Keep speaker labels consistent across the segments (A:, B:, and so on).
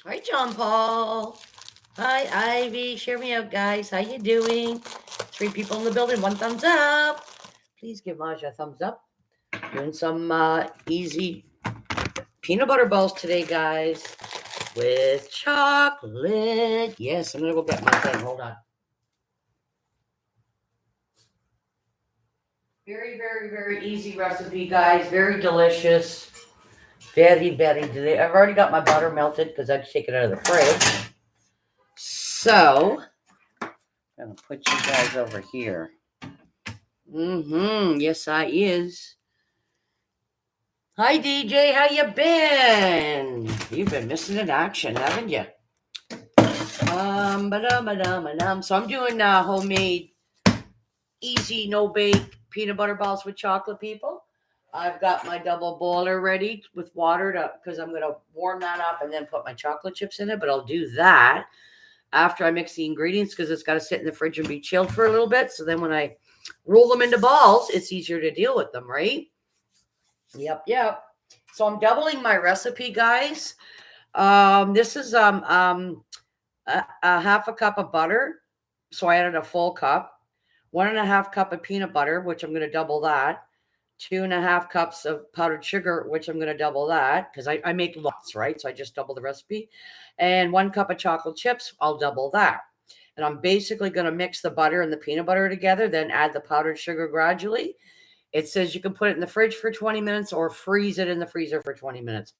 A: Hi, John Paul. Hi, Ivy. Share me out, guys. How you doing? 3 people in the building. 1 thumbs up. Please give Maja a thumbs up. Doing some easy peanut butter balls today, guys, with chocolate. Yes, I'm gonna go get my thing. Hold on. Very, very, very easy recipe, guys. Very delicious. Very, very delicious. I've already got my butter melted because I take it out of the fridge. So, I'm gonna put you guys over here. Yes, I is. Hi, DJ. How you been? You've been missing in action, haven't you? So I'm doing homemade, easy, no bake peanut butter balls with chocolate, people. I've got my double boiler ready with water to because I'm gonna warm that up and then put my chocolate chips in it. But I'll do that after I mix the ingredients because it's got to sit in the fridge and be chilled for a little bit. So then when I roll them into balls, it's easier to deal with them, right? Yep. So I'm doubling my recipe, guys. This is a half a cup of butter. So I added a full cup. 1.5 cup of peanut butter, which I'm going to double that. 2.5 cups of powdered sugar, which I'm going to double that because I make lots, right? So I just double the recipe. And 1 cup of chocolate chips, I'll double that. And I'm basically going to mix the butter and the peanut butter together, then add the powdered sugar gradually. It says you can put it in the fridge for 20 minutes or freeze it in the freezer for 20 minutes.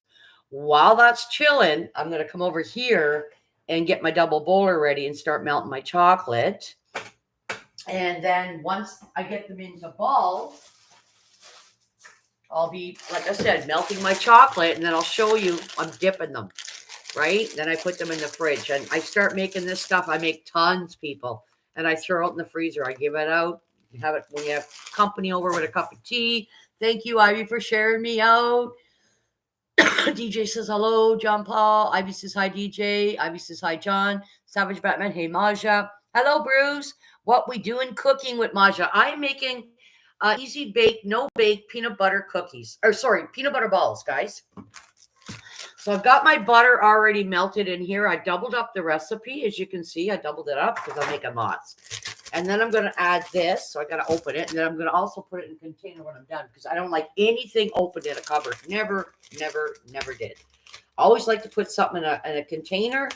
A: While that's chilling, I'm going to come over here and get my double boiler ready and start melting my chocolate. And then once I get them into balls, I'll be, like I said, melting my chocolate, and then I'll show you I'm dipping them, right? Then I put them in the fridge, and I start making this stuff. I make tons, people, and I throw it in the freezer. I give it out. You have it when you have company over with a cup of tea. Thank you, Ivy, for sharing me out. DJ says hello, John Paul. Ivy says hi, DJ. Ivy says hi, John. Savage Batman, hey, Maja. Hello, Bruce. What we doing cooking with Maja? I'm making easy bake, no bake peanut butter cookies. Or sorry, peanut butter balls, guys. So I've got my butter already melted in here. I doubled up the recipe. As you can see, I doubled it up because I'm making lots. And then I'm going to add this. So I got to open it. And then I'm going to also put it in a container when I'm done because I don't like anything opened in a cupboard. Never did. I always like to put something in a container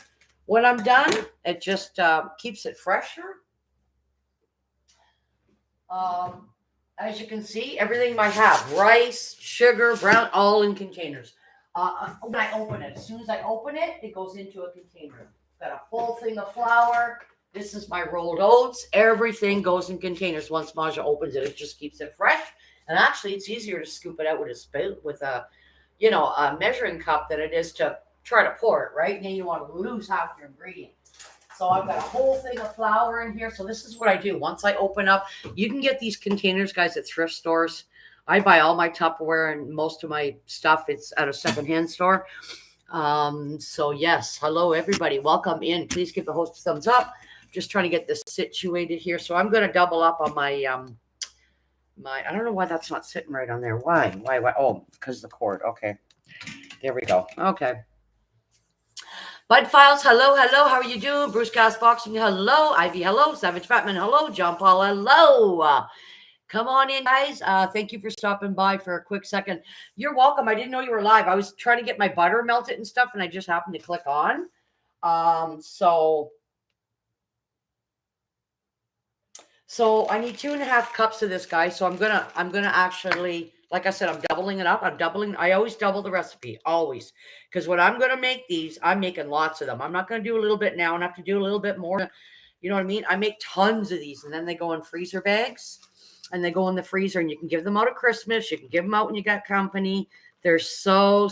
A: when I'm done. It just keeps it fresher. As you can see, everything I have, rice, sugar, brown, all in containers. When I open it, as soon as I open it, it goes into a container. Got a full thing of flour. This is my rolled oats. Everything goes in containers. Once Maja opens it, it just keeps it fresh. And actually, it's easier to scoop it out with a spoon, with a measuring cup than it is to try to pour it, right? And then you want to lose half your ingredient. So I've got a whole thing of flour in here. So this is what I do. Once I open up, you can get these containers, guys, at thrift stores. I buy all my Tupperware and most of my stuff. It's at a secondhand store. So yes, hello everybody. Welcome in. Please give the host a thumbs up. Just trying to get this situated here. So I'm going to double up on my I don't know why that's not sitting right on there. Why? Oh, because the cord. Okay. There we go. Okay. Bud Files, hello. How are you doing? Bruce Gas Boxing, hello. Ivy, hello. Savage Batman, hello. John Paul, hello. Come on in, guys. Thank you for stopping by for a quick second. You're welcome. I didn't know you were live. I was trying to get my butter melted and stuff, and I just happened to click on. So I need 2.5 cups of this, guys. So I'm gonna actually, like I said, I'm doubling it up. I always double the recipe, always. Because when I'm gonna make these, I'm making lots of them. I'm not gonna do a little bit now and have to do a little bit more. You know what I mean? I make tons of these, and then they go in freezer bags, and they go in the freezer, and you can give them out at Christmas. You can give them out when you got company. They're so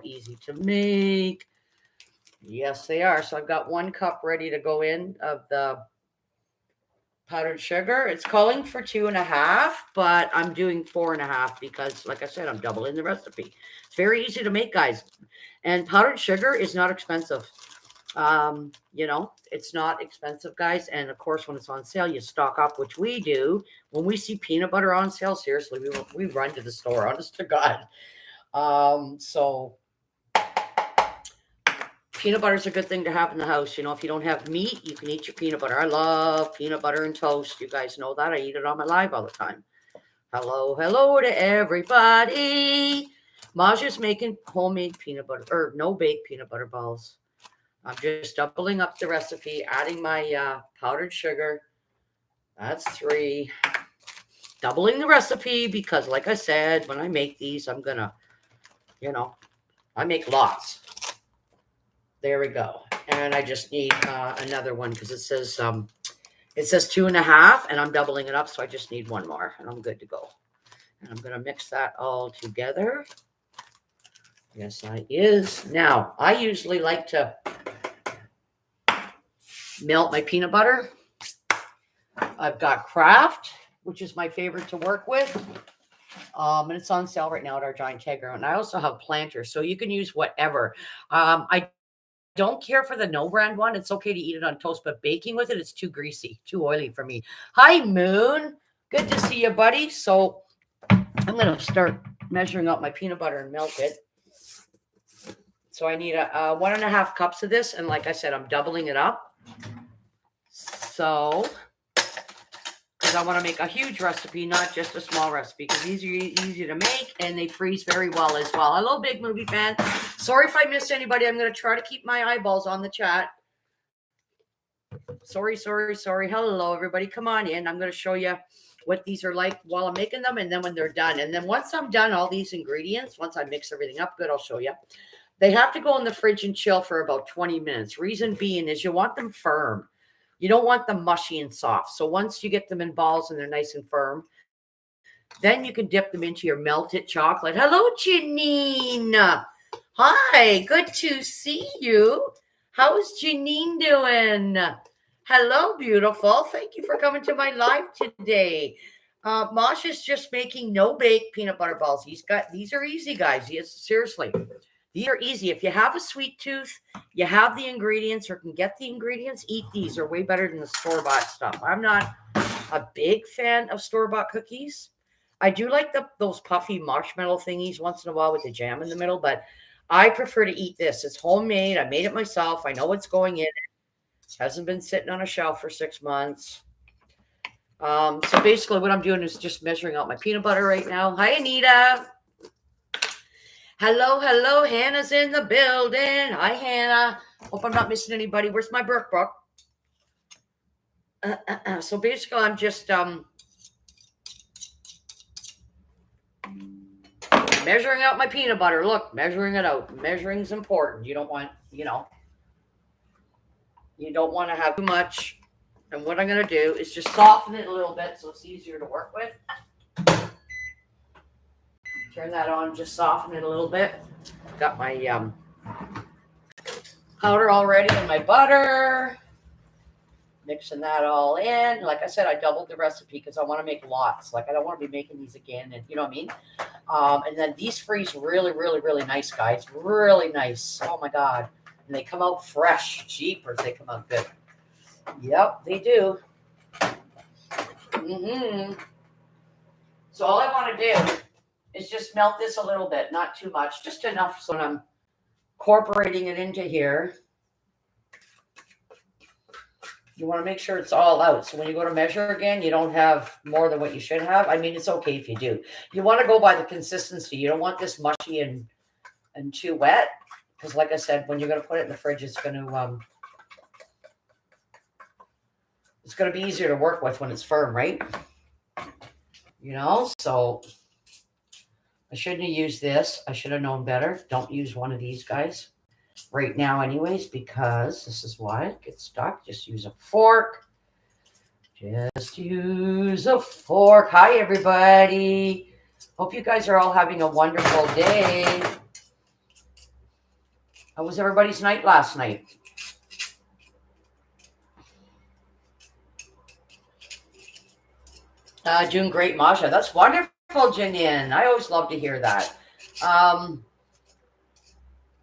A: easy to make. Yes, they are. So I've got 1 cup ready to go in of the powdered sugar. It's calling for 2.5, but I'm doing 4.5 because, like I said, I'm doubling the recipe. It's very easy to make, guys. And powdered sugar is not expensive. It's not expensive, guys. And of course, when it's on sale, you stock up, which we do. When we see peanut butter on sale, seriously, we run to the store, honest to God. So peanut butter is a good thing to have in the house. You know, if you don't have meat, you can eat your peanut butter. I love peanut butter and toast. You guys know that. I eat it on my live all the time. Hello to everybody. Maja's making homemade peanut butter, or no-bake peanut butter balls. I'm just doubling up the recipe, adding my powdered sugar. That's 3. Doubling the recipe because, like I said, when I make these, I'm going to, I make lots. There we go. And I just need another one because it says 2.5, and I'm doubling it up, so I just need one more, and I'm good to go. And I'm going to mix that all together. Yes, I is. Now, I usually like to melt my peanut butter. I've got Kraft, which is my favorite to work with. And it's on sale right now at our Giant Tiger. And I also have Planters, so you can use whatever. I don't care for the no brand one. It's okay to eat it on toast, but baking with it, it's too greasy, too oily for me. Hi, Moon. Good to see you, buddy. So I'm going to start measuring out my peanut butter and melt it. So I need 1.5 cups of this. And like I said, I'm doubling it up. So, because I want to make a huge recipe, not just a small recipe, because these are easy to make and they freeze very well as well. Hello, big movie fan. Sorry if I missed anybody. I'm going to try to keep my eyeballs on the chat. Sorry. Hello, everybody. Come on in. I'm going to show you what these are like while I'm making them and then when they're done. And then once I'm done, all these ingredients, once I mix everything up good, I'll show you. They have to go in the fridge and chill for about 20 minutes. Reason being is you want them firm. You don't want them mushy and soft. So once you get them in balls and they're nice and firm, then you can dip them into your melted chocolate. Hello, Janine. Hi, good to see you. How's Janine doing? Hello, beautiful. Thank you for coming to my live today. Masha's just making no-bake peanut butter balls. These are easy, guys. Yes, seriously. These are easy. If you have a sweet tooth, you have the ingredients or can get the ingredients, eat these. They're way better than the store-bought stuff. I'm not a big fan of store-bought cookies. I do like those puffy marshmallow thingies once in a while with the jam in the middle, but I prefer to eat this. It's homemade. I made it myself. I know what's going in it. Hasn't been sitting on a shelf for 6 months. So basically what I'm doing is just measuring out my peanut butter right now. Hi, Anita. Hello. Hannah's in the building. Hi, Hannah. Hope I'm not missing anybody. Where's my Brook? So basically, I'm just measuring out my peanut butter. Look, measuring it out. Measuring's important. You don't want, you don't want to have too much. And what I'm going to do is just soften it a little bit so it's easier to work with. Turn that on, just soften it a little bit. Got my powder already and my butter. Mixing that all in. Like I said, I doubled the recipe because I want to make lots. Like I don't want to be making these again, and you know what I mean? And then these freeze really, really, really nice, guys. Really nice. Oh my God. And they come out fresh. Jeepers, they come out good. Yep, they do. So all I want to do is just melt this a little bit, not too much, just enough so I'm incorporating it into here. You want to make sure it's all out. So when you go to measure again, you don't have more than what you should have. I mean, it's okay if you do. You want to go by the consistency. You don't want this mushy and too wet. Because like I said, when you're going to put it in the fridge, it's going to be easier to work with when it's firm, right? So I shouldn't have used this. I should have known better. Don't use one of these guys right now anyways, because this is why it gets stuck. Just use a fork. Just use a fork. Hi, everybody. Hope you guys are all having a wonderful day. How was everybody's night last night? Doing great, Masha. That's wonderful, Janine. I always love to hear that.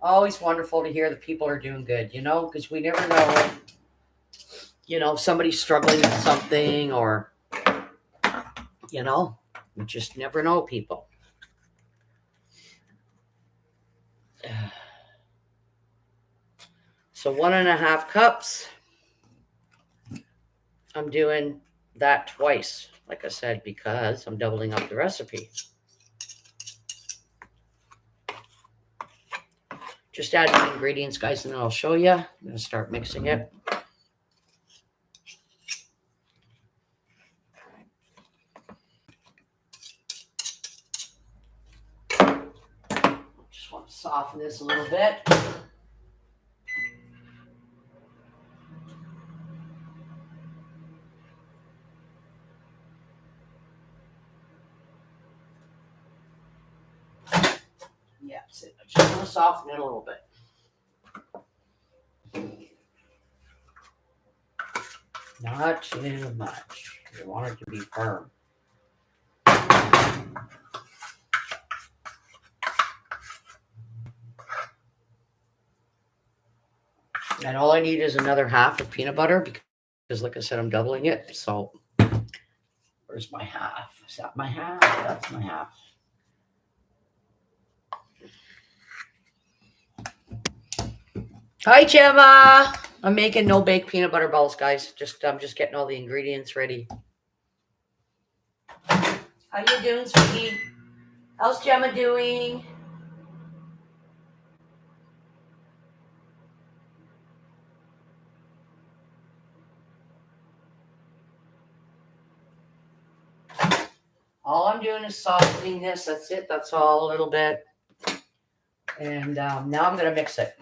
A: Always wonderful to hear that people are doing good, because we never know, if somebody's struggling with something or, we just never know, people. So 1.5 cups. I'm doing that twice, like I said, because I'm doubling up the recipe. Just add the ingredients, guys, and then I'll show you. I'm going to start mixing it. Just want to soften this a little bit. Yeah, so I just want to soften it a little bit. Not too much. You want it to be firm. And all I need is another half of peanut butter because like I said, I'm doubling it. So where's my half? Is that my half? That's my half. Hi, Gemma. I'm making no-bake peanut butter balls, guys. I'm just getting all the ingredients ready. How you doing, sweetie? How's Gemma doing? All I'm doing is softening this. That's it. That's all a little bit. And now I'm going to mix it.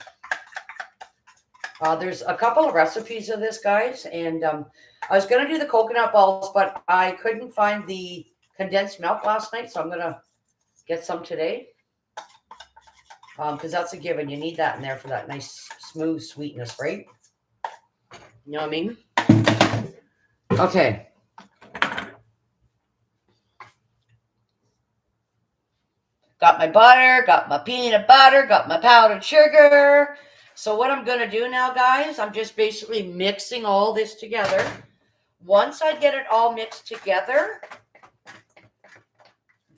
A: There's a couple of recipes of this, guys. And I was going to do the coconut balls, but I couldn't find the condensed milk last night. So I'm going to get some today. Because that's a given. You need that in there for that nice, smooth sweetness, right? You know what I mean? Okay. Got my butter, got my peanut butter, got my powdered sugar. So what I'm going to do now, guys, I'm just basically mixing all this together. Once I get it all mixed together,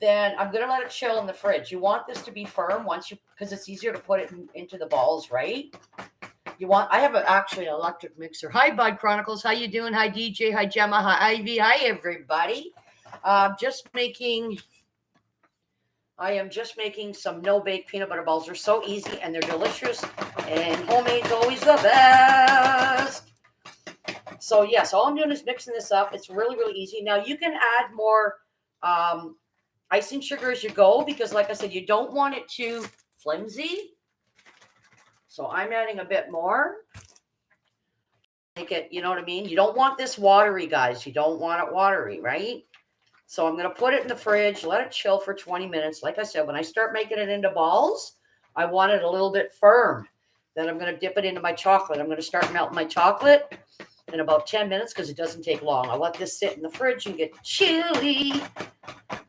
A: then I'm going to let it chill in the fridge. You want this to be firm because it's easier to put it into the balls, right? I have actually an electric mixer. Hi, Bud Chronicles. How you doing? Hi, DJ. Hi, Gemma. Hi, Ivy. Hi, everybody. I am just making some no-bake peanut butter balls. They're so easy and they're delicious. And homemade's always the best. So, yes, all I'm doing is mixing this up. It's really, really easy. Now, you can add more icing sugar as you go because, like I said, you don't want it too flimsy. So, I'm adding a bit more. Make it, you know what I mean? You don't want this watery, guys. You don't want it watery, right? So I'm going to put it in the fridge, let it chill for 20 minutes. Like I said, when I start making it into balls, I want it a little bit firm. Then I'm going to dip it into my chocolate. I'm going to start melting my chocolate in about 10 minutes because it doesn't take long. I let this sit in the fridge and get chilly.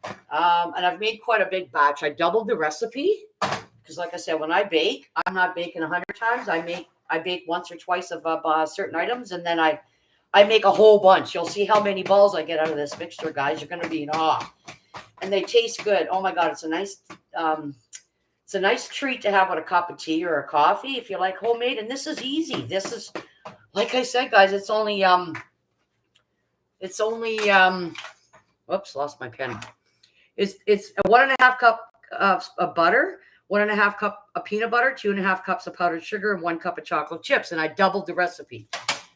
A: And I've made quite a big batch. I doubled the recipe because, like I said, when I bake, I'm not baking 100 times. I bake once or twice of certain items, and then I make a whole bunch. You'll see how many balls I get out of this mixture, guys. You're going to be in awe. And they taste good. Oh my God, it's a nice treat to have with a cup of tea or a coffee if you like homemade. And this is easy. This is, like I said, guys, it's only whoops, lost my pen. It's a 1.5 cup of butter, 1.5 cup of peanut butter, 2.5 cups of powdered sugar, and 1 cup of chocolate chips. And I doubled the recipe.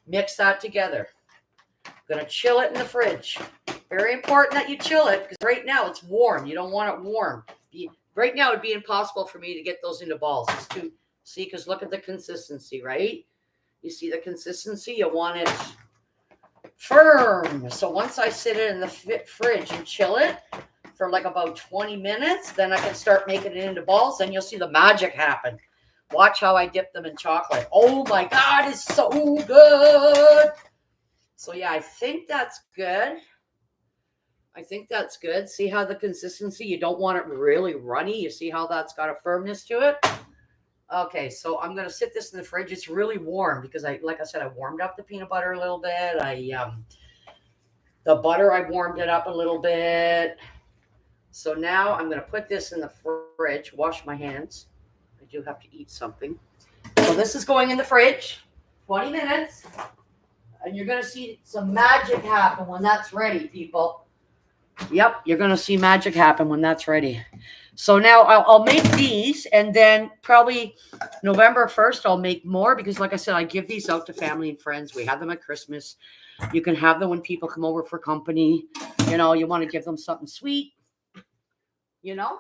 A: Mix that together. I'm going to chill it in the fridge. Very important that you chill it because right now it's warm. You don't want it warm. Right now it would be impossible for me to get those into balls. It's too, see, because look at the consistency, right? You see the consistency? You want it firm. So once I sit it in the fridge and chill it for like about 20 minutes, then I can start making it into balls. Then you'll see the magic happen. Watch how I dip them in chocolate. Oh my God, it's so good. So yeah, I think that's good. See how the consistency, you don't want it really runny. You see how that's got a firmness to it? Okay, so I'm going to sit this in the fridge. It's really warm because like I said, I warmed up the peanut butter a little bit. The butter, I warmed it up a little bit. So now I'm going to put this in the fridge, wash my hands. I do have to eat something. So this is going in the fridge, 20 minutes. And you're going to see some magic happen when that's ready, people. Yep, you're going to see magic happen when that's ready. So now I'll make these, and then probably November 1st, I'll make more because, like I said, I give these out to family and friends. We have them at Christmas. You can have them when people come over for company. You know, you want to give them something sweet. You know?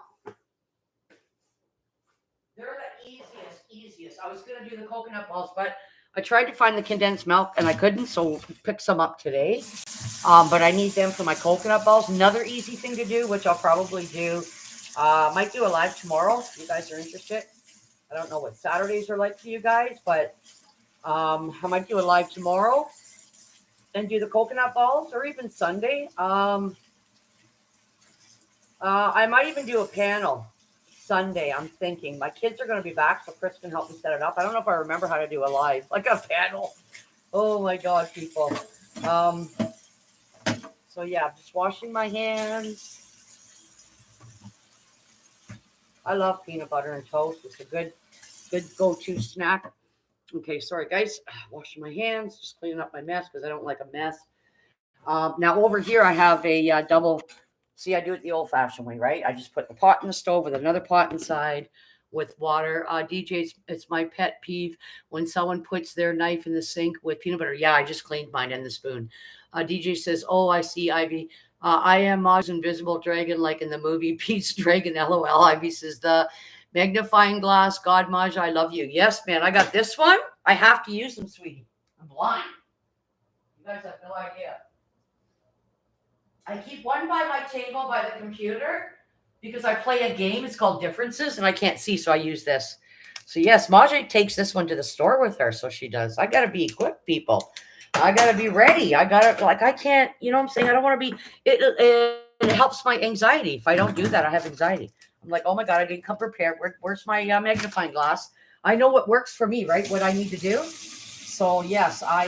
A: They're the easiest. I was going to do the coconut balls, but I tried to find the condensed milk and I couldn't, so pick some up today. But I need them for my coconut balls. Another easy thing to do, which I'll probably do, might do a live tomorrow if you guys are interested. I don't know what Saturdays are like for you guys, but I might do a live tomorrow and do the coconut balls, or even Sunday. I might even do a panel Sunday. I'm thinking my kids are going to be back, so Chris can help me set it up. I don't know if I remember how to do a live, like a panel. Oh my God, people. So yeah, I'm just washing my hands. I love peanut butter and toast. It's a good go-to snack. Okay, sorry guys. Washing my hands, just cleaning up my mess because I don't like a mess. Now over here I have a double. See, I do it the old-fashioned way, right? I just put the pot in the stove with another pot inside with water. DJ's, it's my pet peeve when someone puts their knife in the sink with peanut butter. Yeah, I just cleaned mine and the spoon. DJ says, "Oh, I see, Ivy. I am Maj's invisible dragon, like in the movie Pete's Dragon." LOL. Ivy says, "The magnifying glass. God, Maj, I love you." Yes, man. I got this one. I have to use them, sweetie. I'm blind. You guys have no idea. I keep one by my table by the computer because I play a game. It's called Differences, and I can't see, so I use this. So yes, Maja takes this one to the store with her, so she does. I got to be equipped, people. I got to be ready. I got to, like, I can't, you know what I'm saying? I don't want to be, it helps my anxiety. If I don't do that, I have anxiety. I'm like, oh my God, I didn't come prepared. Where's my magnifying glass? I know what works for me, right? What I need to do. So yes, I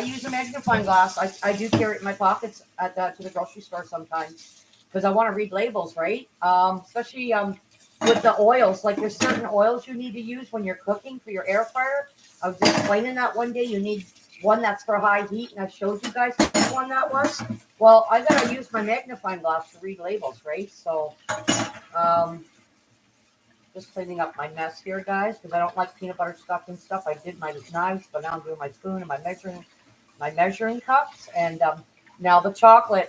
A: use a magnifying glass. I do carry it in my pockets to the grocery store sometimes because I want to read labels, right? Especially with the oils. Like there's certain oils you need to use when you're cooking for your air fryer. I was explaining that one day. You need one that's for high heat, and I showed you guys which one that was. Well, I got to use my magnifying glass to read labels, right? So just cleaning up my mess here, guys, because I don't like peanut butter stuff and stuff. I did my knives, but now I'm doing my spoon and my measuring cups. And now the chocolate,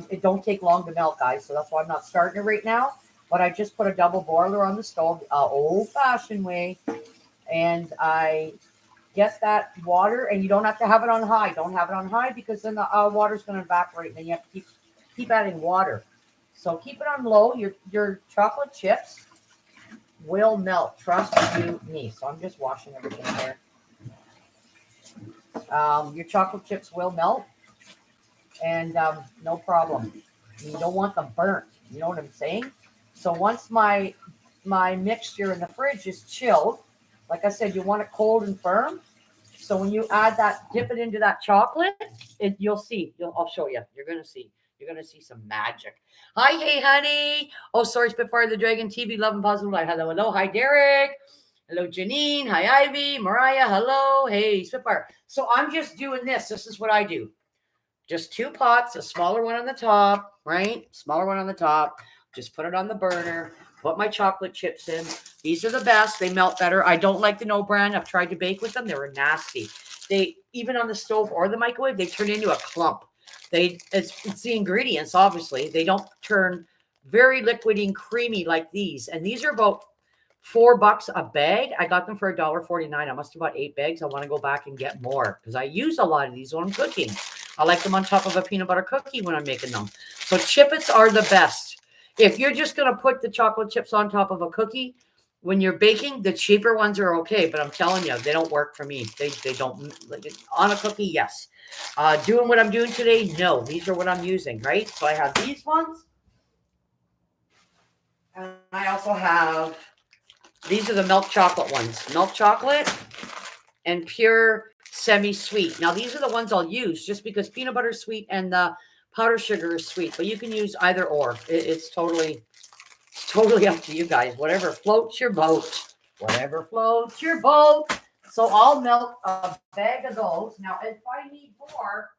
A: it don't take long to melt, guys, so that's why I'm not starting it right now. But I just put a double boiler on the stove, old-fashioned way, and I get that water, and you don't have to have it on high. Don't have it on high because then the water's going to evaporate, and then you have to keep adding water. So keep it on low. Your chocolate chips will melt. Trust you me. So I'm just washing everything here. Your chocolate chips will melt, and no problem. You don't want them burnt. You know what I'm saying? So once my mixture in the fridge is chilled, like I said, you want it cold and firm. So when you add that, dip it into that chocolate, you'll see. I'll show you. You're gonna see. You're gonna see some magic. Hi, hey, honey. Oh, sorry, Spitfire the Dragon TV. Love and positive light. Hello, hello. Hi, Derek. Hello, Janine. Hi, Ivy. Mariah. Hello. Hey, Spitfire. So I'm just doing this. This is what I do. Just 2 pots, a smaller one on the top, right? Smaller one on the top. Just put it on the burner. Put my chocolate chips in. These are the best. They melt better. I don't like the No Brand. I've tried to bake with them. They were nasty. They, even on the stove or the microwave, they turn into a clump. It's the ingredients, obviously. They don't turn very liquidy and creamy like these. And these are about $4 a bag. I got them for $1.49. I must have bought 8 bags. I want to go back and get more because I use a lot of these when I'm cooking. I like them on top of a peanut butter cookie when I'm making them. So Chip-Its are the best. If you're just going to put the chocolate chips on top of a cookie, when you're baking, the cheaper ones are okay. But I'm telling you, they don't work for me. They don't. Like, on a cookie, yes. Doing what I'm doing today, no. These are what I'm using, right? So I have these ones. And I also have, these are the milk chocolate ones. Milk chocolate and pure semi-sweet. Now, these are the ones I'll use just because peanut butter is sweet and the powdered sugar is sweet. But you can use either or. It's totally totally up to you guys. Whatever floats your boat. Whatever floats your boat. So I'll melt a bag of those. Now, if I need more,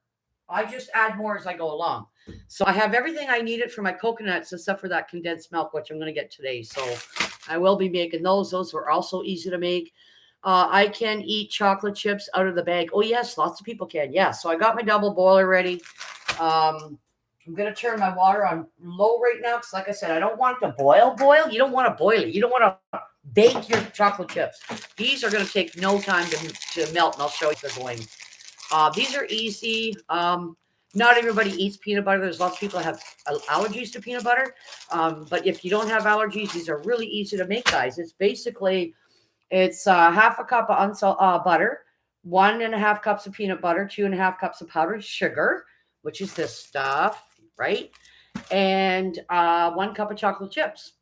A: I just add more as I go along. So I have everything I needed for my coconuts except for that condensed milk, which I'm going to get today. So I will be making those. Those are also easy to make. I can eat chocolate chips out of the bag. Oh, yes, lots of people can. Yeah, so I got my double boiler ready. I'm going to turn my water on low right now because, like I said, I don't want it to boil. You don't want to boil it. You don't want to bake your chocolate chips. These are going to take no time to melt, and I'll show you they're going. These are easy. Not everybody eats peanut butter. There's lots of people that have allergies to peanut butter. But if you don't have allergies, these are really easy to make, guys. It's basically, it's half a cup of butter, 1.5 cups of peanut butter, 2.5 cups of powdered sugar, which is this stuff, right? And 1 cup of chocolate chips.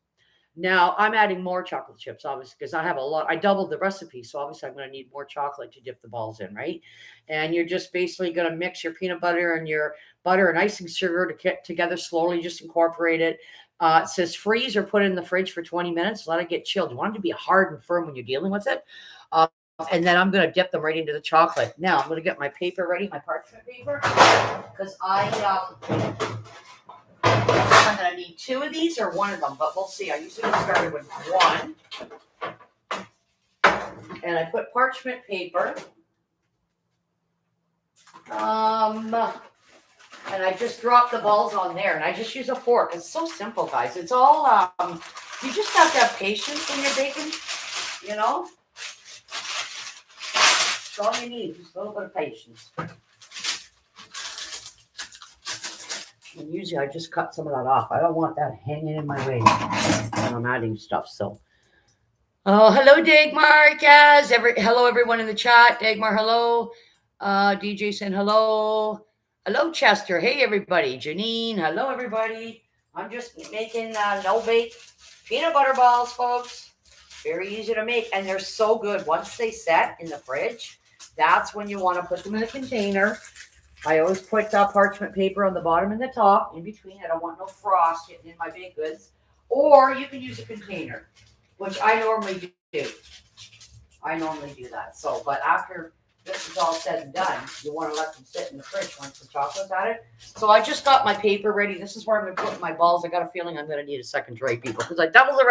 A: Now, I'm adding more chocolate chips, obviously, because I have a lot. I doubled the recipe, so obviously I'm going to need more chocolate to dip the balls in, right? And you're just basically going to mix your peanut butter and your butter and icing sugar to get together slowly, just incorporate it. It says freeze or put it in the fridge for 20 minutes. Let it get chilled. You want it to be hard and firm when you're dealing with it. And then I'm going to dip them right into the chocolate. Now, I'm going to get my paper ready, my parchment paper, because I'm going to need 2 of these or 1 of them, but we'll see. I usually get started with 1. And I put parchment paper. And I just drop the balls on there, and I just use a fork. It's so simple, guys. It's all, you just have to have patience when you're baking, you know? That's all you need, just a little bit of patience. And usually I just cut some of that off. I don't want that hanging in my way when I'm adding stuff, so. Oh, hello, Dagmar, Kaz. Hello, everyone in the chat. Dagmar, hello. DJ saying hello. Hello, Chester. Hey, everybody. Janine, hello, everybody. I'm just making no-bake peanut butter balls, folks. Very easy to make, and they're so good. Once they set in the fridge, that's when you want to put them in a container. I always put parchment paper on the bottom and the top. In between, I don't want no frost getting in my baked goods. Or you can use a container, which I normally do. I normally do that. So, but after this is all said and done, you want to let them sit in the fridge once the chocolate's added. So I just got my paper ready. This is where I'm going to put my balls. I got a feeling I'm going to need a second tray, people, because I doubled the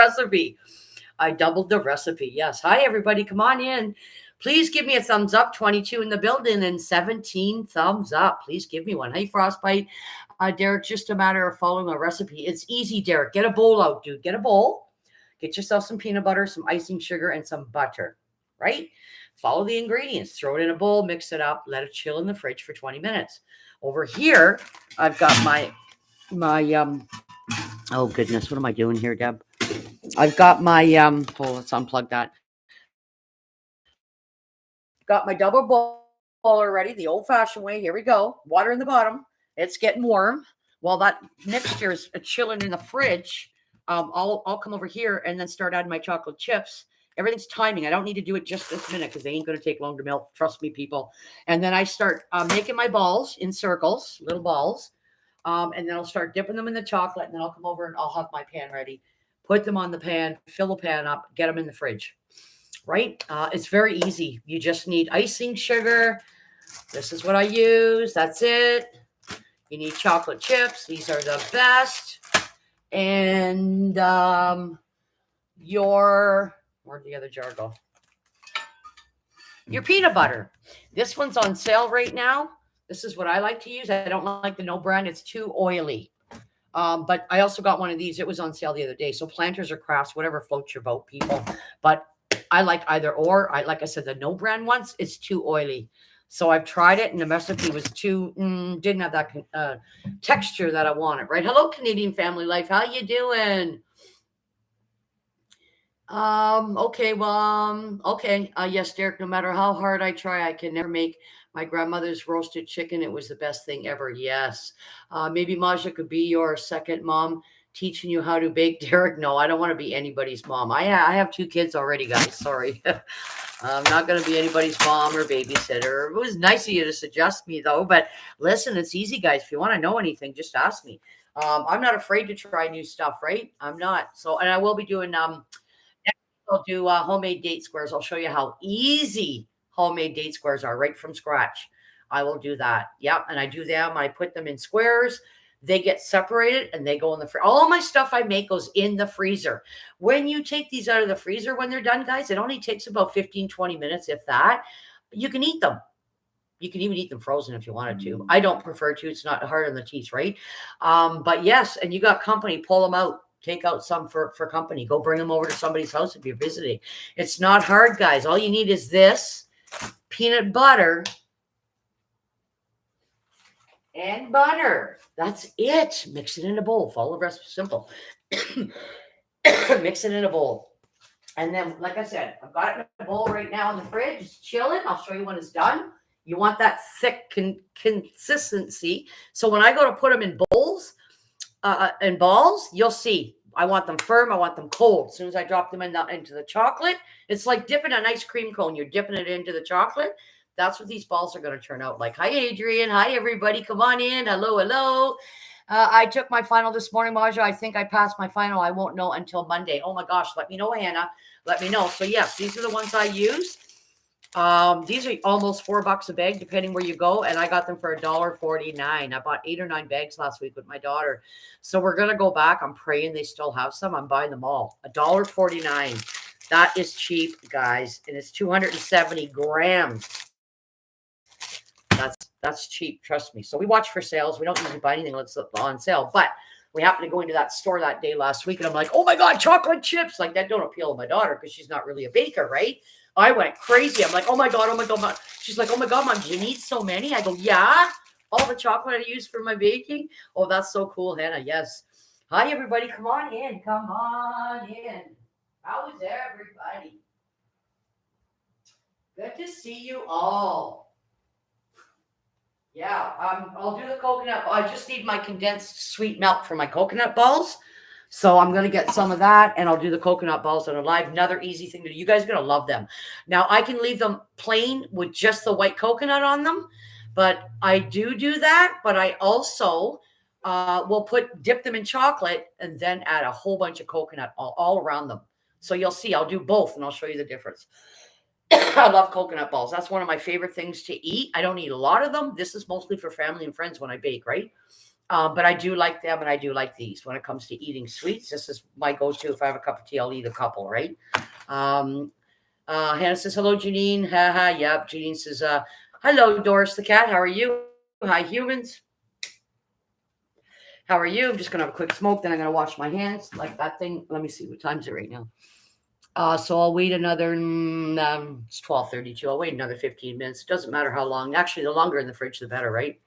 A: recipe. Yes. Hi, everybody. Come on in. Please give me a thumbs up. 22 in the building and 17 thumbs up. Please give me one. Hey, Frostbite. Derek, just a matter of following a recipe. It's easy, Derek. Get a bowl out, dude. Get a bowl. Get yourself some peanut butter, some icing sugar, and some butter, right? Follow the ingredients. Throw it in a bowl. Mix it up. Let it chill in the fridge for 20 minutes. Over here, I've got my oh, goodness. What am I doing here, Deb? I've got my, let's unplug that. Got my double boiler ready, the old-fashioned way. Here we go. Water in the bottom. It's getting warm. While that mixture is chilling in the fridge, I'll come over here and then start adding my chocolate chips. Everything's timing. I don't need to do it just this minute because they ain't going to take long to melt. Trust me, people. And then I start making my balls in circles, little balls. And then I'll start dipping them in the chocolate. And then I'll come over and I'll have my pan ready. Put them on the pan, fill the pan up, get them in the fridge. Right? It's very easy. You just need icing sugar. This is what I use. That's it. You need chocolate chips. These are the best. And where'd the other jar go? Your peanut butter. This one's on sale right now. This is what I like to use. I don't like the no brand. It's too oily. But I also got one of these. It was on sale the other day. So Planters or Crafts, whatever floats your boat, people. But I like either or. Like I said, the no brand ones, it's too oily. So I've tried it, and the recipe was didn't have that texture that I wanted, right? Hello, Canadian Family Life. How you doing? Okay. Yes, Derek, no matter how hard I try, I can never make my grandmother's roasted chicken. It was the best thing ever. Yes. Maybe Maja could be your second mom teaching you how to bake. Derek, no, I don't want to be anybody's mom. I have 2 kids already, guys. Sorry. I'm not going to be anybody's mom or babysitter. It was nice of you to suggest me, though. But listen, it's easy, guys. If you want to know anything, just ask me. I'm not afraid to try new stuff, right? I'm not. So, and I will be doing I'll do homemade date squares. I'll show you how easy homemade date squares are right from scratch. I will do that. Yep. And I do them. I put them in squares. They get separated and they go in the freezer. All my stuff I make goes in the freezer. When you take these out of the freezer when they're done, guys, it only takes about 15, 20 minutes, if that. You can eat them. You can even eat them frozen if you wanted to. I don't prefer to. It's not hard on the teeth, right? But yes, and you got company, pull them out. Take out some for company. Go bring them over to somebody's house if you're visiting. It's not hard, guys. All you need is this, peanut butter, and butter. That's it. Mix it in a bowl. Follow the recipe. Simple. Mix it in a bowl. And then, like I said, I've got it in a bowl right now in the fridge. It's chilling. I'll show you when it's done. You want that thick consistency. So when I go to put them in bowls and balls, you'll see. I want them firm. I want them cold. As soon as I drop them into the chocolate, it's like dipping an ice cream cone. You're dipping it into the chocolate. That's what these balls are going to turn out like. Hi, Adrian. Hi, everybody. Come on in. Hello, hello. I took my final this morning, Maja. I think I passed my final. I won't know until Monday. Oh, my gosh. Let me know, Hannah. Let me know. So, yes, these are the ones I use. These are almost $4 a bag, depending where you go. And I got them for $1.49. I bought 8 or 9 bags last week with my daughter. So we're going to go back. I'm praying they still have some. I'm buying them all. $1.49. That is cheap, guys. And it's 270 grams. That's cheap. Trust me. So we watch for sales. We don't usually buy anything that's on sale, but we happened to go into that store that day last week. And I'm like, oh my God, chocolate chips. Like that don't appeal to my daughter because she's not really a baker, right? I went crazy. I'm like, oh my God, Mom. She's like, oh my God, Mom, do you need so many? I go, yeah. All the chocolate I use for my baking. Oh, that's so cool, Hannah. Yes. Hi, everybody. Come on in. Come on in. How is everybody? Good to see you all. Yeah, I'll do the coconut. I just need my condensed sweet milk for my coconut balls. So I'm going to get some of that, and I'll do the coconut balls on a live. Another easy thing to do. You guys are going to love them. Now, I can leave them plain with just the white coconut on them, but I do that. But I also will dip them in chocolate and then add a whole bunch of coconut all around them. So you'll see. I'll do both, and I'll show you the difference. I love coconut balls. That's one of my favorite things to eat. I don't eat a lot of them. This is mostly for family and friends when I bake, right? But I do like them, and I do like these. When it comes to eating sweets, this is my go-to. If I have a cup of tea, I'll eat a couple, right? Hannah says, hello, Janine. Yep. Janine says, hello, Doris the cat. How are you? Hi, humans. How are you? I'm just going to have a quick smoke. Then I'm going to wash my hands like that thing. Let me see. What time is it right now? So I'll wait another, it's 12:32. I'll wait another 15 minutes. It doesn't matter how long. Actually, the longer in the fridge, the better, right?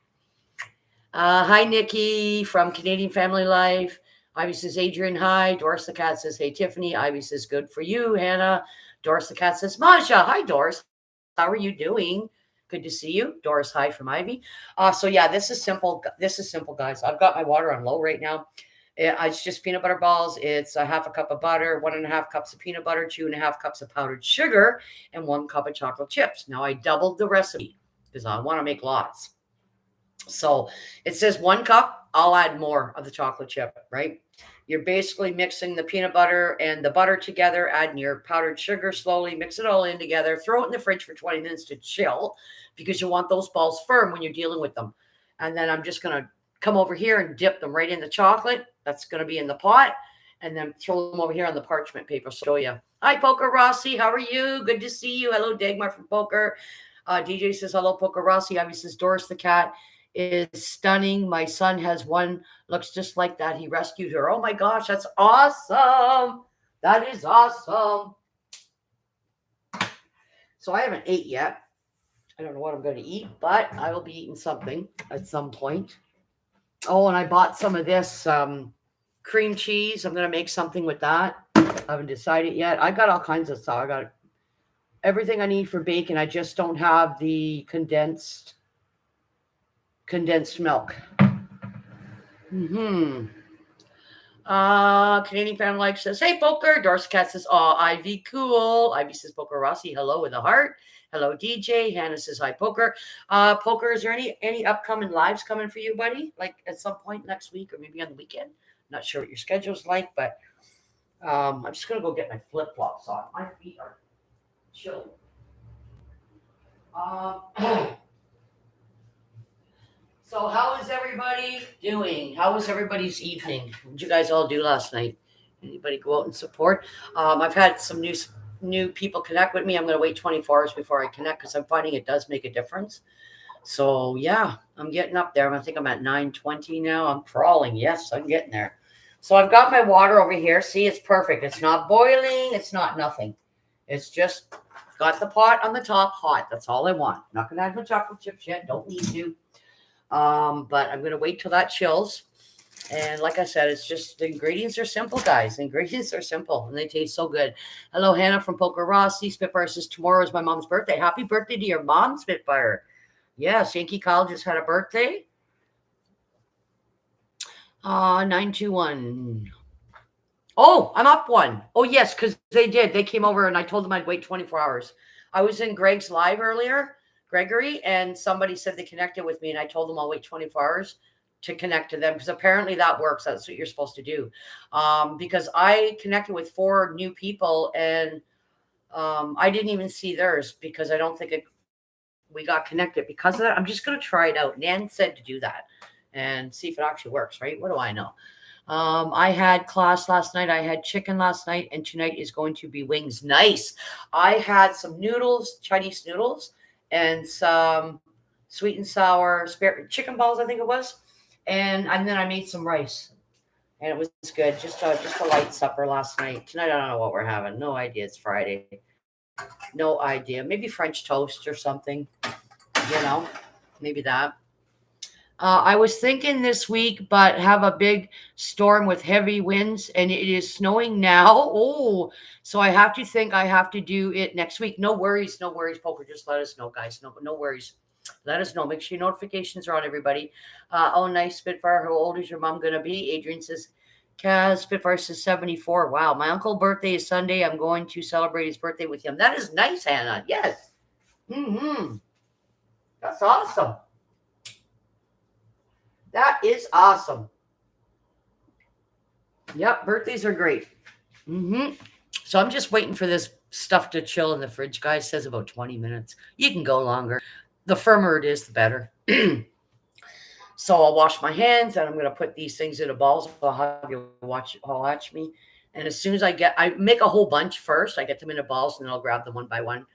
A: Hi, Nikki from Canadian Family Life. Ivy says, Adrian, hi. Doris the cat says, hey, Tiffany. Ivy says, good for you, Hannah. Doris the cat says, Masha. Hi, Doris. How are you doing? Good to see you. Doris, hi from Ivy. So yeah, this is simple. This is simple, guys. I've got my water on low right now. It's just peanut butter balls. It's a half a cup of butter, 1.5 cups of peanut butter, 2.5 cups of powdered sugar, and 1 cup of chocolate chips. Now I doubled the recipe because I want to make lots. So it says 1 cup. I'll add more of the chocolate chip, right? You're basically mixing the peanut butter and the butter together, adding your powdered sugar slowly, mix it all in together, throw it in the fridge for 20 minutes to chill because you want those balls firm when you're dealing with them. And then I'm just going to come over here and dip them right in the chocolate. That's going to be in the pot. And then throw them over here on the parchment paper. So show you. Hi, Poker Rossi. How are you? Good to see you. Hello, Dagmar from Poker. DJ says, hello, Poker Rossi. Abby says, Doris the cat is stunning. My son has one. Looks just like that. He rescued her. Oh, my gosh. That's awesome. That is awesome. So I haven't ate yet. I don't know what I'm going to eat, but I will be eating something at some point. Oh, and I bought some of this cream cheese. I'm going to make something with that. I haven't decided yet. I got all kinds of stuff. I got everything I need for bacon. I just don't have the condensed milk. Canadian fan like says, hey, Poker. Doris Cat says, oh, Ivy, cool. Ivy says, Poker Rossi, hello with a heart. Hello, DJ. Hannah says, hi, Poker. Poker, is there any upcoming lives coming for you, buddy? Like at some point next week or maybe on the weekend? Not sure what your schedule's like, but I'm just going to go get my flip flops on. My feet are chilling. Um, So, how is everybody doing? How was everybody's evening? What did you guys all do last night? Anybody go out and support? I've had some new people connect with me. I'm going to wait 24 hours before I connect because I'm finding it does make a difference. So, yeah, I'm getting up there. I think I'm at 9:20 now. I'm crawling. Yes, I'm getting there. So, I've got my water over here. See, it's perfect. It's not boiling. It's not nothing. It's just got the pot on the top hot. That's all I want. Not going to add no chocolate chips yet. Don't need to. But I'm going to wait till that chills. And like I said, it's just the ingredients are simple, guys. The ingredients are simple and they taste so good. Hello, Hannah from Poker Rossi. Spitfire says tomorrow is my mom's birthday. Happy birthday to your mom, Spitfire. Yes, Yankee Kyle just had a birthday. 921. Oh, I'm up one. Oh, yes, because they did. They came over and I told them I'd wait 24 hours. I was in Greg's live earlier, Gregory, and somebody said they connected with me and I told them I'll wait 24 hours to connect to them because apparently that works. That's what you're supposed to do. Because I connected with 4 new people and I didn't even see theirs because I don't think we got connected because of that. I'm just going to try it out. Nan said to do that and see if it actually works, right? What do I know? I had class last night. I had chicken last night, and tonight is going to be wings. Nice. I had some noodles, Chinese noodles, and some sweet and sour chicken balls, I think it was. And then I made some rice, and it was good. Just a light supper last night. Tonight I don't know what we're having. No idea. It's Friday. No idea. Maybe French toast or something. Maybe that. I was thinking this week, but have a big storm with heavy winds, and it is snowing now. Oh, so I have to do it next week. No worries, Poker. Just let us know, guys. No worries. Let us know. Make sure your notifications are on, everybody. Oh, nice, Spitfire. How old is your mom gonna be? Adrian says, Kaz, Spitfire says 74. Wow, my uncle's birthday is Sunday. I'm going to celebrate his birthday with him. That is nice, Hannah. Yes. That's awesome. That is awesome. Yep, birthdays are great. So I'm just waiting for this stuff to chill in the fridge. Guys, says about 20 minutes. You can go longer. The firmer it is, the better. So I'll wash my hands and I'm going to put these things in a Ballz. I'll have you watch me. And as soon as I make a whole bunch first. I get them in a Ballz and then I'll grab them one by one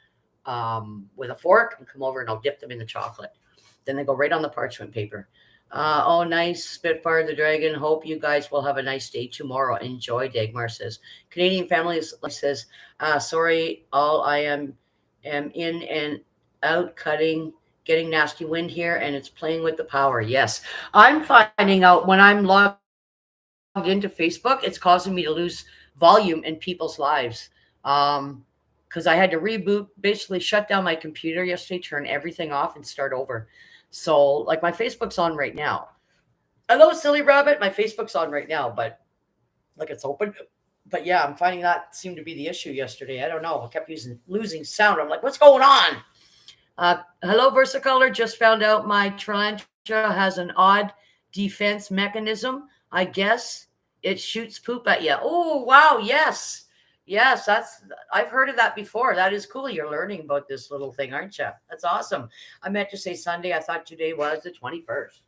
A: with a fork and come over and I'll dip them in the chocolate. Then they go right on the parchment paper. Oh, nice. Spitfire the Dragon. Hope you guys will have a nice day tomorrow. Enjoy, Dagmar says. Canadian Families says, sorry, all I am in and out getting nasty wind here, and it's playing with the power. Yes. I'm finding out when I'm logged into Facebook, it's causing me to lose volume in people's lives. Because I had to reboot, basically shut down my computer yesterday, turn everything off, and start over. So, like, my Facebook's on right now. Hello, silly rabbit. My Facebook's on right now, but like it's open. But yeah, I'm finding that seemed to be the issue yesterday. I don't know. I kept losing sound. I'm like, what's going on? Hello, Versicolor. Just found out my tarantula has an odd defense mechanism. I guess it shoots poop at you. Oh, wow. Yes. Yes, I've heard of that before. That is cool. You're learning about this little thing, aren't you? That's awesome. I meant to say Sunday. I thought today was the 21st.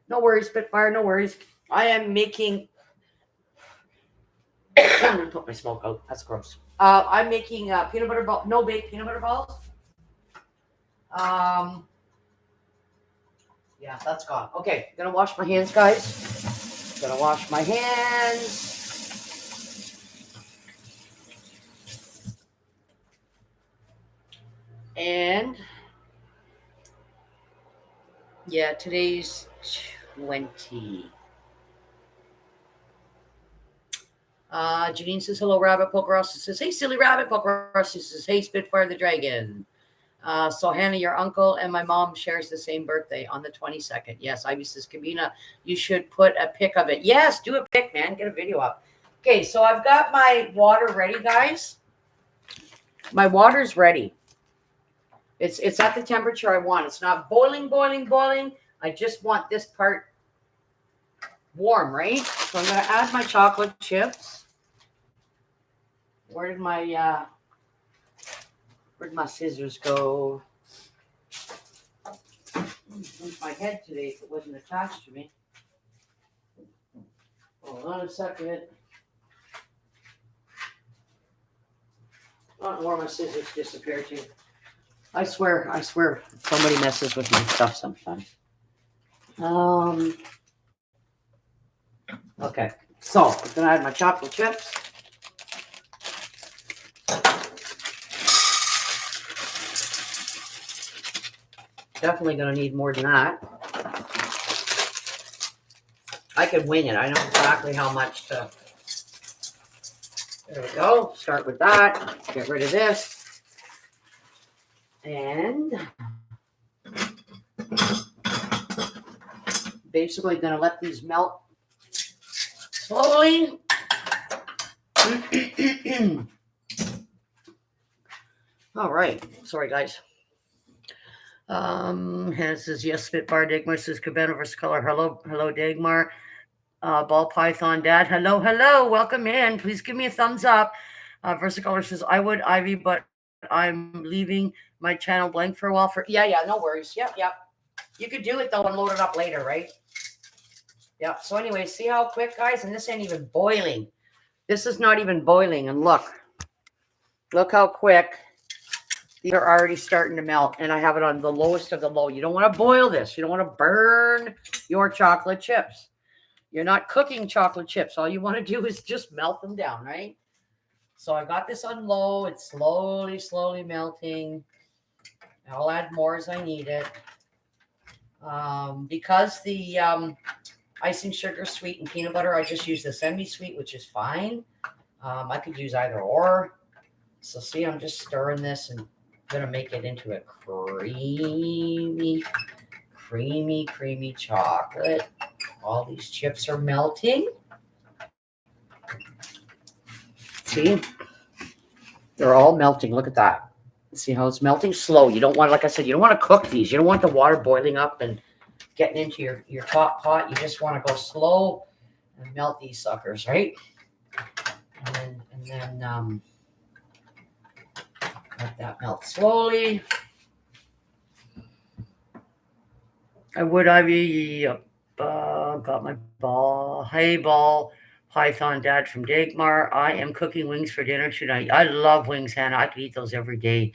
A: No worries, Spitfire. No worries. I am making. I'm gonna put my smoke out. That's gross. I'm making peanut butter ball. No bake peanut butter balls. Yeah, that's gone. Okay, gonna wash my hands, guys. Gonna wash my hands. And yeah, today's 20. Janine says, hello, Rabbit. Poker Ross says, hey, silly rabbit. Poker Ross says, hey, Spitfire the Dragon. So Hannah, your uncle and my mom shares the same birthday on the 22nd. Yes, Ivy says, Kabina, you should put a pic of it. Yes, do a pic, man. Get a video up. Okay, so I've got my water ready, guys. My water's ready. It's at the temperature I want. It's not boiling, boiling, boiling. I just want this part warm, right? So I'm going to add my chocolate chips. Where'd my scissors go? My head today if it wasn't attached to me. Hold on a second. I don't know where my scissors disappeared to. I swear, somebody messes with my stuff sometimes. Okay, so I'm gonna add my chocolate chips. Definitely gonna need more than that. I can wing it. I know exactly how much to. There we go. Start with that. Get rid of this. And basically gonna let these melt slowly. All right. Sorry, guys. Hannah says, yes, Spitfire. Dagmar says, Cabana versus Color. Hello, Dagmar. Ball Python Dad. Hello. Welcome in. Please give me a thumbs up. Versicolor says, I would, Ivy, but I'm leaving my channel blank for a while. Yeah, no worries. Yep. You could do it, though, and load it up later, right? Yeah. So anyway, see how quick, guys? And this ain't even boiling. This is not even boiling. And look how quick. These are already starting to melt, and I have it on the lowest of the low. You don't want to boil this. You don't want to burn your chocolate chips. You're not cooking chocolate chips. All you want to do is just melt them down, right? So I got this on low. It's slowly melting. I'll add more as I need it. Because the icing sugar, sweet, and peanut butter, I just use the semi-sweet, which is fine. I could use either or. So see, I'm just stirring this and going to make it into a creamy chocolate. All these chips are melting. See? They're all melting. Look at that. See how it's melting? Slow. You don't want, like I said, you don't want to cook these. You don't want the water boiling up and getting into your top pot. You just want to go slow and melt these suckers, right? And then let that melt slowly. I would, Ivy, got my ball. Hey, Ball Python Dad from Dagmar. I am cooking wings for dinner tonight. I love wings, Hannah. I could eat those every day.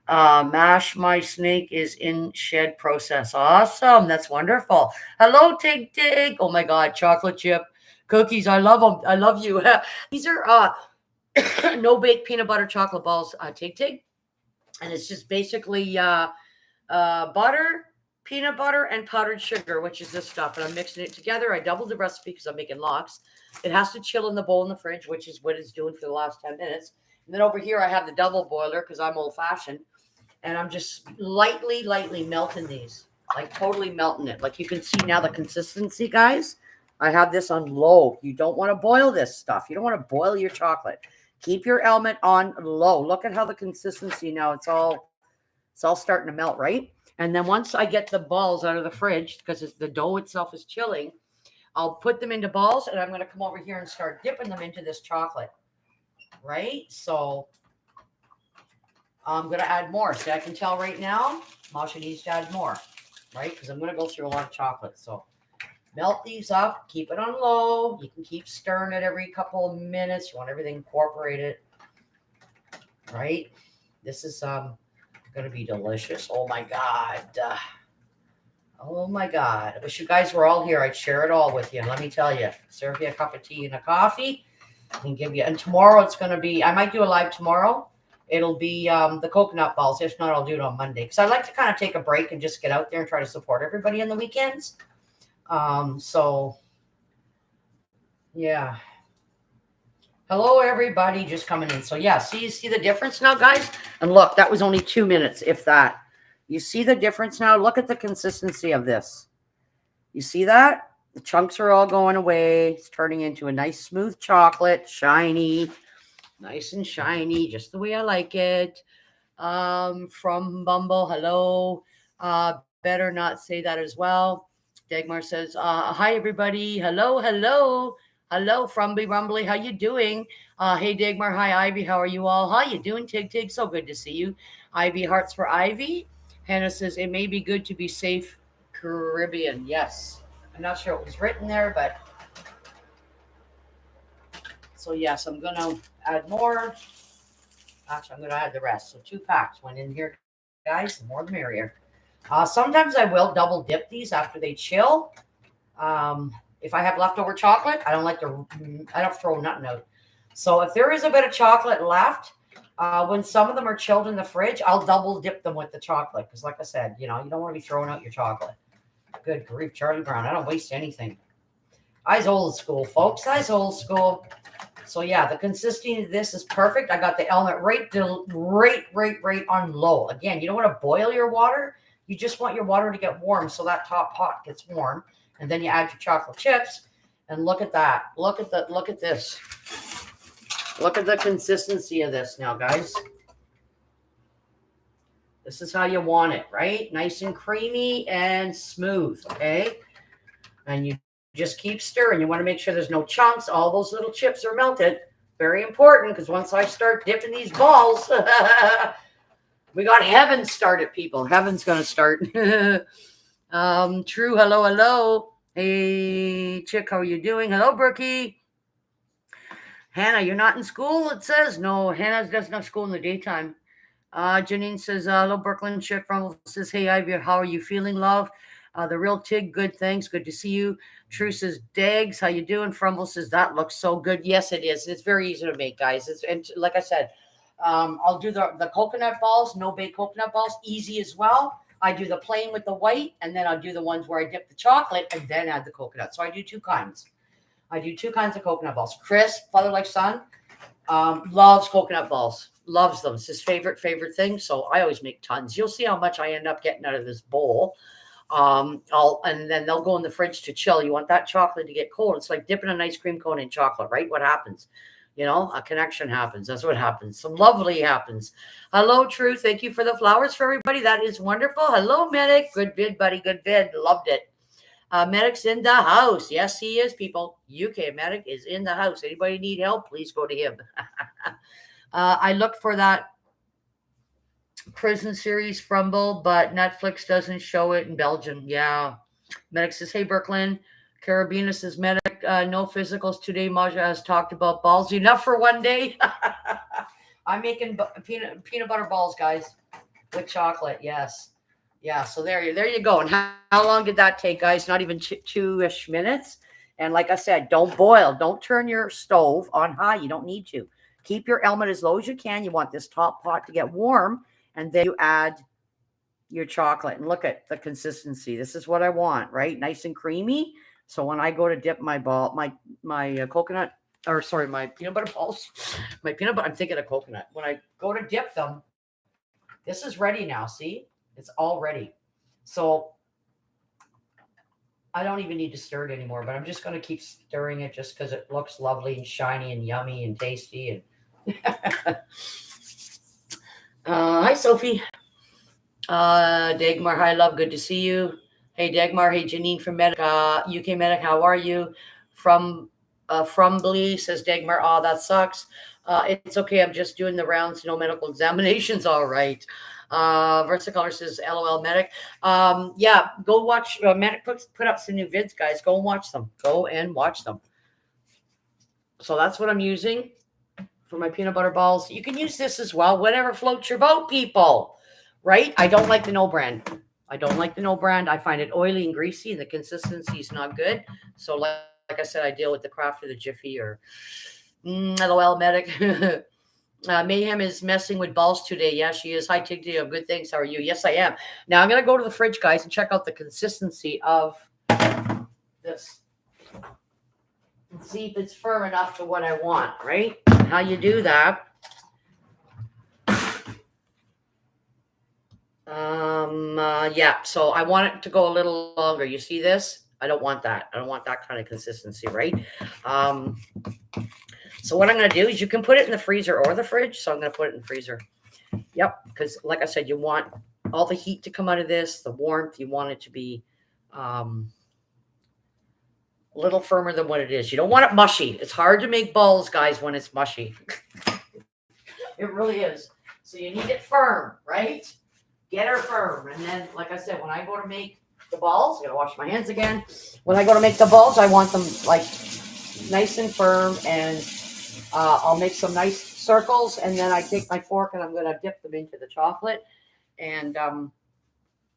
A: Mash My Snake is in shed process. Awesome. That's wonderful. Hello, Tig. Oh, my God. Chocolate chip cookies. I love them. I love you. These are no-bake peanut butter chocolate balls, Tig. And it's just basically butter, peanut butter, and powdered sugar, which is this stuff. And I'm mixing it together. I doubled the recipe because I'm making lox. It has to chill in the bowl in the fridge, which is what it's doing for the last 10 minutes. And then over here, I have the double boiler because I'm old-fashioned. And I'm just lightly melting these. Like totally melting it. Like you can see now the consistency, guys. I have this on low. You don't want to boil this stuff. You don't want to boil your chocolate. Keep your element on low. Look at how the consistency now. It's all starting to melt, right? And then once I get the balls out of the fridge, because the dough itself is chilling, I'll put them into balls, and I'm going to come over here and start dipping them into this chocolate, right? So I'm going to add more. See, I can tell right now, Masha needs to add more, right? Because I'm going to go through a lot of chocolate. So melt these up. Keep it on low. You can keep stirring it every couple of minutes. You want everything incorporated, right? This is going to be delicious. Oh, my God. Oh, my God. I wish you guys were all here. I'd share it all with you. Let me tell you. Serve you a cup of tea and a coffee. And give you. And tomorrow it's going to be, I might do a live tomorrow. It'll be the coconut balls. If not, I'll do it on Monday. Because I like to kind of take a break and just get out there and try to support everybody on the weekends. So, yeah. Hello, everybody, just coming in. So yeah, you see the difference now, guys? And look, that was only 2 minutes, if that. You see the difference now? Look at the consistency of this. You see that? The chunks are all going away. It's turning into a nice smooth chocolate, shiny, nice and shiny, just the way I like it. From Bumble, hello. Better not say that as well. Dagmar says, hi everybody. Hello. Hello, Frumby Rumbly. How you doing? Hey Dagmar, hi Ivy. How are you all? How you doing? Tig. So good to see you. Ivy hearts for Ivy. Hannah says it may be good to be safe. Caribbean. Yes. I'm not sure what was written there, but so yes, I'm gonna add more. Actually, I'm gonna add the rest. So 2 packs went in here, guys. The more the merrier. Sometimes I will double dip these after they chill. If I have leftover chocolate, I don't like to. I don't throw nothing out. So if there is a bit of chocolate left, when some of them are chilled in the fridge, I'll double dip them with the chocolate because, like I said, you don't want to be throwing out your chocolate. Good grief, Charlie Brown! I don't waste anything. I's old school, folks. I's old school. So yeah, the consistency of this is perfect. I got the element right on low. Again, you don't want to boil your water. You just want your water to get warm so that top pot gets warm. And then you add your chocolate chips. And look at that. Look at this. Look at the consistency of this now, guys. This is how you want it, right? Nice and creamy and smooth, okay? And you just keep stirring. You want to make sure there's no chunks. All those little chips are melted. Very important because once I start dipping these balls, we got heaven started, people. Heaven's going to start. True. Hello. Hey, Chick, how are you doing? Hello, Brookie. Hannah, you're not in school, it says? No, Hannah doesn't have school in the daytime. Janine says, hello, Brooklyn. Chick Rumble says, hey, Ivy, how are you feeling, love? The real Tig, good, thanks. Good to see you. True says, Dags, how you doing? Frumble says, that looks so good. Yes, it is. It's very easy to make, guys. And like I said, I'll do the coconut balls, no bake coconut balls, easy as well. I do the plain with the white, and then I'll do the ones where I dip the chocolate and then add the coconut. So I do 2 kinds. I do 2 kinds of coconut balls. Chris, father like son, loves coconut balls. Loves them. It's his favorite thing. So I always make tons. You'll see how much I end up getting out of this bowl. And then they'll go in the fridge to chill. You want that chocolate to get cold. It's like dipping an ice cream cone in chocolate, right? What happens? A connection happens. That's what happens. Some lovely happens. Hello, True. Thank you for the flowers for everybody. That is wonderful. Hello, Medic. Good bid, buddy. Good bid. Loved it. Medic's in the house. Yes, he is, people. UK Medic is in the house. Anybody need help? Please go to him. I looked for that prison series Frumble, but Netflix doesn't show it in Belgium. Yeah. Medic says, hey, Brooklyn. Carabina says, Medic, no physicals today. Maja has talked about balls. Enough for one day. I'm making peanut butter balls, guys, with chocolate. Yes. Yeah, so there you go. And how long did that take, guys? Not even 2-ish minutes. And like I said, don't boil. Don't turn your stove on high. You don't need to. Keep your element as low as you can. You want this top pot to get warm. And then you add your chocolate. And look at the consistency. This is what I want, right? Nice and creamy. So when I go to dip my ball, my coconut, or sorry, my peanut butter balls, I'm thinking of coconut. When I go to dip them, this is ready now, see? It's all ready. So I don't even need to stir it anymore, but I'm just going to keep stirring it just because it looks lovely and shiny and yummy and tasty. And hi, Sophie. Dagmar, hi, love. Good to see you. Hey, Dagmar. Hey, Janine from Medic, UK Medic. How are you? From Blee says Dagmar. Oh, that sucks. It's okay. I'm just doing the rounds. No medical examinations. All right. Versicolor says, LOL Medic. Yeah, go watch Medic put up some new vids, guys. Go and watch them. Go and watch them. So that's what I'm using for my peanut butter balls. You can use this as well. Whatever floats your boat, people. Right? I don't like the no brand. I find it oily and greasy, and the consistency is not good. So like I said, I deal with the Kraft or the Jiffy or LOL Medic. Mayhem is messing with Ballz today. Yeah, she is. Hi, Tig. Good, thanks. How are you? Yes, I am. Now I'm going to go to the fridge, guys, and check out the consistency of this. and see if it's firm enough to what I want, right? How you do that. Yeah, so I want it to go a little longer. You see this? I don't want that. I don't want that kind of consistency, right? So what I'm going to do is you can put it in the freezer or the fridge. So I'm going to put it in the freezer. Yep, because like I said, you want all the heat to come out of this, the warmth. You want it to be a little firmer than what it is. You don't want it mushy. It's hard to make balls, guys, when it's mushy. It really is. So you need it firm, right? Get her firm. And then, like I said, when I go to make the balls, I gotta wash my hands again. When I go to make the balls, I want them like nice and firm, and I'll make some nice circles, and then I take my fork and I'm gonna dip them into the chocolate. And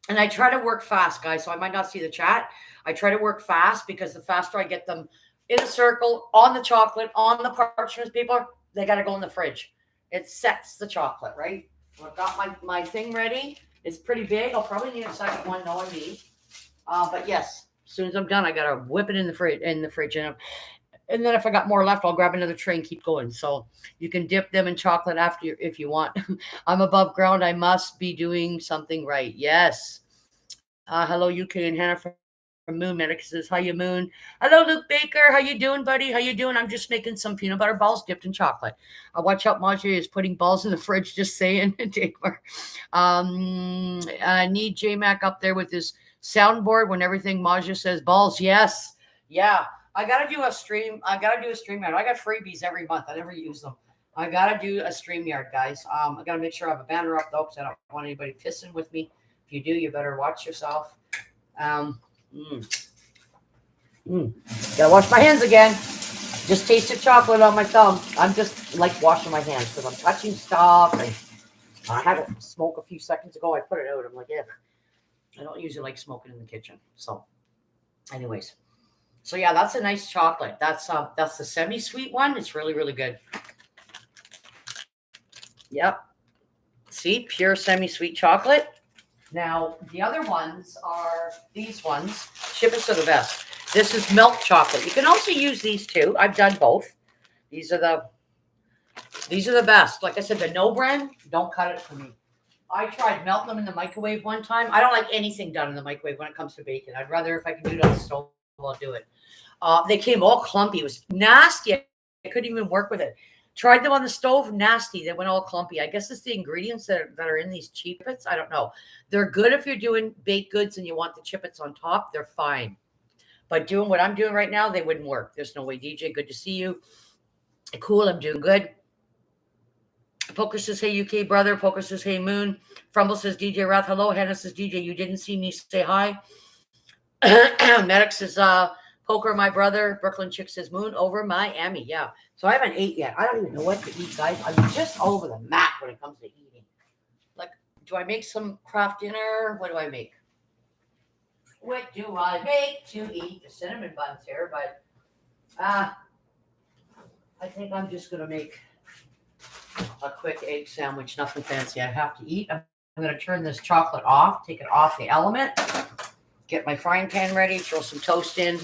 A: I try to work fast, guys. So I might not see the chat. I try to work fast because the faster I get them in a circle on the chocolate, on the parchment paper, they gotta go in the fridge. It sets the chocolate, right? I've got my thing ready. It's pretty big. I'll probably need a second one. No, I need. But yes, as soon as I'm done, I gotta whip it in the fridge. And then if I got more left, I'll grab another tray and keep going. So you can dip them in chocolate after if you want. I'm above ground. I must be doing something right. Yes. Hello, UK and Hannah from Moon Medic says, "How you, Moon?" Hello, Luke Baker. How you doing, buddy? How you doing? I'm just making some peanut butter balls dipped in chocolate. Watch out, Maja is putting balls in the fridge. Just saying. I need J-Mac up there with his soundboard when everything Maja says balls. Yes. Yeah. I got to do a stream. I got to do a StreamYard. I got freebies every month. I never use them. I got to do a StreamYard, guys. I got to make sure I have a banner up, though, because I don't want anybody pissing with me. If you do, you better watch yourself. Gotta wash my hands again. Just tasted chocolate on my thumb. I'm just like washing my hands because I'm touching stuff. And I had a smoke a few seconds ago. I put it out. I'm like, yeah, I don't usually like smoking in the kitchen. So, anyways. So yeah, that's a nice chocolate. That's the semi-sweet one. It's really, really good. Yep. See, pure semi-sweet chocolate. Now, the other ones are these ones. Chippets are the best. This is milk chocolate. You can also use these too. I've done both. These are the best. Like I said, the no brand, don't cut it for me. I tried melting them in the microwave one time. I don't like anything done in the microwave when it comes to bacon. I'd rather, if I can do it on the stove, I'll do it. They came all clumpy. It was nasty. I couldn't even work with it. Tried them on the stove, nasty. They went all clumpy. I guess it's the ingredients that are in these Chippets. I don't know. They're good if you're doing baked goods and you want the Chippets on top. They're fine. But doing what I'm doing right now, they wouldn't work. There's no way, DJ. Good to see you. Cool, I'm doing good. Poker says, "Hey, UK brother." Poker says, "Hey, Moon." Frumble says, "DJ Rath." Hello. Hannah says, "DJ, you didn't see me say hi." Medic says, "Poker, my brother." Brooklyn Chick says, "Moon over Miami." Yeah. So I haven't ate yet. I don't even know what to eat, guys. I'm just all over the map when it comes to eating. Like, do I make some craft dinner? What do I make? What do I make to eat? The cinnamon buns here, but I think I'm just gonna make a quick egg sandwich. Nothing fancy. I have to eat. I'm gonna turn this chocolate off. Take it off the element. Get my frying pan ready. Throw some toast in.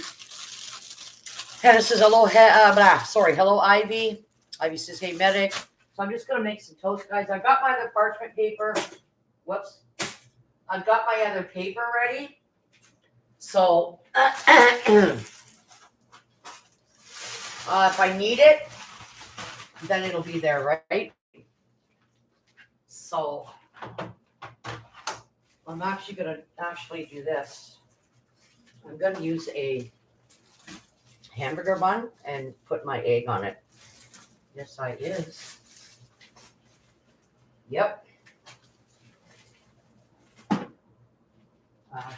A: Hannah says, "Hello, hello, Ivy." Ivy says, "Hey, medic." So I'm just going to make some toast, guys. I've got my other parchment paper. Whoops. I've got my other paper ready. So if I need it, then it'll be there, right? So I'm actually going to do this. I'm going to use a hamburger bun and put my egg on it. Yes, I is. Yep. I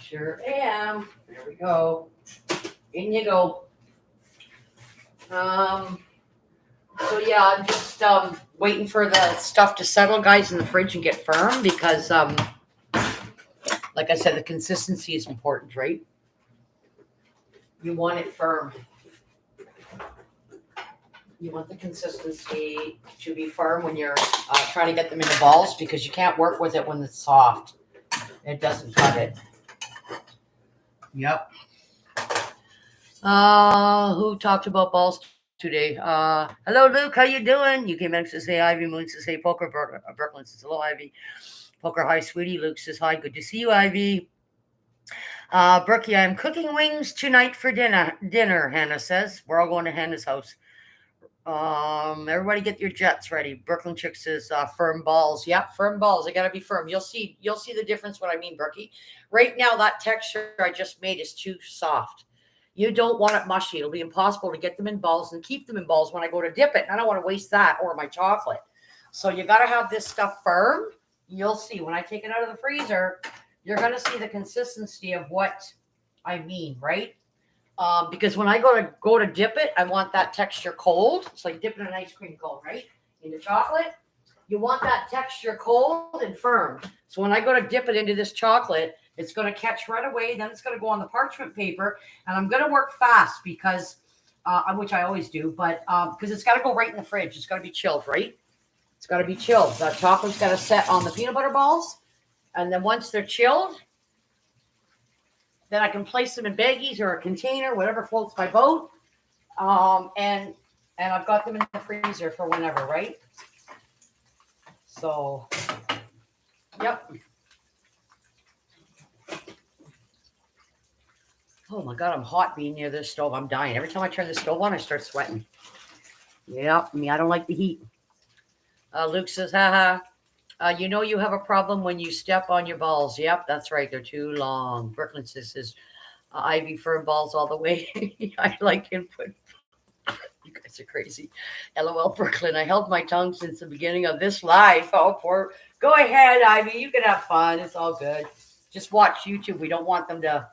A: sure am. There we go. In you go. So yeah, I'm just waiting for the stuff to settle, guys, in the fridge and get firm because, like I said, the consistency is important, right? You want it firm. You want the consistency to be firm when you're trying to get them into balls because you can't work with it when it's soft. It doesn't cut it. Yep. Who talked about balls today? Hello, Luke. How you doing? You came in to say Ivy. Moon to say poker. Brooklyn says hello, Ivy. Poker, hi, sweetie. Luke says hi. Good to see you, Ivy. Brookie, I'm cooking wings tonight for dinner. Hannah says we're all going to Hannah's house. Everybody get your jets ready. Brooklyn Chick says firm balls. Yep, firm balls. They gotta be firm. You'll see the difference what I mean, Brookie. Right now, that texture I just made is too soft. You don't want it mushy. It'll be impossible to get them in balls and keep them in balls when I go to dip it. I don't want to waste that or my chocolate. So you gotta have this stuff firm. You'll see when I take it out of the freezer, you're gonna see the consistency of what I mean, right? Because when I go to dip it, I want that texture cold. It's like dipping an ice cream cone, right? Into chocolate. You want that texture cold and firm. So when I go to dip it into this chocolate, it's going to catch right away. Then it's going to go on the parchment paper. And I'm going to work fast because, which I always do, but because it's got to go right in the fridge. It's got to be chilled, right? It's got to be chilled. That chocolate's got to set on the peanut butter balls. And then once they're chilled, then I can place them in baggies or a container, whatever floats my boat. And I've got them in the freezer for whenever, right? So, yep. Oh my God, I'm hot being near this stove. I'm dying. Every time I turn the stove on, I start sweating. Yep, I don't like the heat. Luke says, haha. You know you have a problem when you step on your balls. Yep, that's right. They're too long. Brooklyn says, Ivy firm balls all the way. I like input. You guys are crazy. LOL, Brooklyn. I held my tongue since the beginning of this live. Oh, poor. Go ahead, Ivy. You can have fun. It's all good. Just watch YouTube. We don't want them to,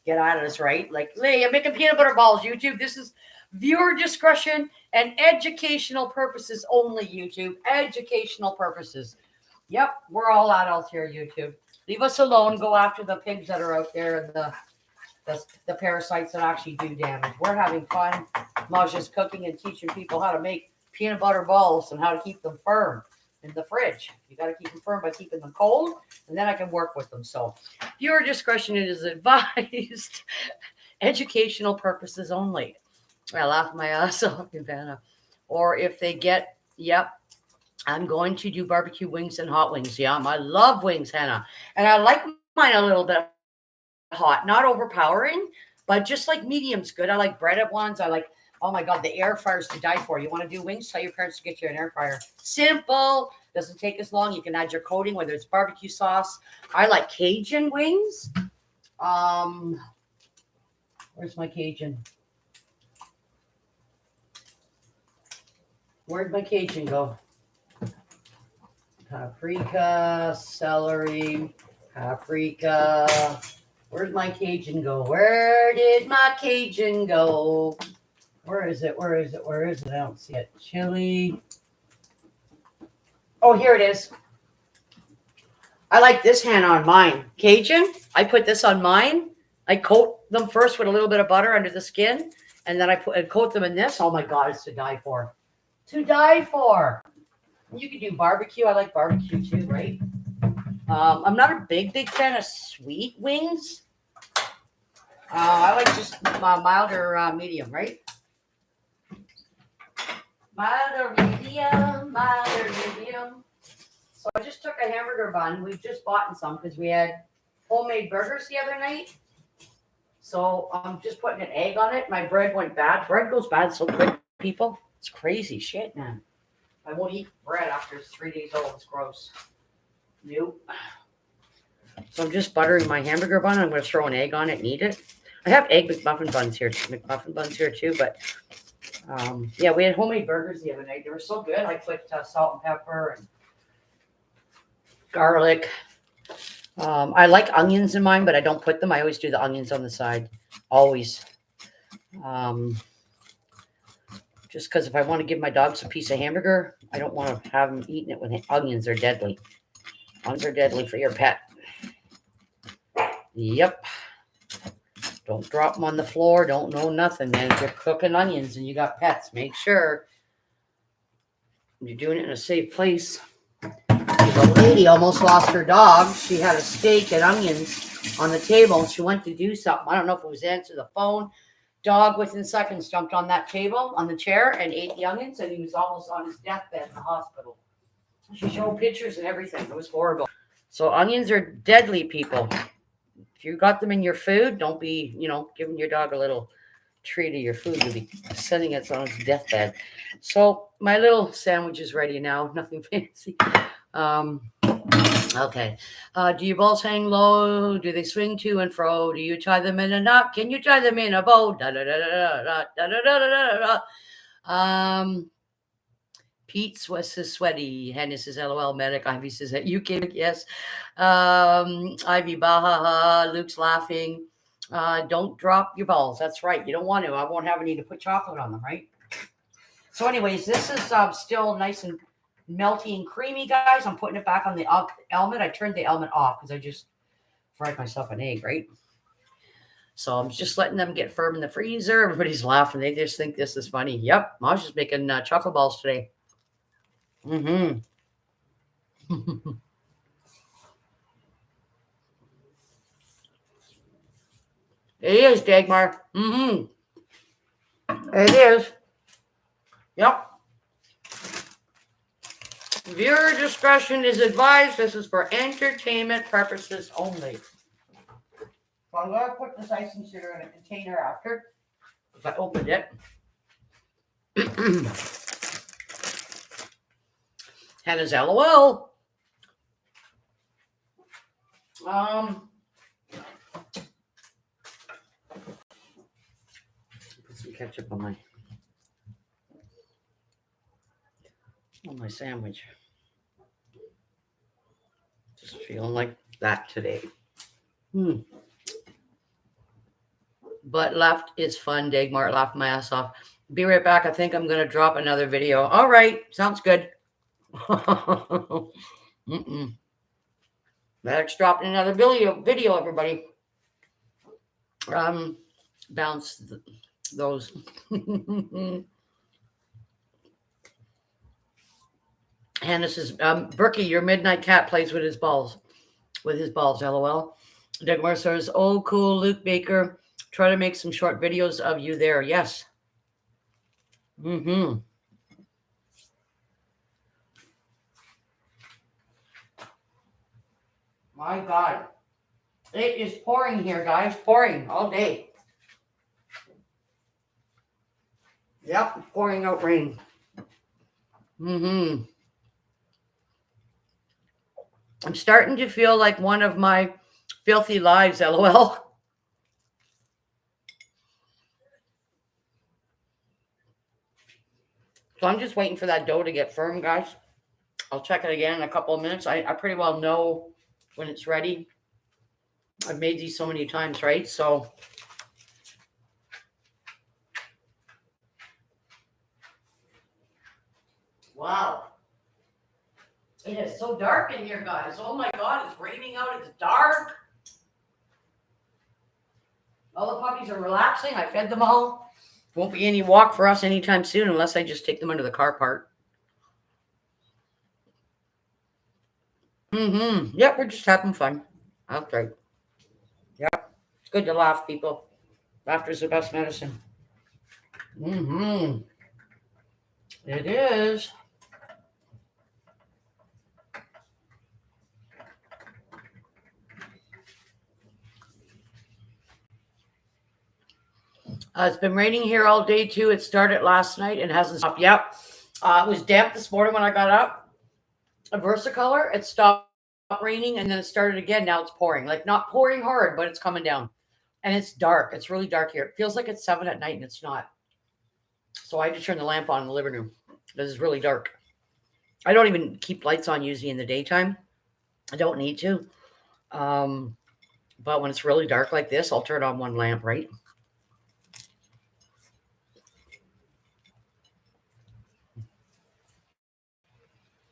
A: get at us, right? Like, Lee, I'm making peanut butter balls, YouTube. This is viewer discretion and educational purposes only, YouTube. Educational purposes. Yep, we're all adults here, YouTube. Leave us alone. Go after the pigs that are out there and the parasites that actually do damage. We're having fun. Maja's cooking and teaching people how to make peanut butter balls and how to keep them firm in the fridge. You got to keep them firm by keeping them cold, and then I can work with them. So viewer discretion is advised. Educational purposes only. I laugh my ass off, Ivana. Or if they get, yep, I'm going to do barbecue wings and hot wings. Yeah, I love wings, Hannah. And I like mine a little bit hot, not overpowering, but just like medium's good. I like breaded ones. I like, oh my God, the air fryer's to die for. You want to do wings? Tell your parents to get you an air fryer. Simple. Doesn't take as long. You can add your coating, whether it's barbecue sauce. I like Cajun wings. Where's my Cajun? Where'd my Cajun go? Paprika, celery, paprika. Where'd my Cajun go? Where did my Cajun go? Where is it? Where is it? Where is it? I don't see it. Chili. Oh, here it is. I like this Hannah on mine. Cajun, I put this on mine. I coat them first with a little bit of butter under the skin, and then I coat them in this. Oh my God, it's to die for. To die for. You can do barbecue. I like barbecue too, right? I'm not a big fan of sweet wings. I like just milder medium, right? Milder medium. So I just took a hamburger bun. We've just bought some because we had homemade burgers the other night. So I'm just putting an egg on it. My bread went bad. Bread goes bad so quick, people. It's crazy shit, man. I won't eat bread after it's 3 days old. It's gross. Nope. So I'm just buttering my hamburger bun. I'm going to throw an egg on it and eat it. I have egg McMuffin buns here too, but yeah, we had homemade burgers the other night. They were so good. I put salt and pepper and garlic. I like onions in mine, but I don't put them. I always do the onions on the side. Always. Just because if I want to give my dogs a piece of hamburger, I don't want to have them eating it with onions. They're deadly. Onions are deadly for your pet. Yep. Don't drop them on the floor. Don't know nothing, man. If you're cooking onions and you got pets, make sure you're doing it in a safe place. The lady almost lost her dog. She had a steak and onions on the table, and she went to do something. I don't know if it was answer the phone. Dog within seconds jumped on that table, on the chair, and ate the onions, and he was almost on his deathbed in the hospital. She showed pictures and everything. It was horrible. So onions are deadly, people. If you got them in your food, don't be, giving your dog a little treat of your food. You'll be sending it on its deathbed. So my little sandwich is ready now. Nothing fancy. Okay. Do your balls hang low? Do they swing to and fro? Do you tie them in a knot? Can you tie them in a bow? Da da da da da da da da da da. Pete says sweaty. Hennis says LOL. Medic. Ivy says that you can. Yes. Ivy baha. Luke's laughing. Don't drop your balls. That's right. You don't want to. I won't have any to put chocolate on them, right? So anyways, this is still nice and melty and creamy, guys. I'm putting it back on the element. I turned the element off because I just fried myself an egg, right? So I'm just letting them get firm in the freezer. Everybody's laughing. They just think this is funny. Yep. I was just making chocolate balls today. Mm-hmm. It is, Dagmar. Mm-hmm. It is. Yep. Viewer discretion is advised. This is for entertainment purposes only. So I'm going to put this icing sugar in a container after. If I opened it. Hannah's LOL. Put some ketchup on my sandwich. Just feeling like that today. But left is fun. Dagmar laughed my ass off. Be right back. I think I'm going to drop another video. All right. Sounds good. Medic's dropping another video, everybody. Bounce those. Hannah says, Berkey, your midnight cat plays with his balls. LOL. Dagmar says, oh, cool, Luke Baker. Try to make some short videos of you there. Yes. Mm-hmm. My God. It is pouring here, guys. Pouring all day. Yep, pouring out rain. Mm-hmm. I'm starting to feel like one of my filthy lives, LOL. So I'm just waiting for that dough to get firm, guys. I'll check it again in a couple of minutes. I pretty well know when it's ready. I've made these so many times, right? So wow. It is so dark in here, guys. Oh my God, it's raining out. It's dark. All the puppies are relaxing. I fed them all. Won't be any walk for us anytime soon unless I just take them under the car park. Mm-hmm. Yep, we're just having fun. That's right. Yep. It's good to laugh, people. Laughter's the best medicine. Mm-hmm. It is. It's been raining here all day, too. It started last night and hasn't stopped. Yep. It was damp this morning when I got up. A Versicolor, it stopped raining and then it started again. Now it's pouring. Like, not pouring hard, but it's coming down. And it's dark. It's really dark here. It feels like it's 7 at night and it's not. So I had to turn the lamp on in the living room. This is really dark. I don't even keep lights on usually in the daytime. I don't need to. But when it's really dark like this, I'll turn on one lamp, right?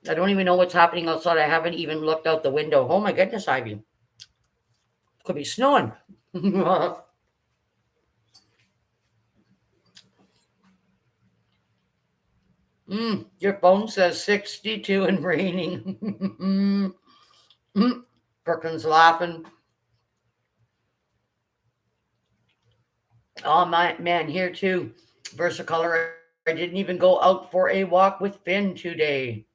A: I don't even know what's happening outside. I haven't even looked out the window. Oh my goodness, Ivy. Could be snowing. Your phone says 62 and raining. Perkins laughing. Oh my man, here too. Versicolor. I didn't even go out for a walk with Finn today.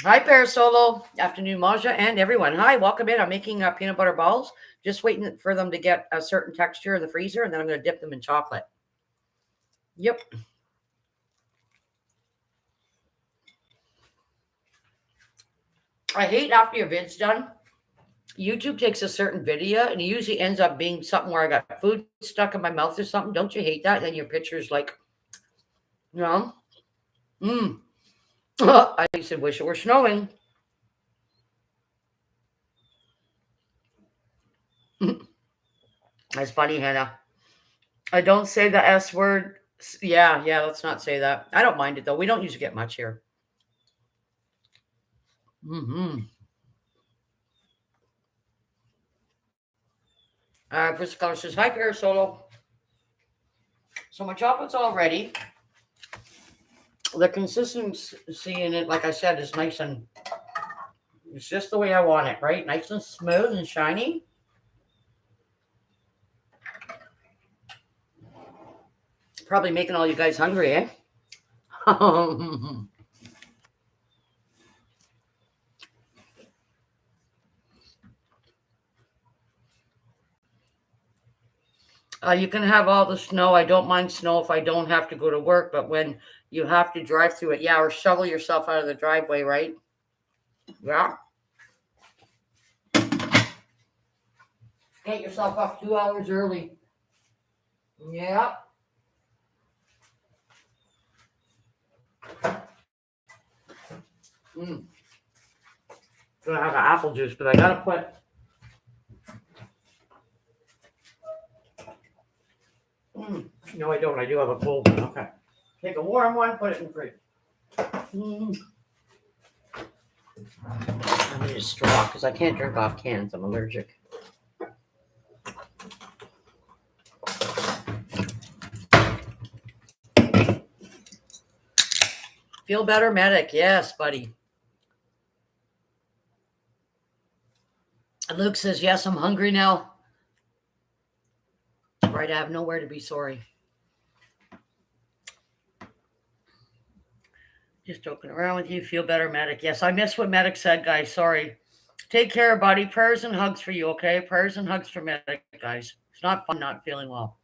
A: Hi, Parasolo. Afternoon, Maja, and everyone. Hi, welcome in. I'm making peanut butter balls. Just waiting for them to get a certain texture in the freezer, and then I'm going to dip them in chocolate. Yep. I hate after your vid's done. YouTube takes a certain video, and it usually ends up being something where I got food stuck in my mouth or something. Don't you hate that? And then your picture's like, you know, mm. I used to wish it were snowing. That's funny, Hannah. I don't say the S word. Yeah, yeah, let's not say that. I don't mind it though. We don't usually get much here. Mm-hmm. Chris Color says, hi, Parasolo. So my chocolate's all ready. The consistency in it, like I said, is nice and it's just the way I want it, right? Nice and smooth and shiny. Probably making all you guys hungry, eh? You can have all the snow. I don't mind snow if I don't have to go to work, but when you have to drive through it, yeah, or shovel yourself out of the driveway, right? Yeah. Get yourself up 2 hours early. Yeah. Mm. Gonna have an apple juice, but I gotta put. No, I don't. I do have a cold one. Okay. Take a warm one, put it in the fridge. I need a straw because I can't drink off cans. I'm allergic. Feel better, medic. Yes, buddy. And Luke says, yes, I'm hungry now. Right, I have nowhere to be sorry. Just joking around with you. Feel better, medic. Yes, I missed what medic said, guys. Sorry. Take care, buddy. Prayers and hugs for you, okay? Prayers and hugs for medic, guys. It's not fun not feeling well.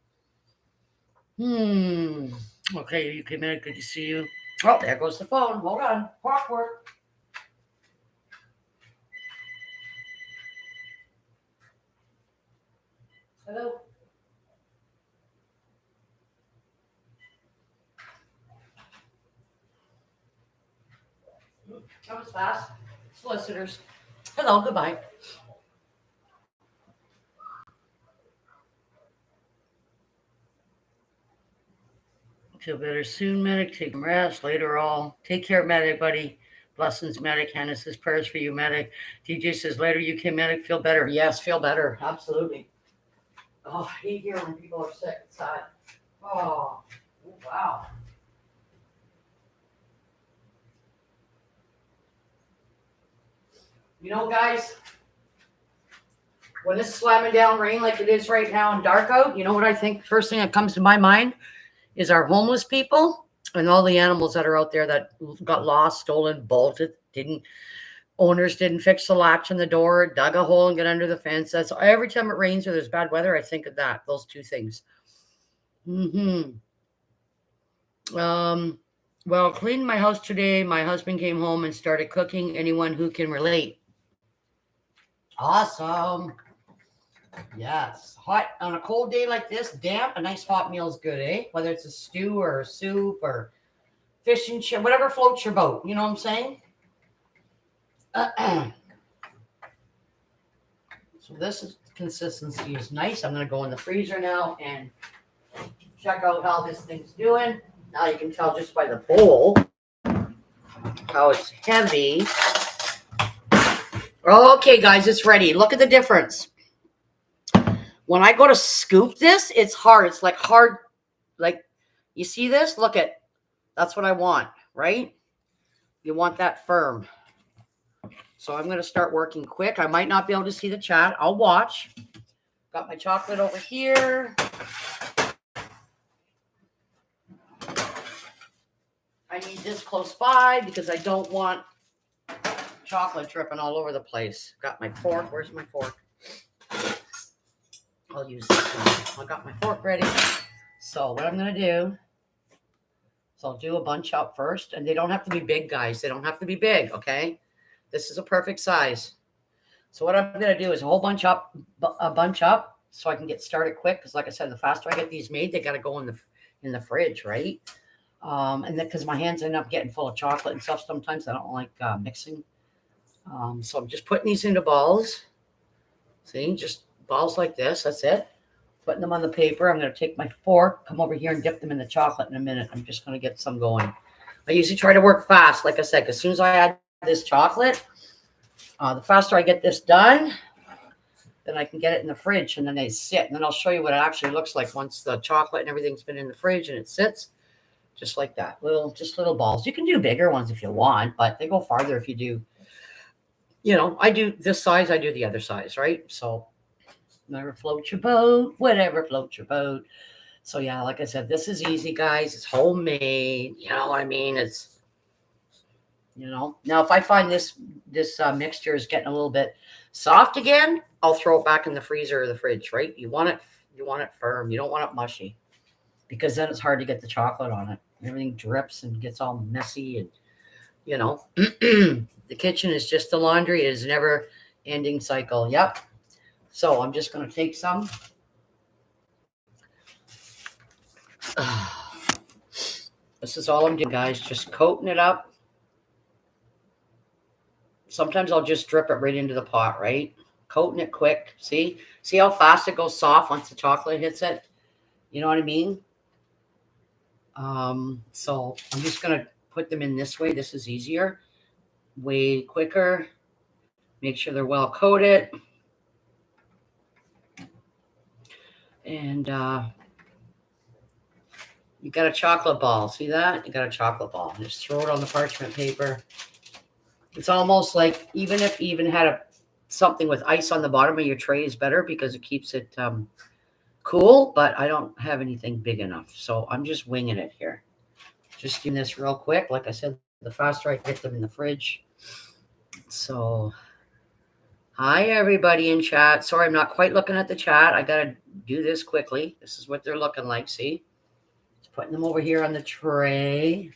A: Okay, you came in. Good to see you. Oh, there goes the phone. Hold on. Clockwork. Hello. That was fast. Solicitors. Hello, goodbye. Feel better soon, medic. Take some rest. Later all. Take care, medic, buddy. Blessings, medic. Hannah says prayers for you, medic. DJ says later, UK medic. Feel better. Yes, feel better. Absolutely. Oh, I hate hearing when people are sick. It's sad. Oh, wow. You know, guys, when it's slamming down rain like it is right now and dark out, you know what I think? First thing that comes to my mind is our homeless people and all the animals that are out there that got lost, stolen, bolted, owners didn't fix the latch on the door, dug a hole and get under the fence. That's every time it rains or there's bad weather, I think of that. Those two things. Well, cleaned my house today. My husband came home and started cooking. Anyone who can relate. Awesome. Yes. Hot on a cold day like this, damp, a nice hot meal is good, eh? Whether it's a stew or a soup or fish and chip, whatever floats your boat. You know what I'm saying? So this consistency is nice. I'm going to go in the freezer now and check out how this thing's doing. Now you can tell just by the bowl how it's heavy. Okay, guys, it's ready. Look at the difference. When I go to scoop this, it's hard. It's like hard. Like, you see this? Look at, that's what I want, right? You want that firm. So I'm going to start working quick. I might not be able to see the chat. I'll watch. Got my chocolate over here. I need this close by because I don't want chocolate dripping all over the place. Got my fork. Where's my fork? I'll use this one. I got my fork ready. So what I'm going to do is I'll do a bunch up first. And they don't have to be big, guys. They don't have to be big, okay? This is a perfect size. So what I'm going to do is a bunch up, so I can get started quick. Because like I said, the faster I get these made, they got to go in the fridge, right? And then because my hands end up getting full of chocolate and stuff sometimes, I don't like mixing. So I'm just putting these into balls. See, just balls like this. That's it. Putting them on the paper. I'm going to take my fork, come over here and dip them in the chocolate in a minute. I'm just going to get some going. I usually try to work fast, like I said, because as soon as I add this chocolate, the faster I get this done, then I can get it in the fridge and then they sit. And then I'll show you what it actually looks like once the chocolate and everything's been in the fridge and it sits. Just like that. Just little balls. You can do bigger ones if you want, but they go farther if you do. You know, I do this size, I do the other size, right? So whatever floats your boat, whatever floats your boat. So yeah, like I said, this is easy, guys. It's homemade. You know what I mean? It's, you know, now if I find this mixture is getting a little bit soft again, I'll throw it back in the freezer or the fridge, right? You want it firm. You don't want it mushy because then it's hard to get the chocolate on it. Everything drips and gets all messy and, you know, the kitchen is just the laundry. It is a never ending cycle. Yep. So I'm just going to take some. This is all I'm doing, guys. Just coating it up. Sometimes I'll just drip it right into the pot, right? Coating it quick. See how fast it goes soft once the chocolate hits it? You know what I mean? So I'm just going to put them in this way. This is easier. Way quicker. Make sure they're well coated. And you got a chocolate ball. See that? You got a chocolate ball. Just throw it on the parchment paper. It's almost like even if you even had something with ice on the bottom of your tray is better because it keeps it cool, but I don't have anything big enough. So I'm just winging it here. Just doing this real quick. Like I said, the faster I get them in the fridge. So, hi, everybody in chat. Sorry, I'm not quite looking at the chat. I got to do this quickly. This is what they're looking like. See? Just putting them over here on the tray.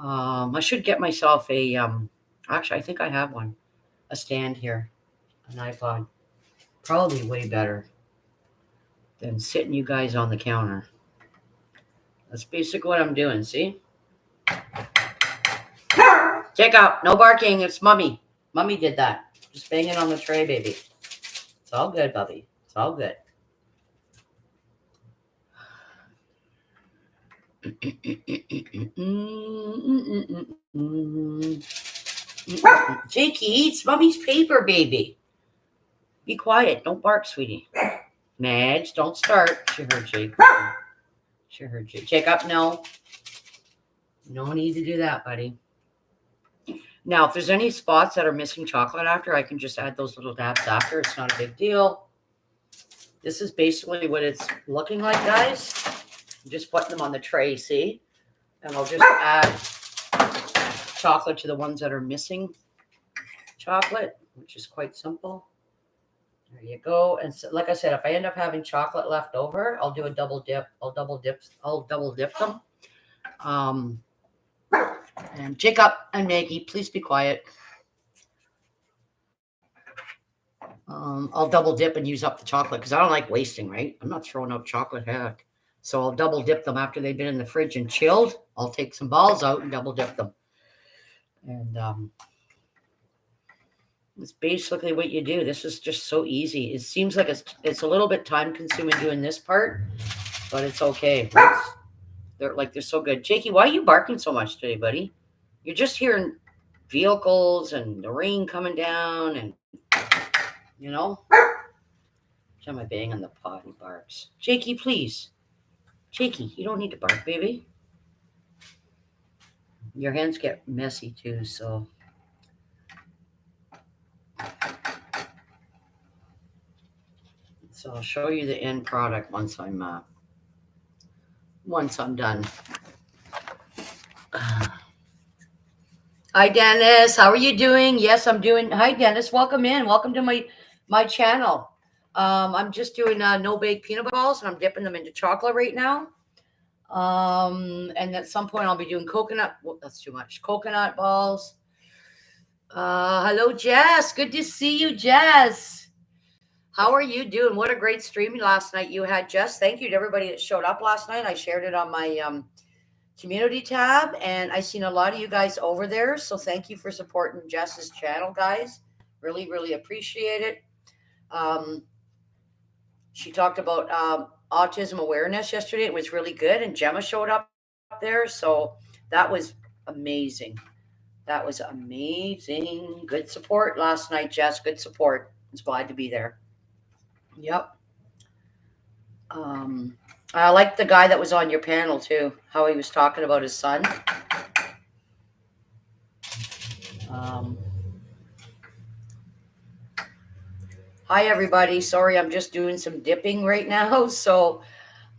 A: I should get myself a, actually, I think I have one. A stand here. An iPod. Probably way better than sitting you guys on the counter. That's basically what I'm doing, see? Check out. No barking. It's Mummy. Mummy did that. Just banging on the tray, baby. It's all good, Bubby. It's all good. Jakey eats Mummy's paper, baby. Be quiet. Don't bark, sweetie. Madge, don't start. She heard Jake. She heard Jake. Jake up, no. No need to do that, buddy. Now, if there's any spots that are missing chocolate after, I can just add those little dabs after. It's not a big deal. This is basically what it's looking like, guys. I'm just putting them on the tray, see? And I'll just add chocolate to the ones that are missing chocolate, which is quite simple. There you go. And so, like I said, if I end up having chocolate left over, I'll do a double dip. I'll double dip them. And Jacob and Maggie, please be quiet. I'll double dip and use up the chocolate because I don't like wasting, right? I'm not throwing out chocolate, heck. So I'll double dip them after they've been in the fridge and chilled. I'll take some balls out and double dip them. And it's basically what you do. This is just so easy. It seems like it's a little bit time consuming doing this part, but it's okay. They're so good. Jakey, why are you barking so much today, buddy? You're just hearing vehicles and the rain coming down and, you know. Am I banging the pot? He barks. Jakey, please. Jakey, you don't need to bark, baby. Your hands get messy too, so. So I'll show you the end product once I'm done. Hi, Dennis. How are you doing? Yes, I'm doing. Hi, Dennis. Welcome in. Welcome to my channel. I'm just doing no bake peanut butter balls, and I'm dipping them into chocolate right now. And at some point, I'll be doing coconut. Well, that's too much. Coconut balls. Hello, Jess. Good to see you, Jess. How are you doing? What a great streaming last night you had, Jess. Thank you to everybody that showed up last night. I shared it on my community tab, and I seen a lot of you guys over there. So thank you for supporting Jess's channel, guys. Really, really appreciate it. Um, she talked about autism awareness yesterday. It was really good, and Gemma showed up there. So that was amazing. That was amazing. Good support last night, Jess. Good support. I was glad to be there. Yep. Um, I like the guy that was on your panel too. How he was talking about his son. Um, Hi, everybody. Sorry, I'm just doing some dipping right now. So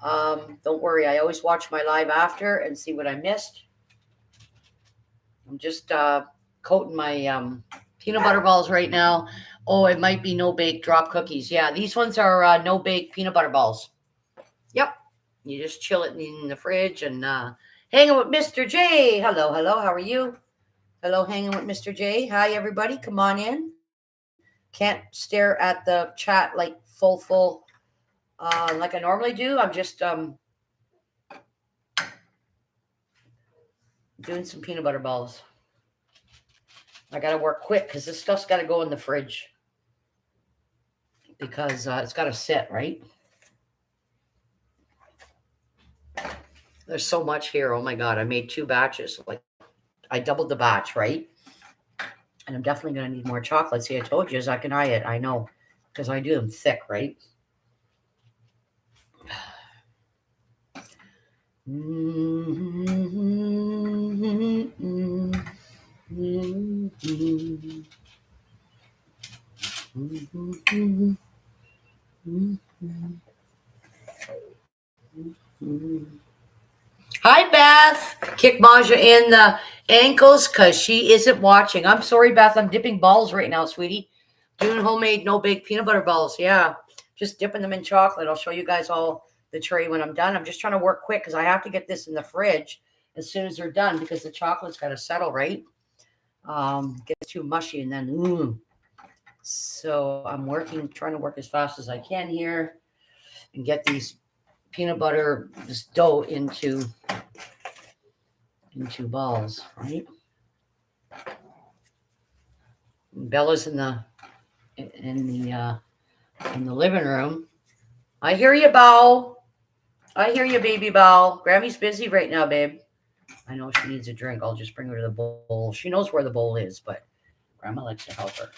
A: don't worry. I always watch my live after and see what I missed. I'm just coating my peanut butter balls right now. Oh, it might be no bake drop cookies. Yeah, these ones are no bake peanut butter balls. Yep. You just chill it in the fridge and hanging with Mr. J. Hello, hello. How are you? Hello, hanging with Mr. J. Hi, everybody. Come on in. Can't stare at the chat like full like I normally do. I'm just doing some peanut butter balls. I got to work quick because this stuff's got to go in the fridge because it's got to sit, right? There's so much here. Oh my God. I made 2 batches. Like I doubled the batch, right? And I'm definitely going to need more chocolate. See, I told you, as I can eye it. I know because I do them thick, right? Hi, Beth. Kick Maja in the ankles because she isn't watching. I'm sorry, Beth. I'm dipping balls right now, sweetie. Doing homemade no bake peanut butter balls. Yeah, just dipping them in chocolate. I'll show you guys all the tray when I'm done. I'm just trying to work quick because I have to get this in the fridge as soon as they're done because the chocolate's got to settle, right? Gets too mushy and then So I'm working, trying to work as fast as I can here and get these peanut butter, this dough into balls, right? Bella's in the living room. I hear you, Bow. I hear you, baby Bow. Grammy's busy right now, babe. I know she needs a drink. I'll just bring her to the bowl. She knows where the bowl is, but Grandma likes to help her.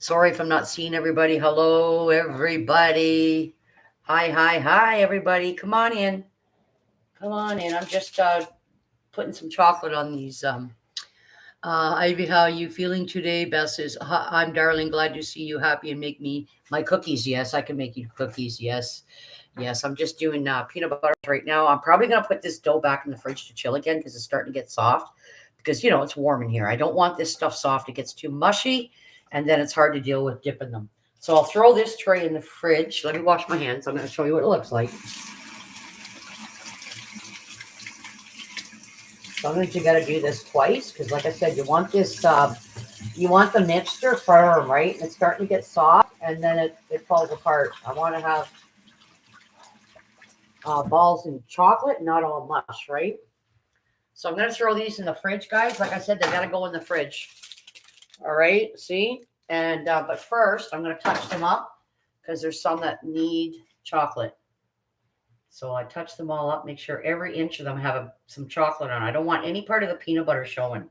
A: Sorry if I'm not seeing everybody. Hello, everybody. Hi, everybody. Come on in. Come on in. I'm just putting some chocolate on these. Ivy, how are you feeling today? Beth says, I'm darling. Glad to see you happy and make me my cookies. Yes, I can make you cookies. Yes. Yes, I'm just doing peanut butter right now. I'm probably going to put this dough back in the fridge to chill again because it's starting to get soft because, it's warm in here. I don't want this stuff soft. It gets too mushy, and then it's hard to deal with dipping them. So I'll throw this tray in the fridge. Let me wash my hands. I'm going to show you what it looks like. Sometimes you got to do this twice because, like I said, you want this, you want the mixture firm, right? It's starting to get soft, and then it falls apart. I want to have balls and chocolate, not all mush, right? So I'm going to throw these in the fridge, guys. Like I said, they got to go in the fridge. All right, see? And but first, I'm going to touch them up because there's some that need chocolate. So I touch them all up, make sure every inch of them have some chocolate on. I don't want any part of the peanut butter showing.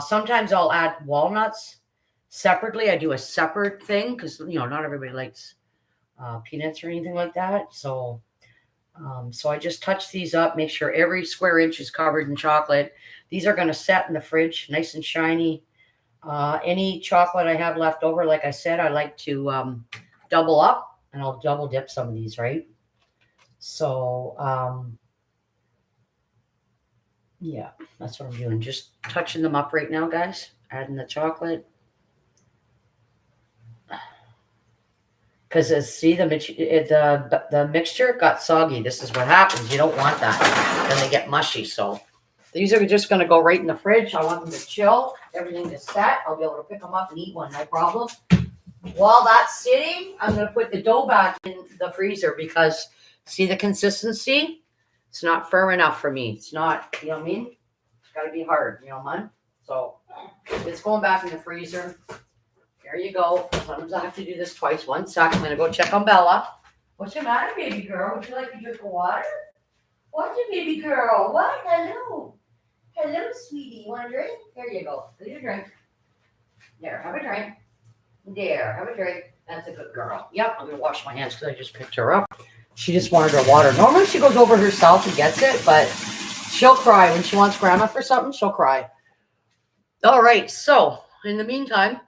A: Sometimes I'll add walnuts separately. I do a separate thing because, not everybody likes peanuts or anything like that. So I just touch these up, make sure every square inch is covered in chocolate. These are going to set in the fridge, nice and shiny. Any chocolate I have left over, like I said, I like to double up, and I'll double dip some of these, right? So Yeah, that's what I'm doing. Just touching them up right now, guys. Adding the chocolate. Because see, the mixture got soggy. This is what happens. You don't want that. Then they get mushy. So these are just going to go right in the fridge. I want them to chill. Everything is set. I'll be able to pick them up and eat one. No problem. While that's sitting, I'm going to put the dough back in the freezer because see the consistency? It's not firm enough for me. It's not, you know what I mean? It's got to be hard, you know, man? So it's going back in the freezer. There you go. Sometimes I have to do this twice. 1 sec. I'm going to go check on Bella. What's the matter, baby girl? Would you like to drink water? What's your baby girl? What? Hello. Hello, sweetie. You want a drink? There you go. There's your drink. There, have a drink. There, have a drink. That's a good girl. Yep, I'm going to wash my hands because I just picked her up. She just wanted her water. Normally she goes over herself and gets it, but she'll cry. When she wants grandma for something, she'll cry. All right, so in the meantime,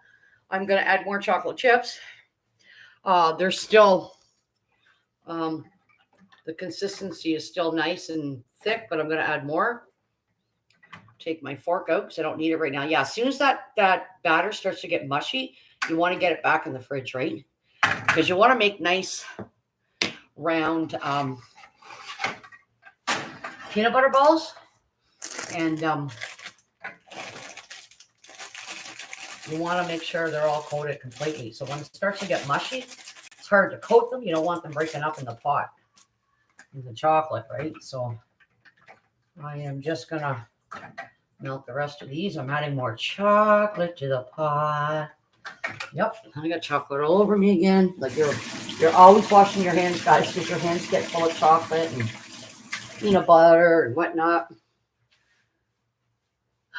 A: I'm going to add more chocolate chips. They're still, the consistency is still nice and thick, but I'm going to add more. Take my fork out because I don't need it right now. Yeah, as soon as that batter starts to get mushy, you want to get it back in the fridge, right? Because you want to make nice round peanut butter balls. And you want to make sure they're all coated completely. So when it starts to get mushy, it's hard to coat them. You don't want them breaking up in the pot, in the chocolate, right? So I am just going to melt the rest of these. I'm adding more chocolate to the pot. Yep, I got chocolate all over me again. Like you're always washing your hands, guys, because your hands get full of chocolate and peanut butter and whatnot.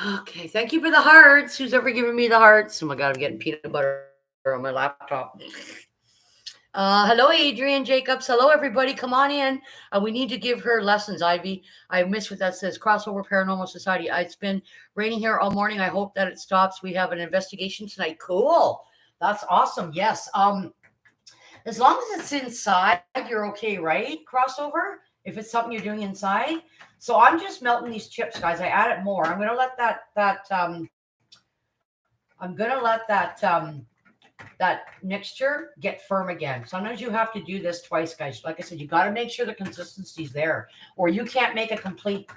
A: Okay, thank you for the hearts. Who's ever given me the hearts? Oh my God, I'm getting peanut butter on my laptop. Hello, Adrian Jacobs. Hello, everybody. Come on in. We need to give her lessons, Ivy. I miss what that says. Crossover Paranormal Society. It's been raining here all morning. I hope that it stops. We have an investigation tonight. Cool. That's awesome. Yes. As long as it's inside, you're okay, right? Crossover. If it's something you're doing inside. So I'm just melting these chips, guys. I added more. I'm gonna let that mixture get firm again. Sometimes you have to do this twice, guys. Like I said, you got to make sure the consistency's there, or you can't make a complete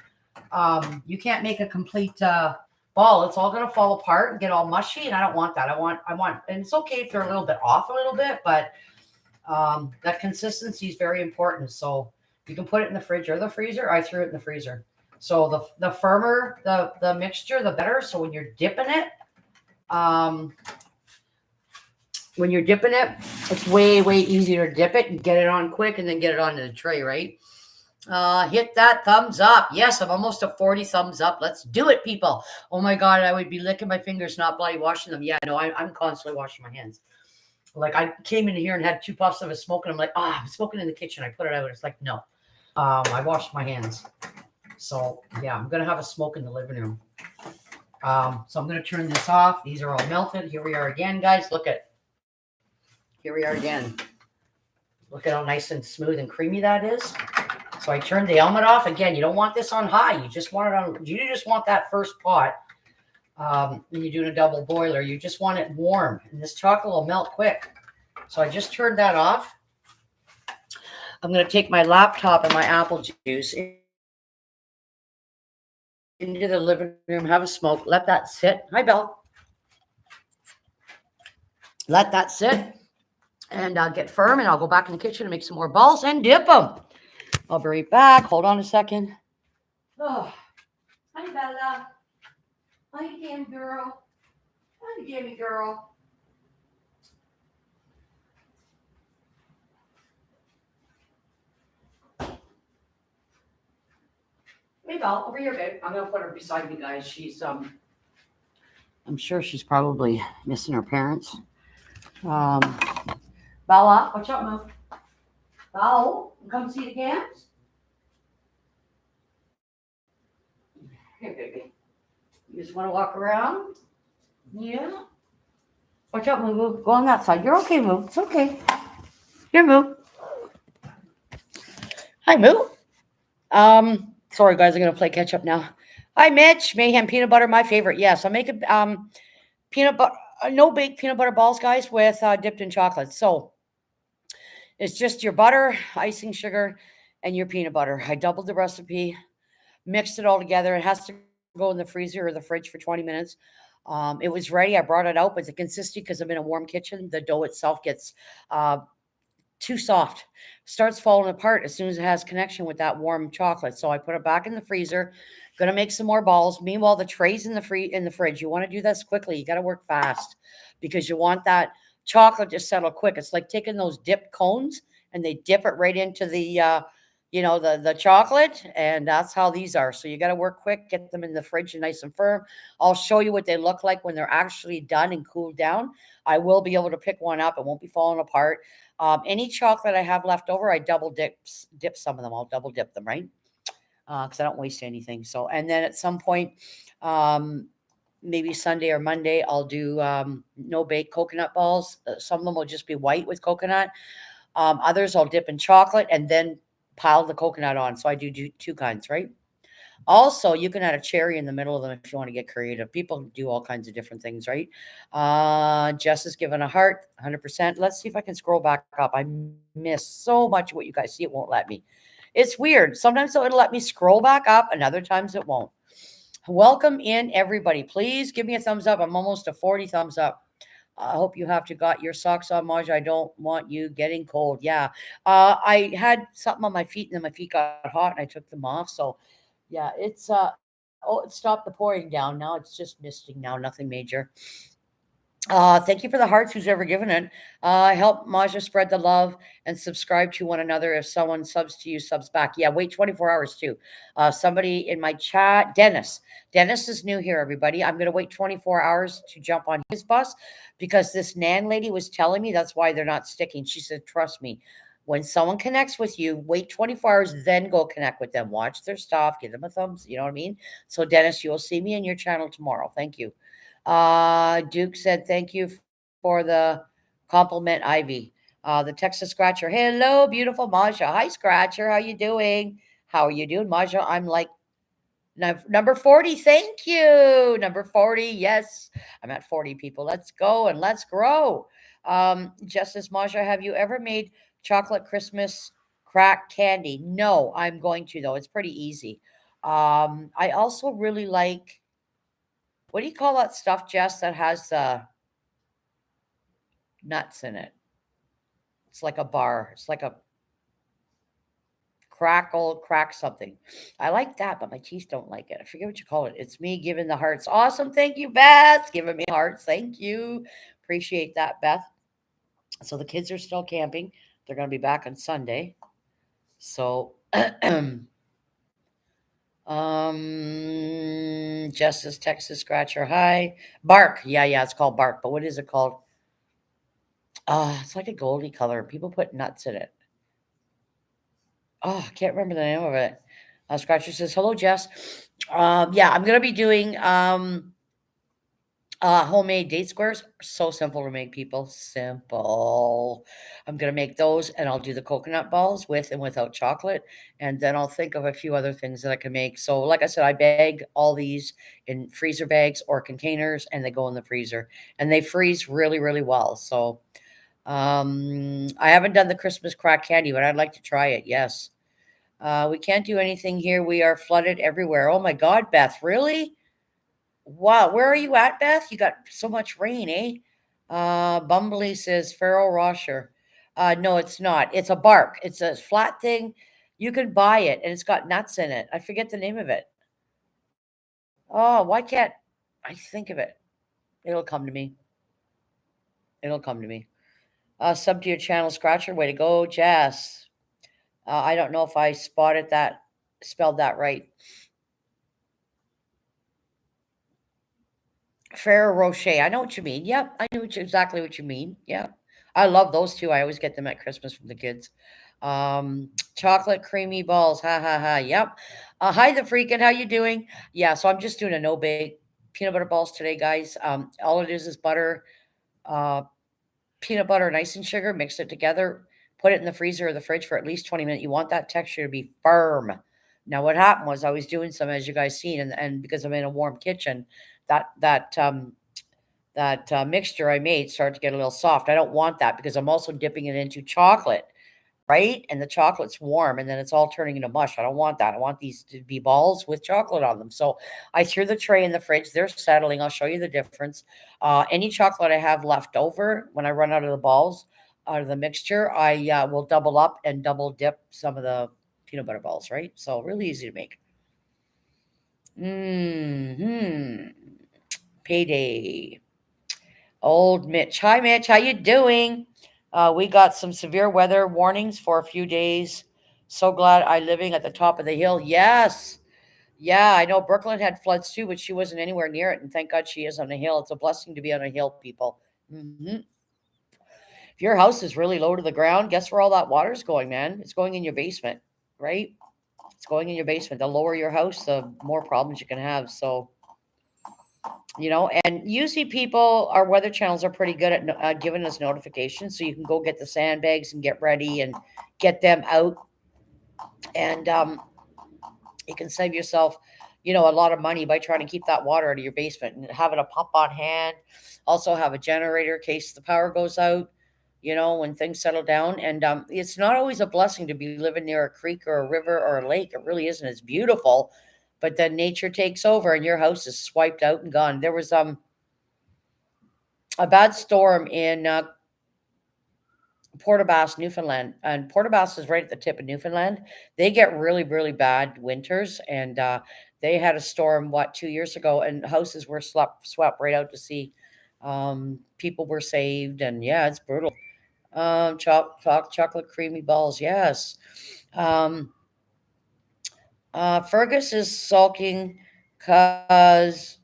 A: ball. It's all going to fall apart and get all mushy, and I don't want that. I want, and it's okay if they're a little bit off a little bit, but that consistency is very important. So you can put it in the fridge or the freezer. I threw it in the freezer. So the firmer the mixture, the better. So when you're dipping it, it's way, way easier to dip it and get it on quick and then get it onto the tray, right? Hit that thumbs up. Yes, I'm almost at 40 thumbs up. Let's do it, people. Oh my God, I would be licking my fingers, not bloody washing them. Yeah, no, I'm constantly washing my hands. Like I came in here and had 2 puffs of a smoke and I'm like, I'm smoking in the kitchen. I put it out. It's like, no, I washed my hands. So yeah, I'm going to have a smoke in the living room. So I'm going to turn this off. These are all melted. Here we are again, guys. Here we are again. Look at how nice and smooth and creamy that is. So I turned the element off. Again, you don't want this on high. You just want it on, you just want that first pot. When you're doing a double boiler, you just want it warm. And this chocolate will melt quick. So I just turned that off. I'm going to take my laptop and my apple juice into the living room, have a smoke, let that sit. Hi, Belle. Let that sit. And get firm, and I'll go back in the kitchen and make some more balls and dip them. I'll be right back. Hold on a second. Oh, hi, Bella. Hi again, girl. Hi again, girl. Hey, Belle, over here, babe. I'm gonna put her beside me, guys. She's I'm sure she's probably missing her parents. Bella, what's up, Mom? Bella, come see the cams? Here, baby. You just want to walk around? Yeah. Watch out, Moo. Go on that side. You're okay, Moo. It's okay. Here, Moo. Hi, Moo. Sorry, guys. I'm gonna play catch up now. Hi, Mitch. Mayhem peanut butter, my favorite. Yes, I'm making peanut butter, no bake peanut butter balls, guys, with dipped in chocolate. So it's just your butter, icing sugar, and your peanut butter. I doubled the recipe, mixed it all together. It has to go in the freezer or the fridge for 20 minutes. It was ready. I brought it out, but the consistency, because I'm in a warm kitchen, the dough itself gets uh, too soft, starts falling apart as soon as it has connection with that warm chocolate. So I put it back in the freezer. Gonna make some more balls. Meanwhile, the tray's in the fridge. You want to do this quickly. You got to work fast because you want that chocolate to settle quick. It's like taking those dipped cones and they dip it right into the chocolate, and that's how these are. So you got to work quick, get them in the fridge and nice and firm. I'll show you what they look like when they're actually done and cooled down. I will be able to pick one up. It won't be falling apart. Any chocolate I have left over, I dip some of them. I'll double dip them, right? Because I don't waste anything. So, and then at some point, um, maybe Sunday or Monday, I'll do no bake coconut balls. Some of them will just be white with coconut. Others I'll dip in chocolate and then pile the coconut on. So I do two kinds, right? Also, you can add a cherry in the middle of them if you want to get creative. People do all kinds of different things, right? Jess is giving a heart, 100%. Let's see if I can scroll back up. I miss so much of what you guys see. It won't let me. It's weird. Sometimes it'll let me scroll back up, and other times it won't. Welcome in, everybody. Please give me a thumbs up. I'm almost to 40 thumbs up. I hope you have to got your socks on, Maj. I don't want you getting cold. Yeah. I had something on my feet and then my feet got hot and I took them off. So yeah, it stopped the pouring down. Now it's just misting now, nothing major. Thank you for the hearts, who's ever given it. Help Maja spread the love and subscribe to one another. If someone subs to you, subs back. Yeah, wait 24 hours too. Somebody in my chat, Dennis. Dennis is new here, everybody. I'm going to wait 24 hours to jump on his bus because this Nan lady was telling me that's why they're not sticking. She said, trust me. When someone connects with you, wait 24 hours, then go connect with them. Watch their stuff, give them a thumbs. You know what I mean? So, Dennis, you will see me in your channel tomorrow. Thank you. Duke said, thank you for the compliment, Ivy. The Texas Scratcher. Hello, beautiful Maja. Hi, Scratcher. How you doing? How are you doing, Maja? I'm like number 40. Thank you. Number 40. Yes. I'm at 40 people. Let's go and let's grow. Justice Maja, have you ever made chocolate Christmas crack candy? No, I'm going to though. It's pretty easy. I also really like, what do you call that stuff, Jess, that has nuts in it? It's like a bar. It's like a crack something. I like that, but my teeth don't like it. I forget what you call it. It's me giving the hearts. Awesome. Thank you, Beth. Giving me hearts. Thank you. Appreciate that, Beth. So the kids are still camping. They're going to be back on Sunday. So, Justice, Texas Scratcher. Hi. Bark. Yeah, it's called bark. But what is it called? It's like a goldy color. People put nuts in it. Oh, I can't remember the name of it. Scratcher says, hello, Jess. Yeah, I'm going to be doing homemade date squares. So simple to make, people. Simple. I'm going to make those and I'll do the coconut balls with and without chocolate. And then I'll think of a few other things that I can make. So, like I said, I bag all these in freezer bags or containers and they go in the freezer and they freeze really, really well. So, I haven't done the Christmas crack candy, but I'd like to try it. Yes. We can't do anything here. We are flooded everywhere. Oh my God, Beth, really? Wow, where are you at, Beth? You got so much rain, eh? Bumbly says Ferrero Rocher. No, it's not. It's a bark. It's a flat thing. You can buy it, and it's got nuts in it. I forget the name of it. Oh, why can't I think of it? It'll come to me. It'll come to me. Sub to your channel, Scratcher. Way to go, Jess. I don't know if I spotted that, spelled that right. Ferrero Rocher. I know what you mean. Yep, I know exactly what you mean. Yep. I love those too. I always get them at Christmas from the kids. Chocolate creamy balls. Ha ha ha. Yep. Hi, the freaking. How you doing? Yeah. So I'm just doing a no bake peanut butter balls today, guys. All it is butter, uh, peanut butter, and icing sugar. Mix it together. Put it in the freezer or the fridge for at least 20 minutes. You want that texture to be firm. Now, what happened was I was doing some, as you guys seen, and because I'm in a warm kitchen, that mixture I made started to get a little soft. I don't want that because I'm also dipping it into chocolate, right? And the chocolate's warm and then it's all turning into mush. I don't want that. I want these to be balls with chocolate on them. So I threw the tray in the fridge. They're settling. I'll show you the difference. Any chocolate I have left over when I run out of the balls, out of the mixture, I will double up and double dip some of the peanut butter balls, right? So really easy to make. Hmm. Payday. Old Mitch. Hi, Mitch. How you doing? We got some severe weather warnings for a few days. So glad I living at the top of the hill. Yes. Yeah, I know Brooklyn had floods too, but she wasn't anywhere near it. And thank God she is on a hill. It's a blessing to be on a hill, people. If your house is really low to the ground, guess where all that water's going, man? It's going in your basement, right? It's going in your basement. The lower your house, the more problems you can have. So, and usually people, our weather channels are pretty good at giving us notifications, so you can go get the sandbags and get ready and get them out, and you can save yourself, a lot of money by trying to keep that water out of your basement and having a pump on hand. Also have a generator in case the power goes out. When things settle down, and it's not always a blessing to be living near a creek or a river or a lake. It really isn't. It's beautiful, but then nature takes over and your house is swiped out and gone. There was a bad storm in Portabass, Newfoundland, and Portabass is right at the tip of Newfoundland. They get really, really bad winters, and they had a storm 2 years ago, and houses were swept right out to sea. People were saved, and yeah, it's brutal. Chocolate creamy balls, yes. Um, Fergus is sulking because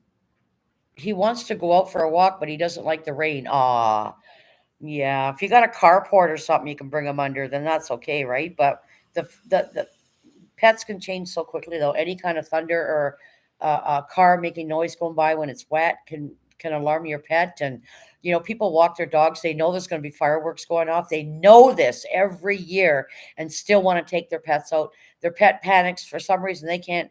A: he wants to go out for a walk, but he doesn't like the rain. Ah, yeah, if you got a carport or something you can bring them under, then that's okay, right? But the pets can change so quickly, though. Any kind of thunder or a car making noise going by when it's wet can alarm your pet. And people walk their dogs. They know there's going to be fireworks going off. They know this every year and still want to take their pets out. Their pet panics for some reason. They can't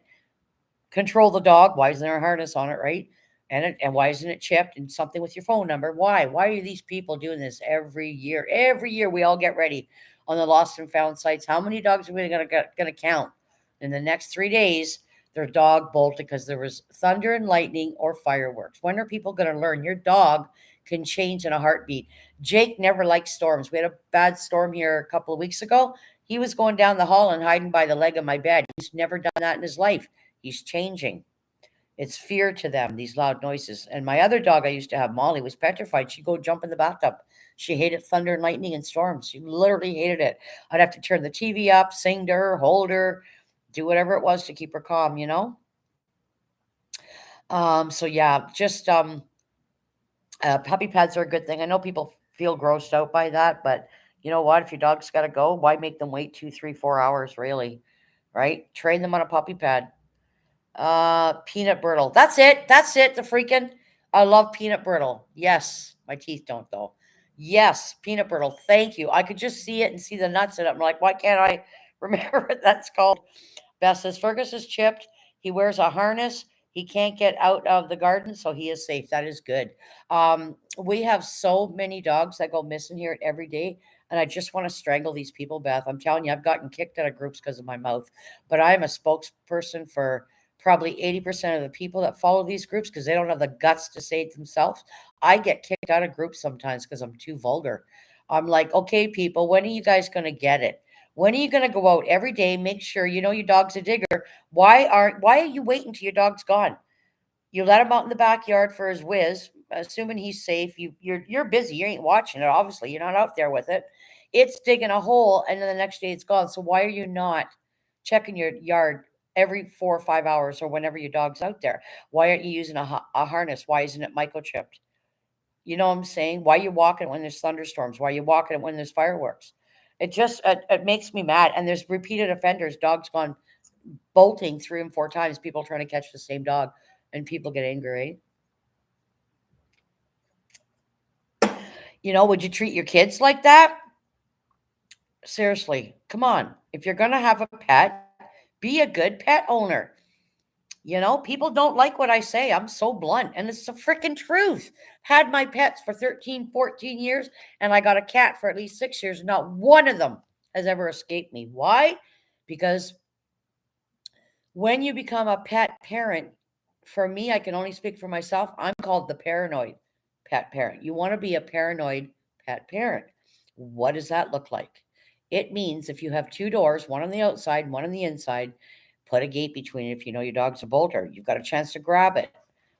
A: control the dog. Why isn't there a harness on it, right? And why isn't it chipped and something with your phone number? Why? Why are these people doing this every year? Every year we all get ready on the lost and found sites. How many dogs are we gonna count? In the next 3 days, their dog bolted because there was thunder and lightning or fireworks. When are people gonna learn? Your dog can change in a heartbeat. Jake never liked storms. We had a bad storm here a couple of weeks ago. He was going down the hall and hiding by the leg of my bed. He's never done that in his life. He's changing. It's fear to them, these loud noises. And my other dog I used to have, Molly, was petrified. She'd go jump in the bathtub. She hated thunder and lightning and storms. She literally hated it. I'd have to turn the TV up, sing to her, hold her, do whatever it was to keep her calm. So yeah, just puppy pads are a good thing. I know people feel grossed out by that, but you know what? If your dog's got to go, why make them wait 2, 3, 4 hours, really? Right? Train them on a puppy pad. Peanut brittle. That's it. That's it. The freaking. I love peanut brittle. Yes. My teeth don't though. Yes. Peanut brittle. Thank you. I could just see it and see the nuts in it. I'm like, why can't I remember what that's called? Beth says Fergus is chipped. He wears a harness. He can't get out of the garden, so he is safe. That is good. We have so many dogs that go missing here every day, and I just want to strangle these people, Beth. I'm telling you, I've gotten kicked out of groups because of my mouth, but I'm a spokesperson for probably 80% of the people that follow these groups because they don't have the guts to say it themselves. I get kicked out of groups sometimes because I'm too vulgar. I'm like, okay, people, when are you guys going to get it? When are you going to go out every day? Make sure you know your dog's a digger. Why are you waiting till your dog's gone? You let him out in the backyard for his whiz, assuming he's safe. You're busy. You ain't watching it. Obviously, you're not out there with it. It's digging a hole, and then the next day it's gone. So why are you not checking your yard every 4 or 5 hours or whenever your dog's out there? Why aren't you using a harness? Why isn't it microchipped? You know what I'm saying? Why are you walking when there's thunderstorms? Why are you walking when there's fireworks? It makes me mad. And there's repeated offenders. Dogs gone bolting 3 and 4 times. People trying to catch the same dog, and people get angry. Would you treat your kids like that? Seriously, come on. If you're gonna have a pet, Be a good pet owner. People don't like what I say. I'm so blunt, and it's the freaking truth. Had my pets for 13, 14 years, and I got a cat for at least 6 years. Not one of them has ever escaped me. Why? Because when you become a pet parent, for me, I can only speak for myself. I'm called the paranoid pet parent. You want to be a paranoid pet parent. What does that look like? It means if you have two doors, one on the outside, one on the inside, put a gate between it if you know your dog's a bolter. You've got a chance to grab it.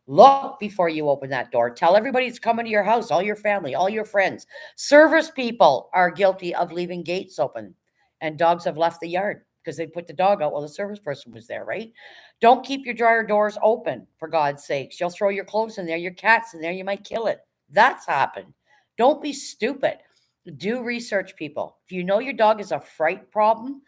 A: Look before you open that door. Tell everybody it's coming to your house, all your family, all your friends. Service people are guilty of leaving gates open, and dogs have left the yard because they put the dog out while the service person was there, right? Don't keep your dryer doors open, for God's sakes. You'll throw your clothes in there, your cat's in there, you might kill it. That's happened. Don't be stupid. Do research, people. If you know your dog is a fright problem,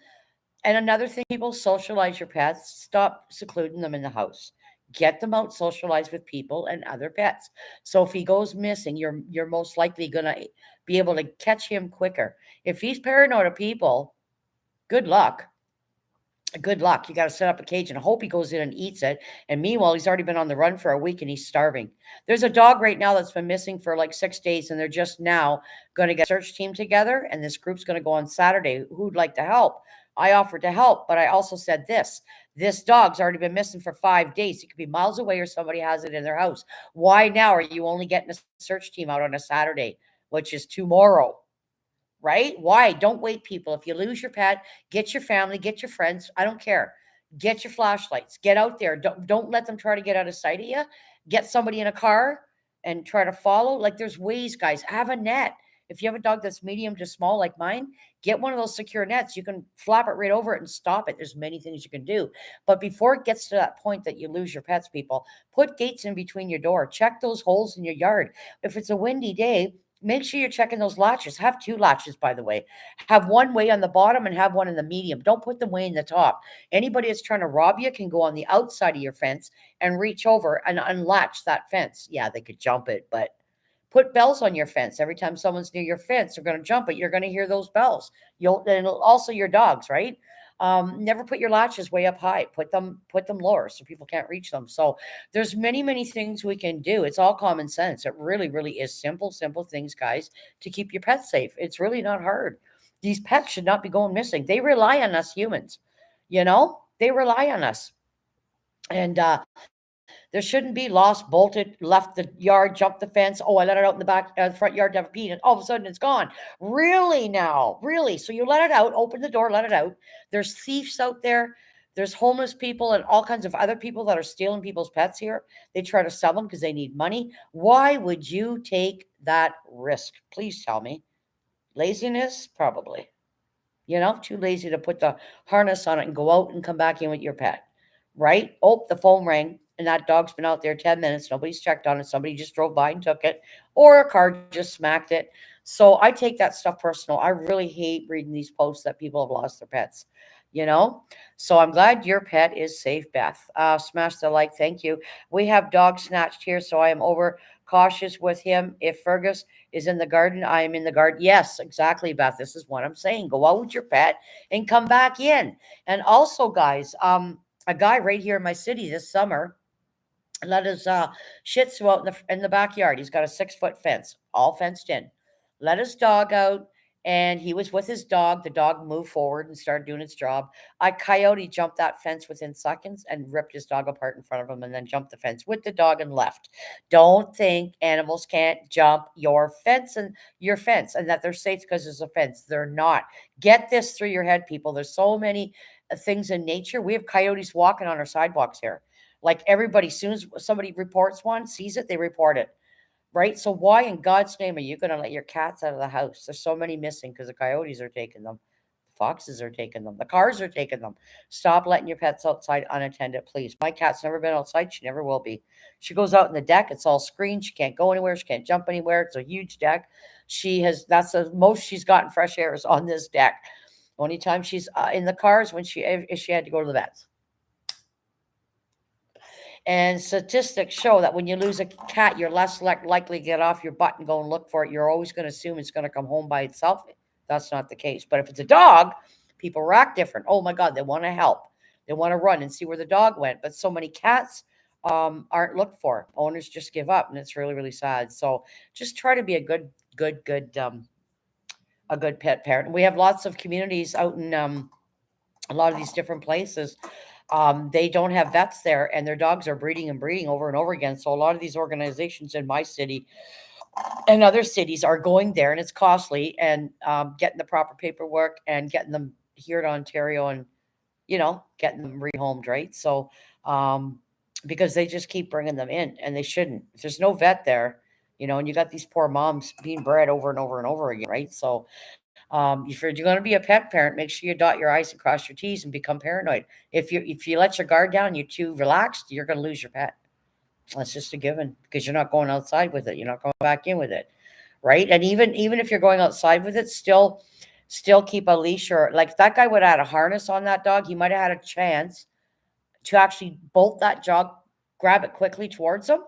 A: and another thing, people, socialize your pets. Stop secluding them in the house. Get them out, socialize with people and other pets. So if he goes missing, you're most likely gonna be able to catch him quicker. If he's paranoid of people, good luck. Good luck. You got to set up a cage and hope he goes in and eats it. And meanwhile, he's already been on the run for a week and he's starving. There's a dog right now that's been missing for like 6 days, and they're just now going to get a search team together. And this group's going to go on Saturday. Who'd like to help? I offered to help, but I also said this dog's already been missing for 5 days. It could be miles away or somebody has it in their house. Why now are you only getting a search team out on a Saturday, which is tomorrow? Right? Why? Don't wait, people. If you lose your pet, get your family, get your friends. I don't care. Get your flashlights. Get out there. Don't let them try to get out of sight of you. Get somebody in a car and try to follow. Like there's ways, guys. Have a net. If you have a dog that's medium to small like mine, get one of those secure nets. You can flap it right over it and stop it. There's many things you can do. But before it gets to that point that you lose your pets, people, put gates in between your door. Check those holes in your yard. If it's a windy day, make sure you're checking those latches. Have two latches, by the way. Have one way on the bottom and have one in the medium. Don't put them way in the top. Anybody that's trying to rob you can go on the outside of your fence and reach over and unlatch that fence. Yeah, they could jump it, but put bells on your fence. Every time someone's near your fence, they're going to jump it. You're going to hear those bells. And also your dogs, right? Never put your latches way up high. Put them lower so people can't reach them. So there's many things we can do. It's all common sense. It really is simple things, guys, to keep your pets safe. It's really not hard. These pets should not be going missing. They rely on us humans. They rely on us. And there shouldn't be lost, bolted, left the yard, jumped the fence. Oh, I let it out in the back, the front yard to have a pee, and all of a sudden it's gone. Really now, really. So you let it out, open the door, let it out. There's thieves out there. There's homeless people and all kinds of other people that are stealing people's pets here. They try to sell them because they need money. Why would you take that risk? Please tell me. Laziness? Probably. Too lazy to put the harness on it and go out and come back in with your pet, right? Oh, the phone rang and that dog's been out there 10 minutes. Nobody's checked on it. Somebody just drove by and took it, or a car just smacked it. So I take that stuff personal. I really hate reading these posts that people have lost their pets, you know? So I'm glad your pet is safe, Beth. Smash the like. Thank you. We have dog snatched here, so I am over cautious with him. If Fergus is in the garden, I am in the garden. Yes, exactly, Beth. This is what I'm saying. Go out with your pet and come back in. And also, guys, a guy right here in my city this summer let his Shih Tzu out in the backyard. He's got a 6 foot fence, all fenced in. Let his dog out, and he was with his dog. The dog moved forward and started doing its job. A coyote jumped that fence within seconds and ripped his dog apart in front of him, and then jumped the fence with the dog and left. Don't think animals can't jump your fence and that they're safe because there's a fence. They're not. Get this through your head, people. There's so many things in nature. We have coyotes walking on our sidewalks here. Like everybody, as soon as somebody reports one, sees it, they report it, right? So why in God's name are you going to let your cats out of the house? There's so many missing because the coyotes are taking them. Foxes are taking them. The cars are taking them. Stop letting your pets outside unattended, please. My cat's never been outside. She never will be. She goes out in the deck. It's all screened. She can't go anywhere. She can't jump anywhere. It's a huge deck. That's the most she's gotten fresh air is on this deck. Only time she's in the cars when if she had to go to the vets. And statistics show that when you lose a cat, you're less likely to get off your butt and go and look for it. You're always going to assume it's going to come home by itself. That's not the case. But if it's a dog, people react different. Oh my God, they want to help. They want to run and see where the dog went. But so many cats aren't looked for. Owners just give up, and it's really, really sad. So just try to be a good pet parent. We have lots of communities out in a lot of these different places. They don't have vets there, and their dogs are breeding and breeding over and over again. So a lot of these organizations in my city and other cities are going there, and it's costly, and getting the proper paperwork and getting them here to Ontario, and getting them rehomed, right? So because they just keep bringing them in, and they shouldn't. If there's no vet there, and you got these poor moms being bred over and over and over again, right? So if you're going to be a pet parent, make sure you dot your I's and cross your T's and become paranoid. If you let your guard down, you're too relaxed, you're going to lose your pet. That's just a given, because you're not going outside with it. You're not going back in with it, right? And even if you're going outside with it, still keep a leash, or like that guy would have had a harness on that dog. He might have had a chance to actually bolt that dog, grab it quickly towards him,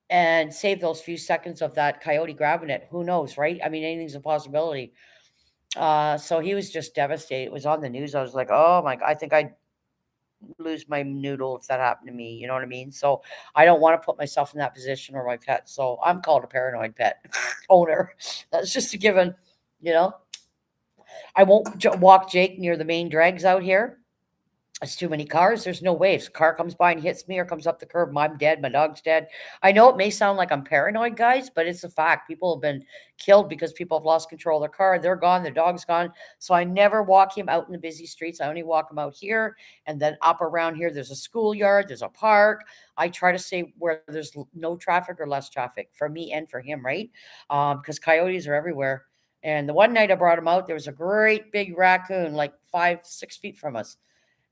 A: and save those few seconds of that coyote grabbing it. Who knows, right? I mean, anything's a possibility. So he was just devastated. It was on the news. I was like, oh my God, I think I'd lose my noodle if that happened to me. You know what I mean? So I don't want to put myself in that position or my pet. So I'm called a paranoid pet owner. That's just a given. You know, I won't walk Jake near the main drags out here. It's too many cars. There's no way. If a car comes by and hits me or comes up the curb, I'm dead. My dog's dead. I know it may sound like I'm paranoid, guys, but it's a fact. People have been killed because people have lost control of their car. They're gone. Their dog's gone. So I never walk him out in the busy streets. I only walk him out here, and then up around here. There's a schoolyard. There's a park. I try to stay where there's no traffic or less traffic for me and for him, right? Because coyotes are everywhere. And the one night I brought him out, there was a great big raccoon, like 5, 6 feet from us,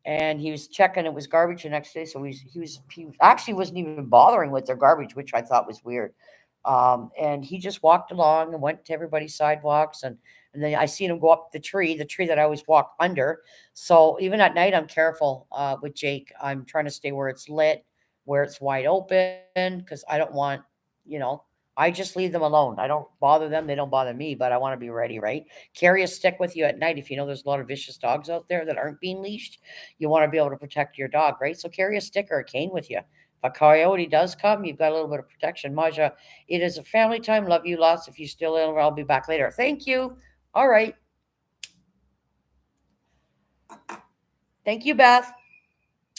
A: and he was checking it was garbage the next day. So he actually wasn't even bothering with their garbage, which I thought was weird. And he just walked along and went to everybody's sidewalks, and then I seen him go up the tree that I always walk under. So even at night, I'm careful with Jake. I'm trying to stay where it's lit, where it's wide open, because I don't want, you know, I just leave them alone. I don't bother them. They don't bother me, but I want to be ready, right? Carry a stick with you at night. If you know there's a lot of vicious dogs out there that aren't being leashed, you want to be able to protect your dog, right? So carry a stick or a cane with you. If a coyote does come, you've got a little bit of protection. Maja, it is a family time. Love you lots. If you still ill, I'll be back later. Thank you. All right. Thank you, Beth.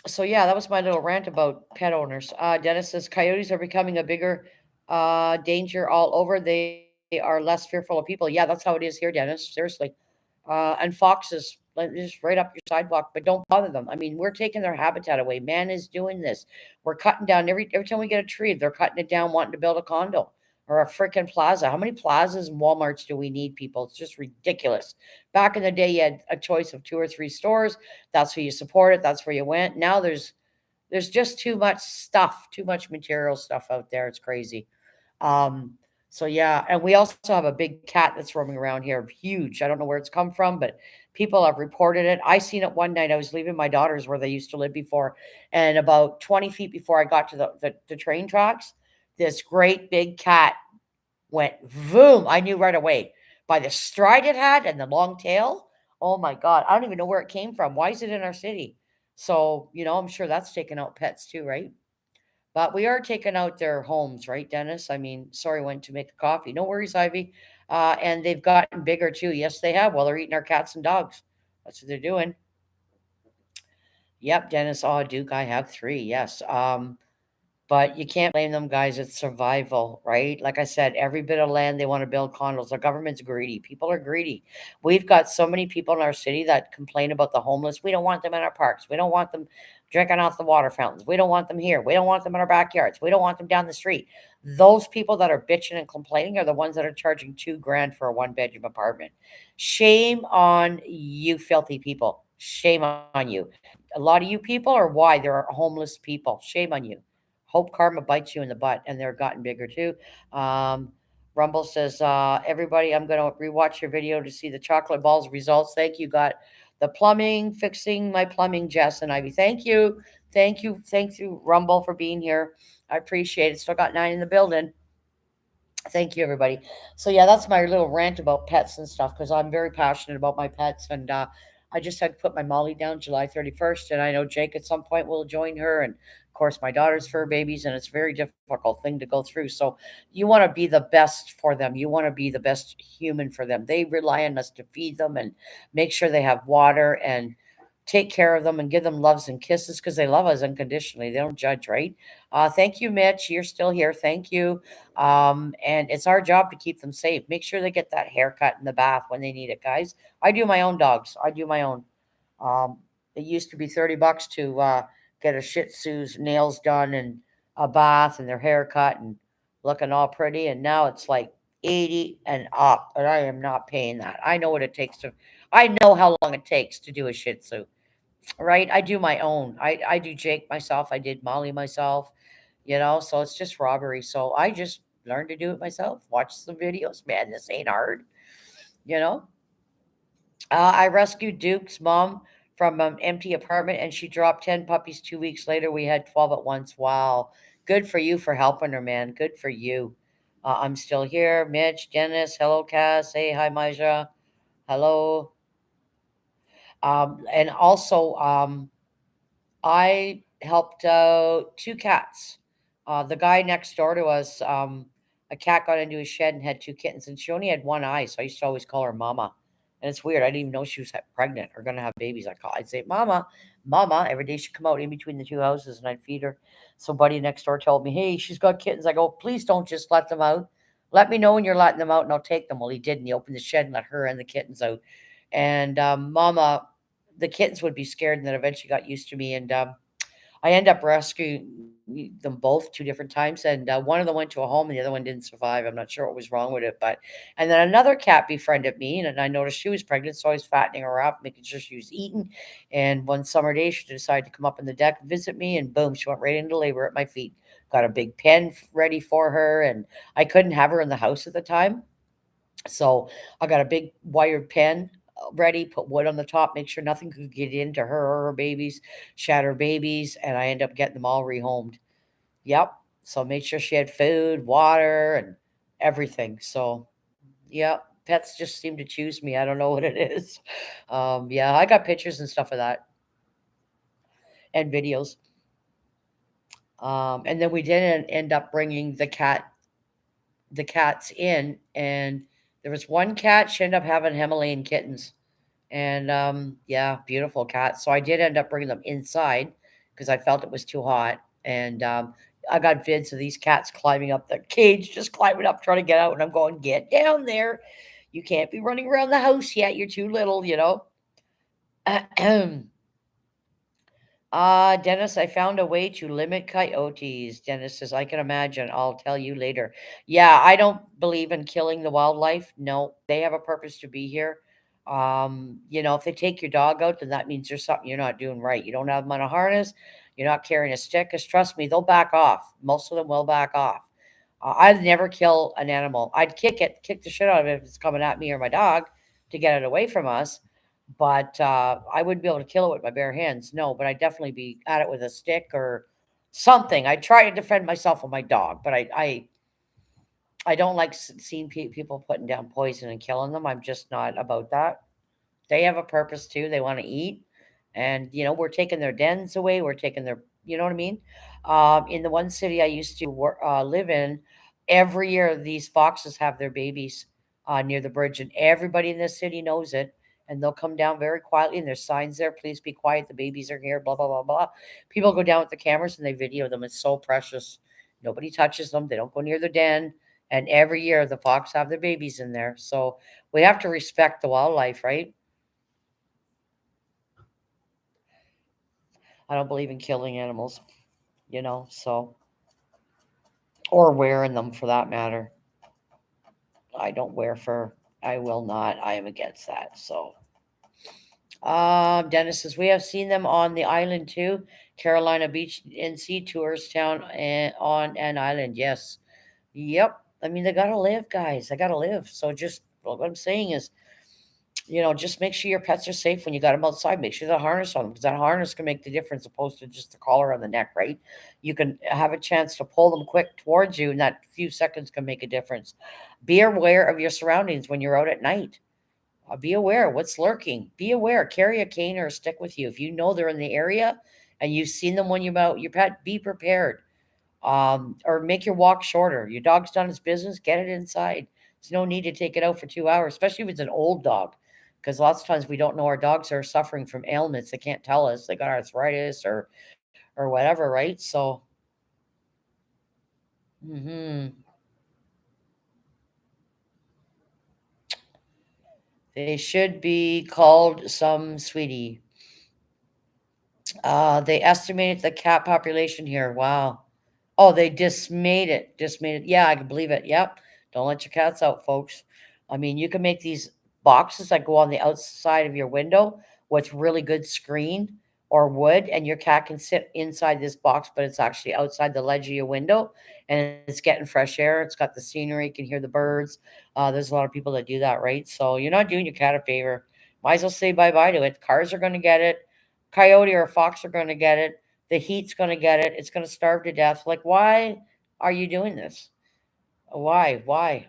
A: So yeah, that was my little rant about pet owners. Dennis says coyotes are becoming a bigger danger all over. They are less fearful of people. Yeah, that's how it is here, Dennis. Seriously. And foxes, like, just right up your sidewalk, but don't bother them. I mean, we're taking their habitat away. Man is doing this. We're cutting down every time we get a tree, they're cutting it down, wanting to build a condo or a freaking plaza. How many plazas and Walmarts do we need, people? It's just ridiculous. Back in the day, you had a choice of 2 or 3 stores. That's where you supported. That's where you went. Now there's just too much stuff, too much material stuff out there. It's crazy. Um, so yeah, and we also have a big cat that's roaming around here, huge. I don't know where it's come from, but people have reported it. I seen it one night. I was leaving my daughters where they used to live before, and about 20 feet before I got to the train tracks, this great big cat went boom. I knew right away by the stride it had and the long tail. Oh my God. I don't even know where it came from. Why is it in our city? So, I'm sure that's taking out pets too, right? But we are taking out their homes, right, Dennis? I mean, sorry, went to make the coffee. No worries, Ivy. And they've gotten bigger too. Yes, they have. Well, they're eating our cats and dogs. That's what they're doing. Yep, Dennis. Oh, Duke, I have three. Yes. But you can't blame them, guys. It's survival, right? Like I said, every bit of land they want to build condos. The government's greedy. People are greedy. We've got so many people in our city that complain about the homeless. We don't want them in our parks. We don't want them drinking off the water fountains. We don't want them here. We don't want them in our backyards. We don't want them down the street. Those people that are bitching and complaining are the ones that are charging 2 grand for a 1 bedroom apartment. Shame on you, filthy people. Shame on you. A lot of you people are why there are homeless people. Shame on you. Hope karma bites you in the butt, and they're gotten bigger too. Um, Rumble says, everybody, I'm going to rewatch your video to see the chocolate balls results. Thank you. Got the plumbing, fixing my plumbing, Jess and Ivy. Thank you. Thank you. Thank you, Rumble, for being here. I appreciate it. Still got 9 in the building. Thank you, everybody. So yeah, that's my little rant about pets and stuff, because I'm very passionate about my pets, and I just had to put my Molly down July 31st, and I know Jake at some point will join her, and of course my daughter's fur babies, and it's a very difficult thing to go through. So you want to be the best for them. You want to be the best human for them. They rely on us to feed them and make sure they have water and take care of them and give them loves and kisses because they love us unconditionally. They don't judge, right? Thank you, Mitch. You're still here. Thank you. And it's our job to keep them safe. Make sure they get that haircut in the bath when they need it, guys. I do my own dogs. I do my own. Um, it used to be $30 to get a Shih Tzu's nails done and a bath and their haircut and looking all pretty. And now it's like 80 and up. And I am not paying that. I know what it takes to, I know how long it takes to do a Shih Tzu, right? I do my own. I do Jake myself. I did Molly myself, so it's just robbery. So I just learned to do it myself. Watch some videos. Man, this ain't hard, you know? I rescued Duke's mom from an empty apartment and she dropped 10 puppies 2 weeks later. We had 12 at once. Wow. Good for you for helping her, man. Good for you. I'm still here. Mitch, Dennis, hello, Cass. Hey, hi, Maja. Hello. And also, I helped out two cats. The guy next door to us, a cat got into his shed and had two kittens, and she only had one eye, so I used to always call her Mama. And it's weird. I didn't even know she was pregnant or gonna have babies. I'd say Mama, Mama. Every day she'd come out in between the two houses, and I'd feed her. So buddy next door told me, "Hey, she's got kittens." I go, "Please don't just let them out. Let me know when you're letting them out, and I'll take them." Well, he did, and he opened the shed and let her and the kittens out. And Mama, the kittens would be scared, and then eventually got used to me, and I end up rescuing them both 2 different times, and one of them went to a home, and the other one didn't survive. I'm not sure what was wrong with it, but and then another cat befriended me, and I noticed she was pregnant, so I was fattening her up, making sure she was eating. And one summer day, she decided to come up on the deck and visit me, and boom, she went right into labor at my feet. Got a big pen ready for her, and I couldn't have her in the house at the time, so I got a big wired pen ready, put wood on the top, make sure nothing could get into her or her babies, shatter babies, and I end up getting them all rehomed. Yep. So made sure she had food, water, and everything. So yep, pets just seem to choose me. I don't know what it is. Yeah, I got pictures and stuff of that and videos. And then we didn't end up bringing the cats in, and there was one cat. She ended up having Himalayan kittens. And yeah, beautiful cats. So I did end up bringing them inside because I felt it was too hot. And I got vids of these cats climbing up the cage, just climbing up, trying to get out. And I'm going, get down there. You can't be running around the house yet. You're too little. Dennis, I found a way to limit coyotes. Dennis says, I can imagine. I'll tell you later. Yeah, I don't believe in killing the wildlife. No, they have a purpose to be here. If they take your dog out, then that means there's something you're not doing right. You don't have them on a harness. You're not carrying a stick. Because trust me, they'll back off. Most of them will back off. I'd never kill an animal. I'd kick the shit out of it if it's coming at me or my dog to get it away from us. But I wouldn't be able to kill it with my bare hands. No, but I'd definitely be at it with a stick or something. I'd try to defend myself with my dog, but I don't like seeing people putting down poison and killing them. I'm just not about that. They have a purpose too. They want to eat, and we're taking their dens away. We're taking their, you know what I mean. In the one city I used to live in, every year these foxes have their babies near the bridge, and everybody in this city knows it. And they'll come down very quietly, and there's signs there. Please be quiet. The babies are here. Blah blah blah blah. People go down with the cameras and they video them. It's so precious. Nobody touches them. They don't go near the den. And every year the fox have their babies in there. So we have to respect the wildlife, right? I don't believe in killing animals, so or wearing them for that matter. I don't wear fur. I will not. I am against that. So, Dennis says we have seen them on the island too, Carolina Beach NC tourist town and on an island. Yes, yep. I mean, they gotta live, guys. They gotta live. So just what I'm saying is, just make sure your pets are safe when you got them outside. Make sure the harness on them because that harness can make the difference opposed to just the collar on the neck, right? You can have a chance to pull them quick towards you, and that few seconds can make a difference. Be aware of your surroundings when you're out at night. Be aware what's lurking. Be aware. Carry a cane or a stick with you if you know they're in the area and you've seen them when you're out. Your pet. Be prepared. Or make your walk shorter. Your dog's done its business. Get it inside. There's no need to take it out for 2 hours, especially if it's an old dog, because lots of times we don't know our dogs are suffering from ailments. They can't tell us they got arthritis or whatever, right? So, hmm they should be called some sweetie. They estimated the cat population here. Wow. Oh, they dismayed it. Dismayed it. Yeah, I can believe it. Yep. Don't let your cats out, folks. I mean, you can make these boxes that go on the outside of your window with really good screen or wood, and your cat can sit inside this box, but it's actually outside the ledge of your window, and it's getting fresh air. It's got the scenery. You can hear the birds. There's a lot of people that do that, right? So you're not doing your cat a favor. Might as well say bye-bye to it. Cars are going to get it. Coyote or a fox are going to get it. The heat's going to get it. It's going to starve to death. Like, why are you doing this? Why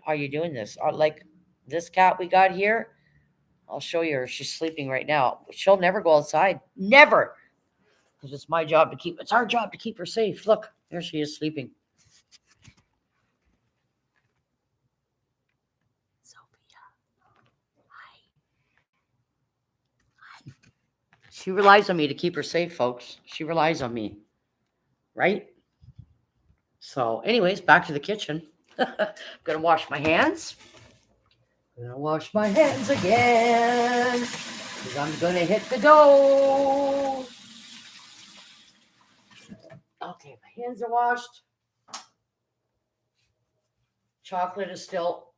A: are you doing this? Like this cat we got here, I'll show you her. She's sleeping right now. She'll never go outside. Never. Because it's my job to keep, it's our job to keep her safe. Look, there she is sleeping. Sophia. Hi. She relies on me to keep her safe, folks. She relies on me. Right? So, anyways, back to the kitchen. I'm going to wash my hands. I'm going to wash my hands again. Because I'm going to hit the dough. Okay, my hands are washed. Chocolate is still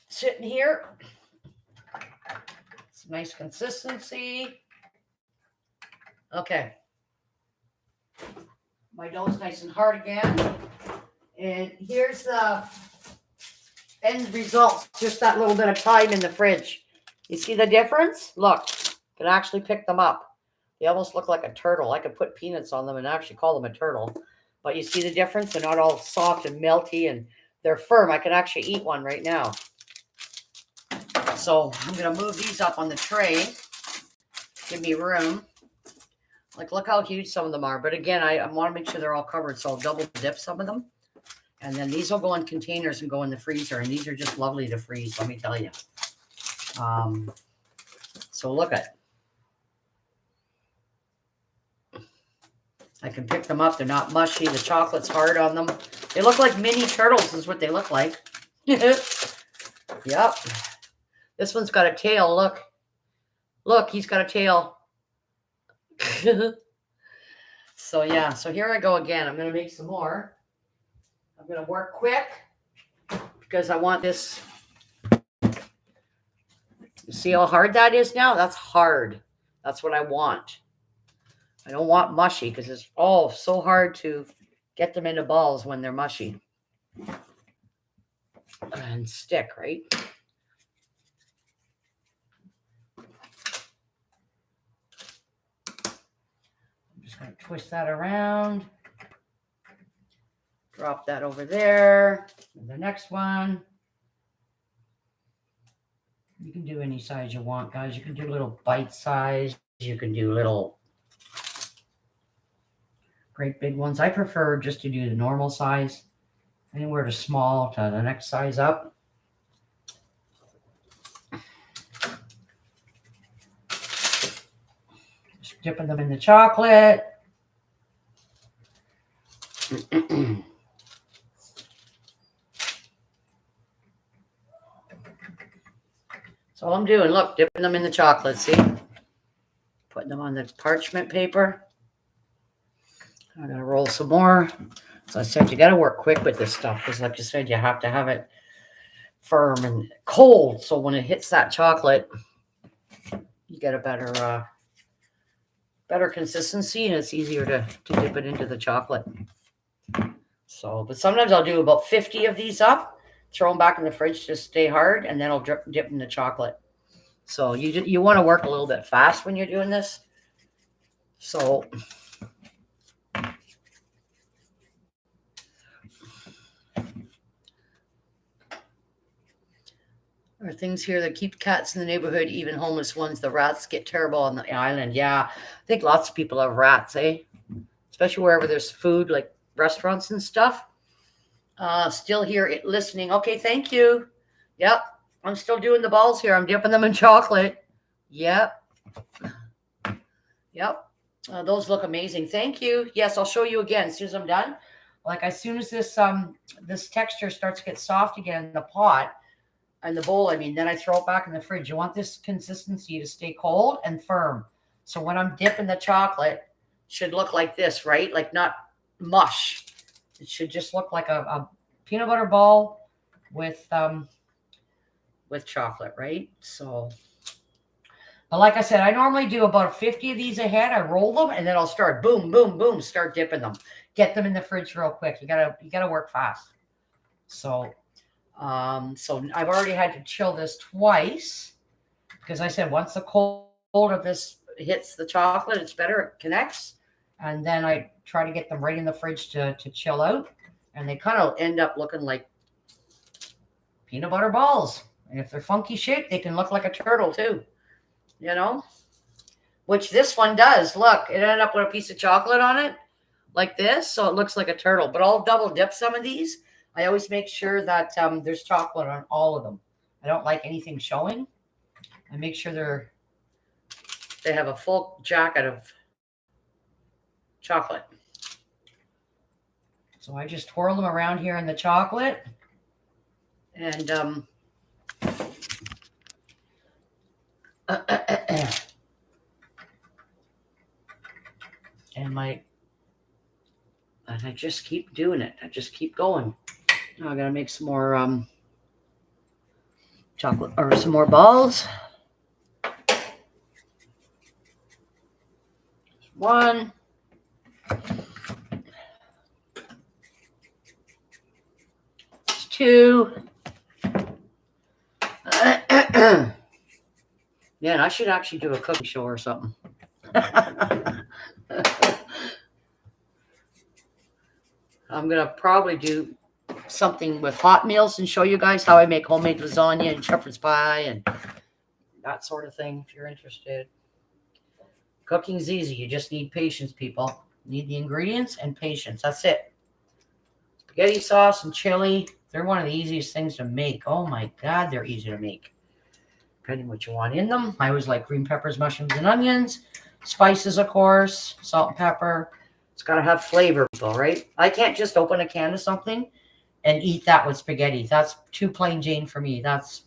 A: sitting here. It's a nice consistency. Okay. My dough's nice and hard again. And here's the end result. Just that little bit of time in the fridge. You see the difference? Look, you can actually pick them up. They almost look like a turtle. I could put peanuts on them and actually call them a turtle. But you see the difference? They're not all soft and melty and they're firm. I can actually eat one right now. So I'm going to move these up on the tray. Give me room. Like, look how huge some of them are. But again, I want to make sure they're all covered. So I'll double dip some of them. And then these will go in containers and go in the freezer. And these are just lovely to freeze, let me tell you. So look at it. I can pick them up. They're not mushy. The chocolate's hard on them. They look like mini turtles is what they look like. Yep. This one's got a tail. Look. Look, he's got a tail. So, yeah. So here I go again. I'm going to make some more. I'm going to work quick because I want this. You see how hard that is now? That's hard. That's what I want. I don't want mushy because it's so hard to get them into balls when they're mushy and stick, right? I'm just going to twist that around. Drop that over there. And the next one. You can do any size you want, guys. You can do little bite size. You can do little great big ones. I prefer just to do the normal size. Anywhere to small to the next size up. Just dipping them in the chocolate. That's all I'm doing. Look, dipping them in the chocolate, see? Putting them on the parchment paper. I'm going to roll some more. So I said, you got to work quick with this stuff because, like you said, you have to have it firm and cold. So when it hits that chocolate, you get a better consistency and it's easier to dip it into the chocolate. So, but sometimes I'll do about 50 of these up, throw them back in the fridge to stay hard, and then I'll dip in the chocolate. So you want to work a little bit fast when you're doing this. So all are things here that keep cats in the neighborhood, even homeless ones. The rats get terrible on the island. Yeah, I think lots of people have rats, eh? Especially wherever there's food, like restaurants and stuff. Still here listening. Okay, thank you. Yep, I'm still doing the balls here. I'm dipping them in chocolate. Yep, yep. Those look amazing. Thank you. Yes, I'll show you again as soon as I'm done. Like as soon as this texture starts to get soft again in the pot and the bowl, I mean, then I throw it back in the fridge. You want this consistency to stay cold and firm. So when I'm dipping the chocolate, it should look like this, right? Like not mush. It should just look like a peanut butter ball with chocolate, right? So, but like I said, I normally do about 50 of these ahead. I roll them and then I'll start boom, boom, boom, start dipping them. Get them in the fridge real quick. You gotta work fast. So, so I've already had to chill this twice because I said once the cold of this hits the chocolate, it's better, it connects. And then I try to get them right in the fridge to chill out. And they kind of end up looking like peanut butter balls. And if they're funky shaped, they can look like a turtle too. You know? Which this one does. Look, it ended up with a piece of chocolate on it like this. So it looks like a turtle. But I'll double dip some of these. I always make sure that there's chocolate on all of them. I don't like anything showing. I make sure they have a full jacket of chocolate. So I just twirl them around here in the chocolate. And and I just keep doing it. I just keep going. Now I gotta make some more chocolate or some more balls. One. Two. Yeah, and I should actually do a cooking show or something. I'm going to probably do something with hot meals and show you guys how I make homemade lasagna and shepherd's pie and that sort of thing if you're interested. Cooking's easy. You just need patience, people. You need the ingredients and patience. That's it. Spaghetti sauce and chili, they're one of the easiest things to make. Oh my God, they're easy to make. Depending what you want in them. I always like green peppers, mushrooms, and onions. Spices, of course. Salt and pepper. It's got to have flavor, right? I can't just open a can of something and eat that with spaghetti. That's too plain Jane for me. That's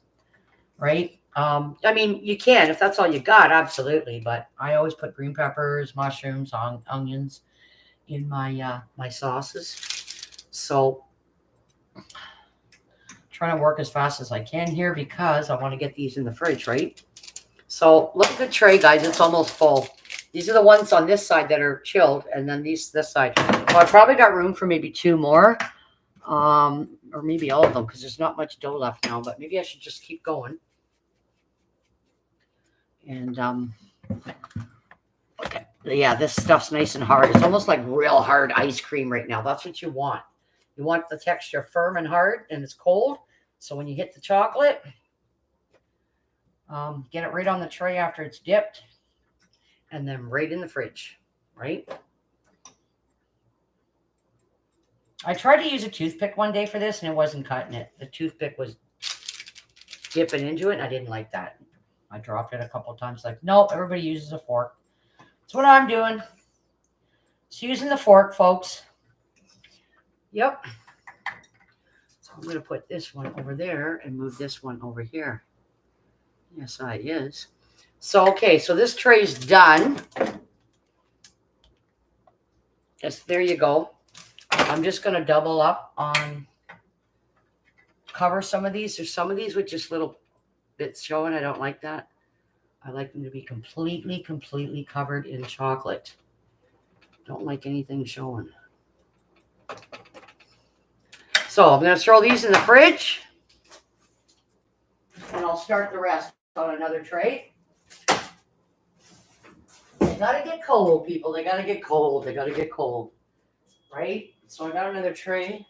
A: right. I mean, you can if that's all you got, absolutely. But I always put green peppers, mushrooms, onions in my my sauces. So trying to work as fast as I can here because I want to get these in the fridge, right? So look at the tray, guys. It's almost full. These are the ones on this side that are chilled, and then this side. Well, I probably got room for maybe two more, or maybe all of them because there's not much dough left now. But maybe I should just keep going. And okay, yeah, this stuff's nice and hard. It's almost like real hard ice cream right now. That's what you want. You want the texture firm and hard, and it's cold. So when you hit the chocolate, get it right on the tray after it's dipped. And then right in the fridge, right? I tried to use a toothpick one day for this, and it wasn't cutting it. The toothpick was dipping into it, and I didn't like that. I dropped it a couple of times. Like, no, everybody uses a fork. That's what I'm doing. Just using the fork, folks. Yep. So I'm going to put this one over there and move this one over here. Yes, I is. So, okay, so this tray's done. Yes, there you go. I'm just going to double up on, cover some of these. There's some of these with just little bits showing. I don't like that. I like them to be completely covered in chocolate. Don't like anything showing. So I'm going to throw these in the fridge. And I'll start the rest on another tray. They gotta get cold, people. They gotta get cold. They gotta get cold. Right? So I got another tray.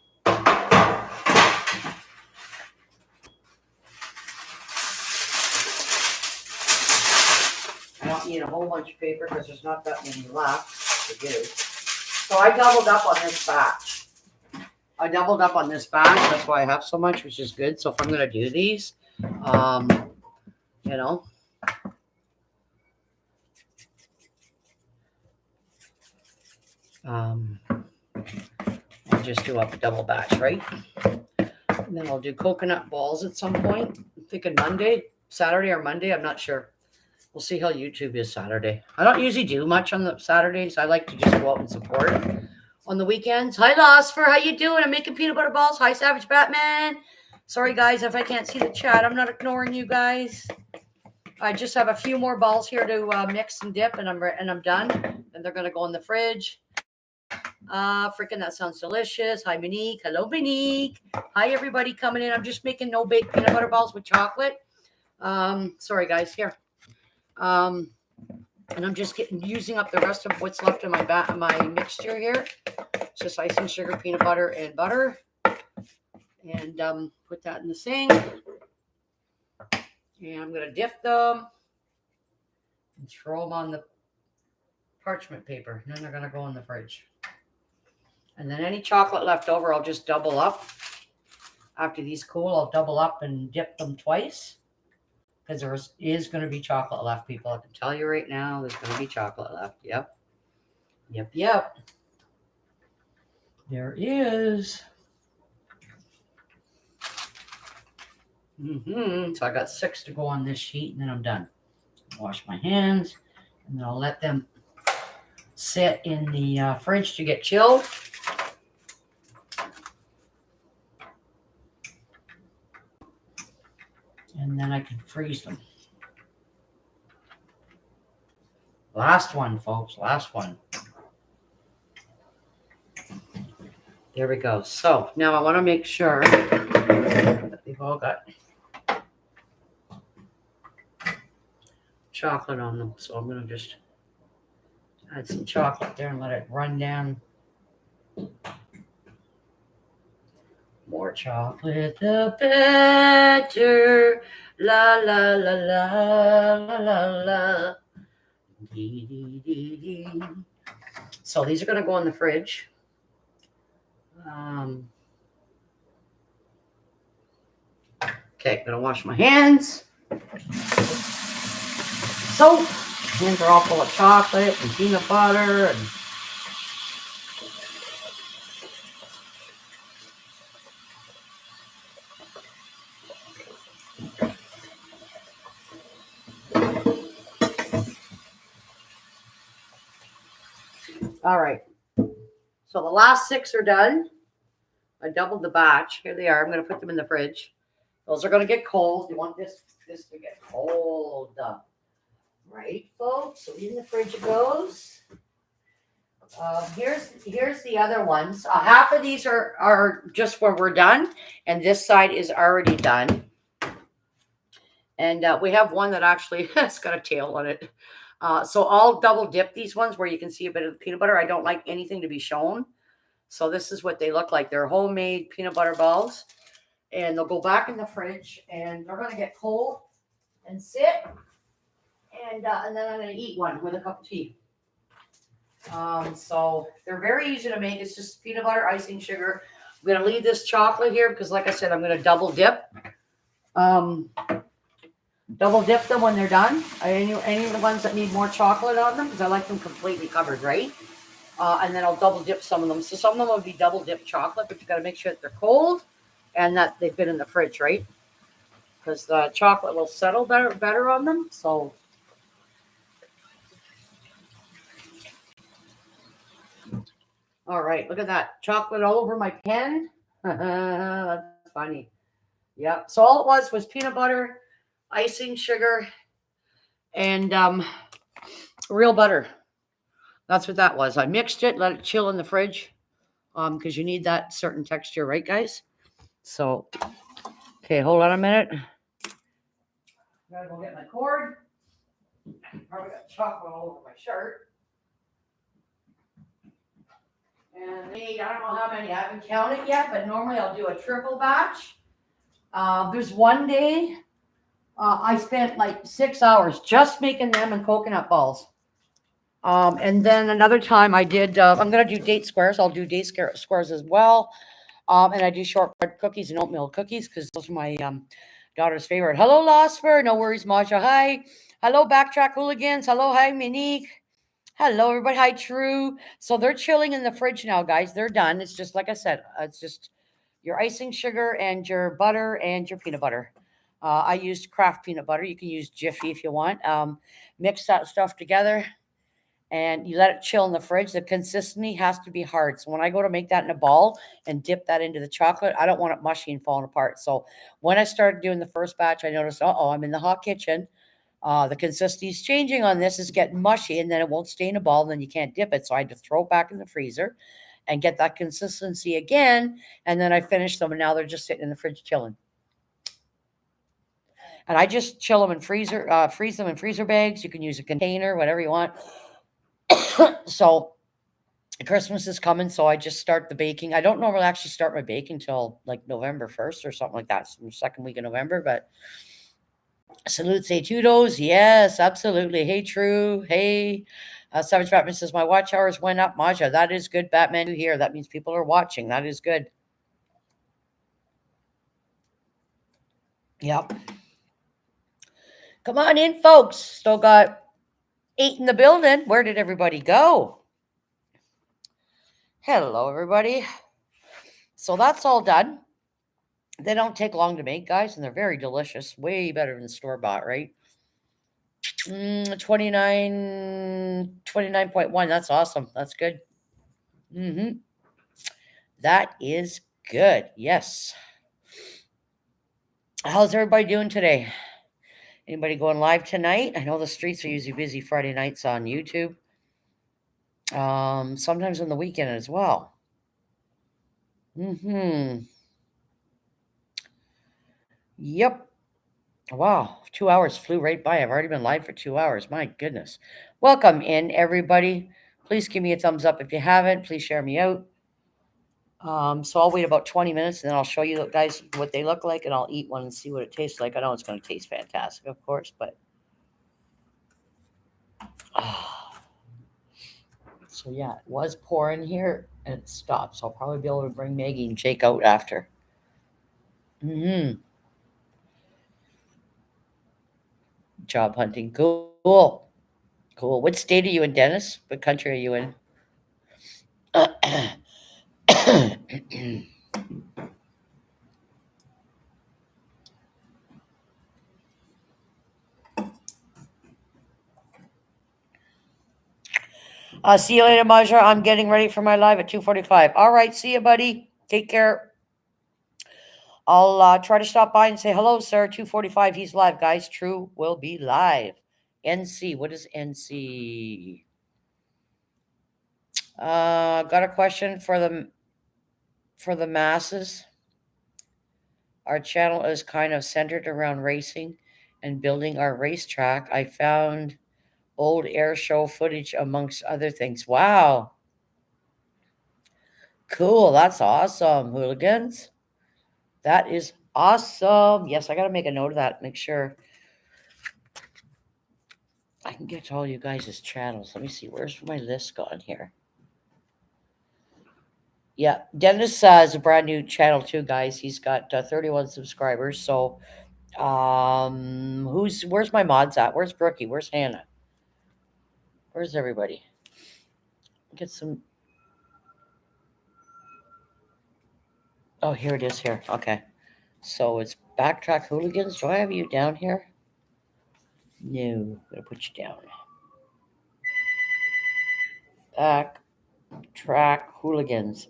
A: not need a whole bunch of paper because there's not that many left to do. So I doubled up on this batch. That's why I have so much, which is good. So if I'm going to do these, you know, I'll just do a double batch, right? And then I'll do coconut balls at some point. I'm thinking Saturday or Monday. I'm not sure. We'll see how YouTube is Saturday. I don't usually do much on the Saturdays. I like to just go out and support on the weekends. Hi, Losfer. How you doing? I'm making peanut butter balls. Hi, Savage Batman. Sorry, guys, if I can't see the chat. I'm not ignoring you guys. I just have a few more balls here to mix and dip, and I'm done. And they're going to go in the fridge. Freaking that sounds delicious. Hi, Monique. Hello, Monique. Hi, everybody coming in. I'm just making no-bake peanut butter balls with chocolate. Sorry, guys. Here. And I'm just using up the rest of what's left in my mixture here. It's just icing, sugar, peanut butter, and butter. And put that in the sink. And I'm going to dip them and throw them on the parchment paper. And then they're going to go in the fridge. And then any chocolate left over, I'll just double up. After these cool, I'll double up and dip them twice. Because there is going to be chocolate left, people. I can tell you right now, there's going to be chocolate left. Yep. There is. So I got 6 to go on this sheet, and then I'm done. Wash my hands, and then I'll let them sit in the fridge to get chilled. And then I can freeze them. Last one, folks. Last one. There we go. So now I want to make sure that they've all got chocolate on them. So I'm going to just add some chocolate there and let it run down. More chocolate, the better. La, la, la, la, la, la, la. Dee, dee, dee, dee. So these are going to go in the fridge. Okay, I'm going to wash my hands. So, hands are all full of chocolate and peanut butter and all right. So the last 6 are done. I doubled the batch. Here they are. I'm going to put them in the fridge. Those are going to get cold. You want this to get cold. Right, folks? So in the fridge it goes. Here's the other ones. Half of these are just where we're done. And this side is already done. And we have one that actually has got a tail on it. So I'll double dip these ones where you can see a bit of the peanut butter. I don't like anything to be shown. So this is what they look like. They're homemade peanut butter balls. And they'll go back in the fridge. And they're going to get cold and sit. And then I'm going to eat one with a cup of tea. So they're very easy to make. It's just peanut butter, icing, sugar. I'm going to leave this chocolate here because, like I said, I'm going to double dip. Double dip them when they're done. Any of the ones that need more chocolate on them, because I like them completely covered, right? And then I'll double dip some of them. So some of them will be double dip chocolate, but you got to make sure that they're cold and that they've been in the fridge, right? Because the chocolate will settle better on them. So all right, look at that. Chocolate all over my pen. That's funny. Yeah. So all it was peanut butter, icing, sugar, and real butter. That's what that was. I mixed it, let it chill in the fridge because you need that certain texture, right, guys? So, okay, hold on a minute. Gotta go get my cord. Probably got chocolate all over my shirt. And I don't know how many. I haven't counted yet, but normally I'll do a triple batch. There's one day I spent like 6 hours just making them and coconut balls. And then another time I did, I'm going to do date squares. I'll do squares as well. And I do shortbread cookies and oatmeal cookies because those are my daughter's favorite. Hello, Losfer. No worries, Masha. Hi. Hello, Backtrack Hooligans. Hello, hi, Monique. Hello, everybody. Hi, True. So they're chilling in the fridge now, guys. They're done. It's just like I said, it's just your icing sugar and your butter and your peanut butter. I used Kraft peanut butter. You can use Jiffy if you want. Mix that stuff together and you let it chill in the fridge. The consistency has to be hard. So when I go to make that in a ball and dip that into the chocolate, I don't want it mushy and falling apart. So when I started doing the first batch, I noticed, I'm in the hot kitchen. The consistency is changing on this, is getting mushy, and then it won't stay in a ball, and then you can't dip it. So I had to throw it back in the freezer and get that consistency again. And then I finished them, and now they're just sitting in the fridge chilling. And I just chill them in freeze them in freezer bags. You can use a container, whatever you want. So Christmas is coming, so I just start the baking. I don't normally actually start my baking till like November 1st or something like that, so the second week of November. But salute, say Tudos. Yes, absolutely. Hey, True. Hey, Savage Batman says, my watch hours went up, Maja. That is good, Batman, to hear. That means people are watching. That is good. Yep. Come on in, folks. Still got 8 in the building. Where did everybody go? Hello, everybody. So that's all done. They don't take long to make, guys, and they're very delicious. Way better than store-bought, right? 29.1. That's awesome. That's good. That is good. Yes. How's everybody doing today? Anybody going live tonight? I know the streets are usually busy Friday nights on YouTube. Sometimes on the weekend as well. Yep. Wow, 2 hours flew right by. I've already been live for 2 hours. My goodness. Welcome in, everybody. Please give me a thumbs up if you haven't. Please share me out. So I'll wait about 20 minutes and then I'll show you guys what they look like and I'll eat one and see what it tastes like. I know it's going to taste fantastic, of course, but so yeah, it was pouring here and it stopped. So I'll probably be able to bring Maggie and Jake out after. Job hunting. Cool. What state are you in, Dennis? What country are you in? See you later, Maja. I'm getting ready for my live at 2:45. All right, see you, buddy. Take care. I'll try to stop by and say hello, sir. 2:45. He's live, guys. True will be live. NC. What is NC? Got a question for the masses. Our channel is kind of centered around racing and building our racetrack. I found old air show footage amongst other things. Wow. Cool. That's awesome, hooligans. That is awesome. Yes, I got to make a note of that. Make sure I can get to all you guys' channels. Let me see. Where's my list gone here? Yeah, Dennis has a brand new channel too, guys. He's got 31 subscribers. So, where's my mods at? Where's Brookie? Where's Hannah? Where's everybody? Get some. Oh, here it is. Here. Okay. So it's Backtrack Hooligans. Do I have you down here? No, I'm gonna put you down. Backtrack Hooligans.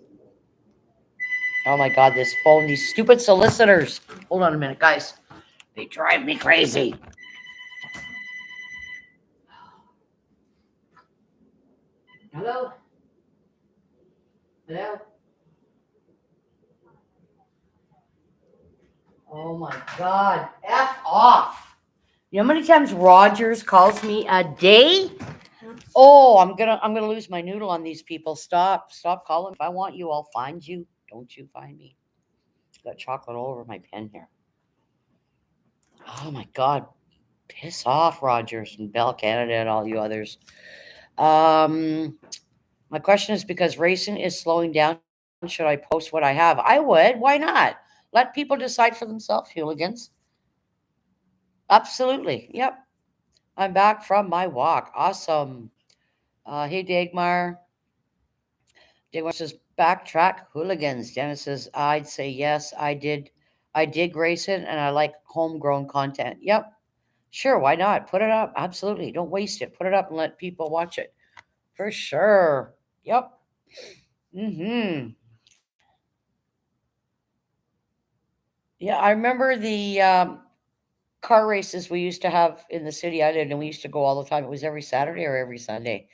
A: Oh my God, this phone, these stupid solicitors. Hold on a minute, guys. They drive me crazy. Hello? Hello? Oh my God. F off. You know how many times Rogers calls me a day? Oh, I'm gonna lose my noodle on these people. Stop calling. If I want you, I'll find you. Don't you find me. Got chocolate all over my pen here. Oh my God. Piss off, Rogers and Bell Canada and all you others. Um, my question is because racing is slowing down, should I post what I have? I would. Why not? Let people decide for themselves, hooligans. Absolutely. Yep. I'm back from my walk. Awesome. Hey, Dagmar. Dagmar says, backtrack hooligans. Dennis says, I'd say yes. I dig racing and I like homegrown content. Yep. Sure. Why not? Put it up. Absolutely. Don't waste it. Put it up and let people watch it. For sure. Yep. Mm-hmm. Yeah, I remember the car races we used to have in the city I lived in. We used to go all the time. It was every Saturday or every Sunday.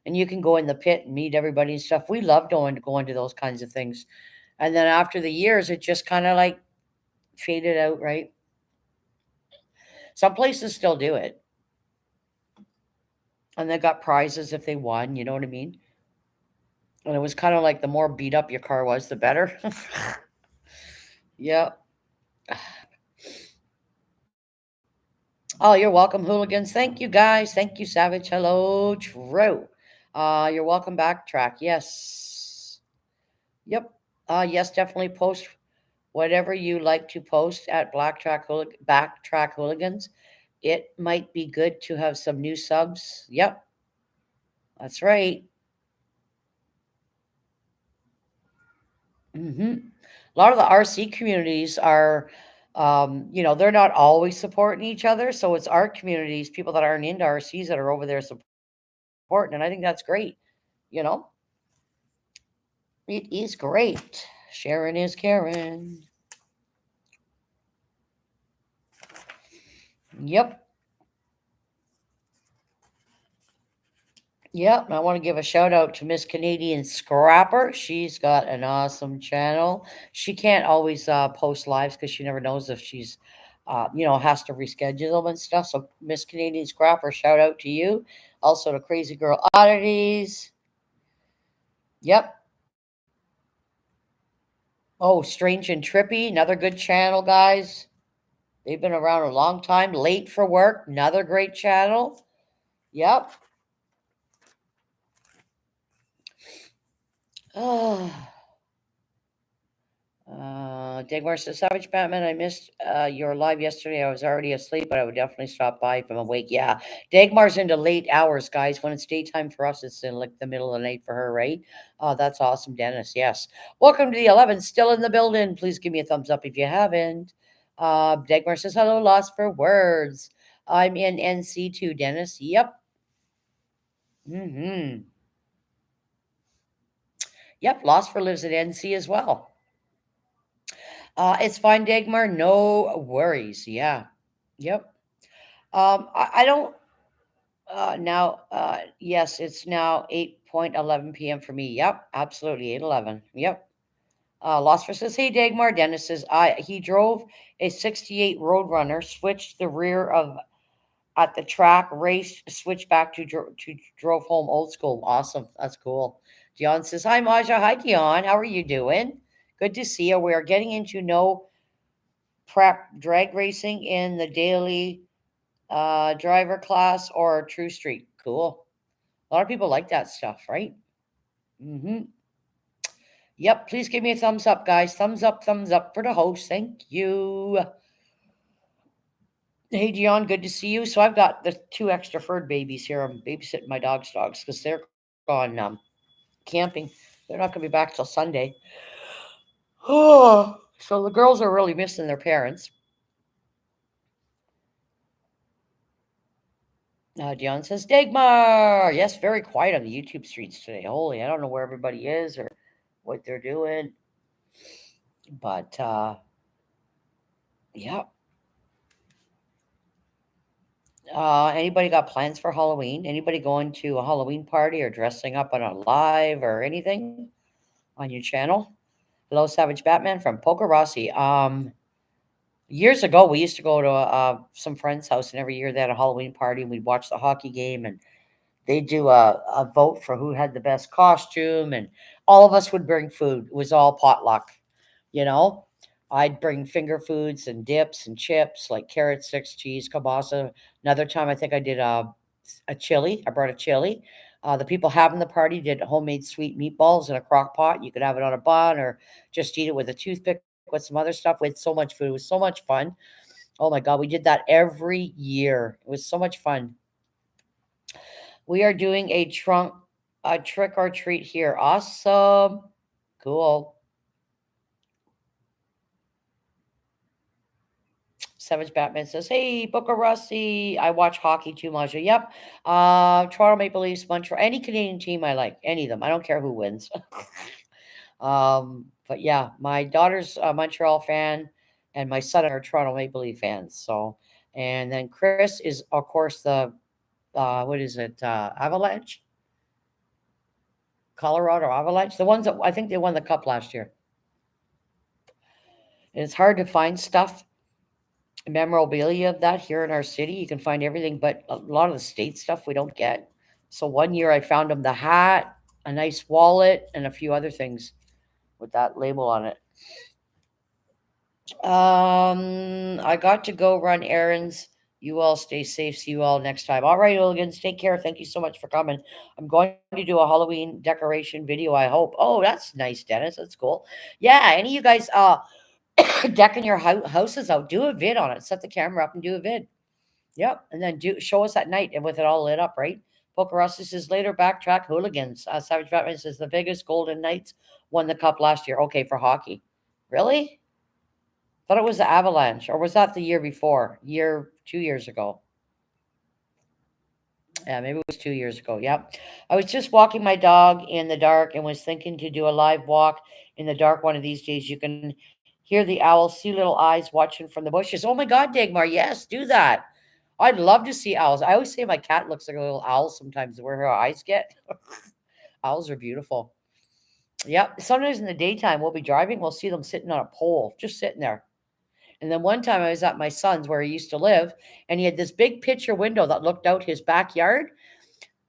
A: And you can go in the pit and meet everybody and stuff. We loved going to those kinds of things. And then after the years, it just kind of like faded out, right? Some places still do it. And they got prizes if they won, you know what I mean? And it was kind of like the more beat up your car was, the better. Yep. Oh, you're welcome, hooligans. Thank you, guys. Thank you, Savage. Hello, True. You're welcome, Backtrack. Yes. Yep. Yes, definitely post whatever you like to post at Backtrack Hooligans. It might be good to have some new subs. Yep, that's right. A lot of the RC communities are, they're not always supporting each other. So it's art communities, people that aren't into RCs that are over there supporting. And I think that's great. You know, it is great. Sharon is Karen. Yep. Yep, and I want to give a shout out to Miss Canadian Scrapper. She's got an awesome channel. She can't always post lives because she never knows if she's, has to reschedule them and stuff. So, Miss Canadian Scrapper, shout out to you. Also to Crazy Girl Oddities. Yep. Oh, Strange and Trippy, another good channel, guys. They've been around a long time. Late for Work, another great channel. Yep. Oh. Dagmar says, Savage Batman, I missed your live yesterday. I was already asleep, but I would definitely stop by if I'm awake. Yeah. Dagmar's into late hours, guys. When it's daytime for us, it's in like the middle of the night for her, right? Oh, that's awesome, Dennis. Yes. Welcome to the 11. Still in the building. Please give me a thumbs up if you haven't. Dagmar says, hello, lost for words. I'm in NC2, Dennis. Yep. Mm-hmm. Yep. Lost for lives at NC as well. It's fine, Dagmar. No worries. Yeah. Yep. I don't now. Yes, it's now 8:11 p.m. for me. Yep, absolutely 8:11. Yep. Losfer says, "Hey, Dagmar." Dennis says, "I he drove a '68 Roadrunner, switched the rear of at the track, raced, switched back to drove home old school. Awesome, that's cool." Dion says, "Hi, Maja. Hi, Dion. How are you doing? Good to see you. We are getting into no prep drag racing in the daily driver class or True Street. Cool. A lot of people like that stuff, right? Mm-hmm. Yep. Please give me a thumbs up, guys. Thumbs up for the host. Thank you. Hey, Dion, good to see you. So I've got the two extra furred babies here. I'm babysitting my dogs because they're gone camping. They're not going to be back till Sunday. Oh, so the girls are really missing their parents. Dion says, Dagmar. Yes, very quiet on the YouTube streets today. Holy, I don't know where everybody is or what they're doing. But yeah. Anybody got plans for Halloween? Anybody going to a Halloween party or dressing up on a live or anything on your channel? Hello, Savage Batman from Poker Rossi. Years ago, we used to go to some friend's house, and every year they had a Halloween party, and we'd watch the hockey game, and they'd do a vote for who had the best costume, and all of us would bring food. It was all potluck, you know. I'd bring finger foods and dips and chips like carrot sticks, cheese, kielbasa. Another time, I think I did a chili. I brought a chili. The people having the party did homemade sweet meatballs in a crock pot. You could have it on a bun or just eat it with a toothpick with some other stuff. We had so much food. It was so much fun. Oh my God, we did that every year. It was so much fun. We are doing a trick or treat here. Awesome. Cool. Savage Batman says, "Hey, Booker Rusty, I watch hockey too much." Yep. Toronto Maple Leafs, Montreal, any Canadian team I like, any of them. I don't care who wins. But yeah, my daughter's a Montreal fan, and my son are Toronto Maple Leaf fans. So, and then Chris is, of course, the what is it? Avalanche, Colorado Avalanche, the ones that I think they won the cup last year. And it's hard to find stuff memorabilia of that here in our city. You can find everything, but a lot of the state stuff we don't get. So one year I found him the hat, a nice wallet, and a few other things with that label on it. I got to go run errands. You all stay safe. See you all next time. All right, Illigans, take care. Thank you so much for coming. I'm going to do a Halloween decoration video, I hope. Oh, that's nice, Dennis. That's cool. Yeah, any of you guys decking your houses out, do a vid on it. Set the camera up and do a vid. Yep, and then do show us at night and with it all lit up, right? Pokerossi says later backtrack hooligans. Savage Batman says the Vegas Golden Knights won the cup last year. Okay, for hockey. Really? Thought it was the Avalanche, or was that the year before? 2 years ago. Yeah, maybe it was 2 years ago. Yep. I was just walking my dog in the dark and was thinking to do a live walk in the dark one of these days. You can hear the owl, see little eyes watching from the bushes. Oh my God, Dagmar, yes, do that. I'd love to see owls. I always say my cat looks like a little owl sometimes where her eyes get. Owls are beautiful. Yep. Sometimes in the daytime, we'll be driving, we'll see them sitting on a pole, just sitting there. And then one time I was at my son's where he used to live, and he had this big picture window that looked out his backyard.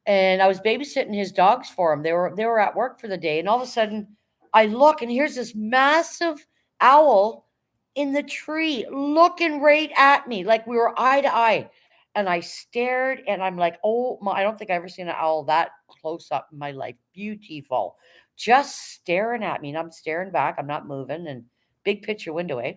A: And I was babysitting his dogs for him. They were at work for the day, and all of a sudden I look and here's this massive owl in the tree looking right at me like we were eye to eye. And I stared and I'm like, "Oh my, I don't think I've ever seen an owl that close up in my life. Beautiful. Just staring at me and I'm staring back. I'm not moving and big picture window, eh?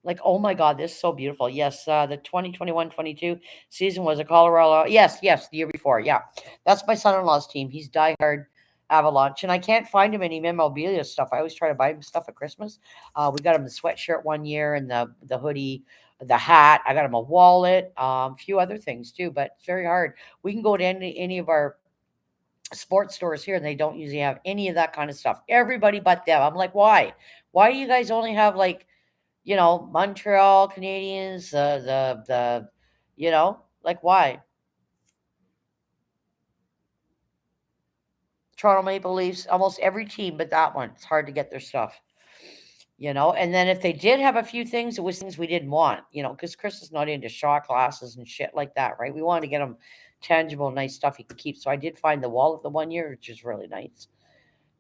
A: Like, oh my God, this is so beautiful. Yes, the 2021-22 season was a Colorado. Yes, yes, the year before. Yeah, that's my son-in-law's team. He's diehard Avalanche, and I can't find him any memorabilia stuff. I always try to buy him stuff at Christmas. We got him the sweatshirt one year and the hoodie, the hat. I got him a wallet, a few other things too, but it's very hard. We can go to any of our sports stores here, and they don't usually have any of that kind of stuff. Everybody but them. I'm like, why? Why do you guys only have like Montreal Canadiens, like why? Toronto Maple Leafs, almost every team but that one. It's hard to get their stuff. And then if they did have a few things, it was things we didn't want, because Chris is not into shot glasses and shit like that, right? We wanted to get him tangible, nice stuff he could keep. So I did find the wallet the one year, which is really nice.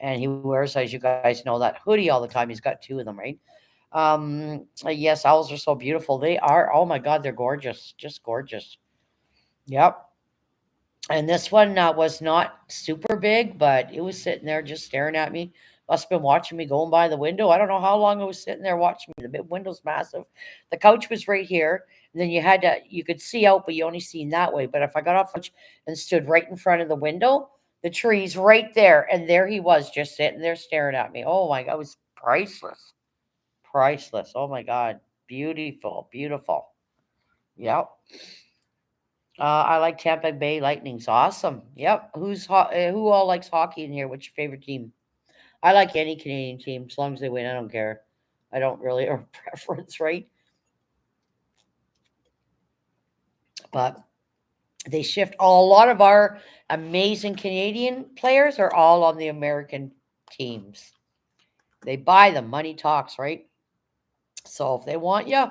A: And he wears, as you guys know, that hoodie all the time. He's got two of them, right? Yes, owls are so beautiful. They are. Oh my God, they're gorgeous. Just gorgeous. Yep. And this one was not super big, but it was sitting there just staring at me. Must have been watching me going by the window. I don't know how long it was sitting there watching me. The window's massive. The couch was right here. And then you could see out, but you only seen that way. But if I got off the couch and stood right in front of the window, the tree's right there. And there he was just sitting there staring at me. Oh my God, it was priceless. Priceless. Oh my God. Beautiful. Beautiful. Yep. I like Tampa Bay Lightning's awesome. Yep. Who all likes hockey in here? What's your favorite team? I like any Canadian team as long as they win. I don't care. I don't really have a preference, right? But they shift. A lot of our amazing Canadian players are all on the American teams. They buy them. Money talks, right? So if they want you,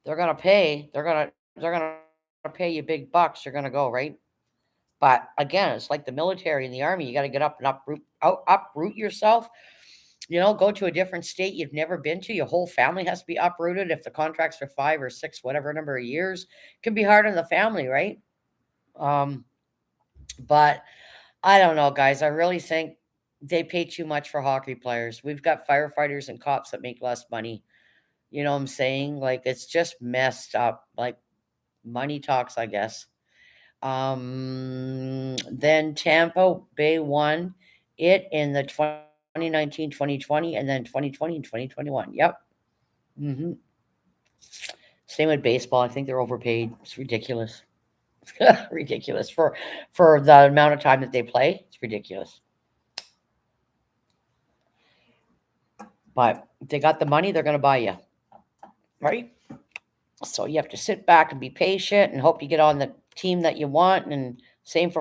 A: they're gonna pay. They're gonna pay you big bucks. You're gonna go, right? But again, it's like the military and the army. You got to get up and uproot yourself. Go to a different state you've never been to. Your whole family has to be uprooted if the contract's for 5 or 6, whatever number of years. It can be hard on the family, right? Um, but I don't know, guys. I really think they pay too much for hockey players. We've got firefighters and cops that make less money. You know what I'm saying? Like it's just messed up. Like money talks, I guess. Then Tampa Bay won it in the 2019, 2020, and then 2020 and 2021. Yep. Hmm. Same with baseball. I think they're overpaid. It's ridiculous. Ridiculous for the amount of time that they play. It's ridiculous. But if they got the money, they're going to buy you, right? So you have to sit back and be patient and hope you get on the team that you want. And same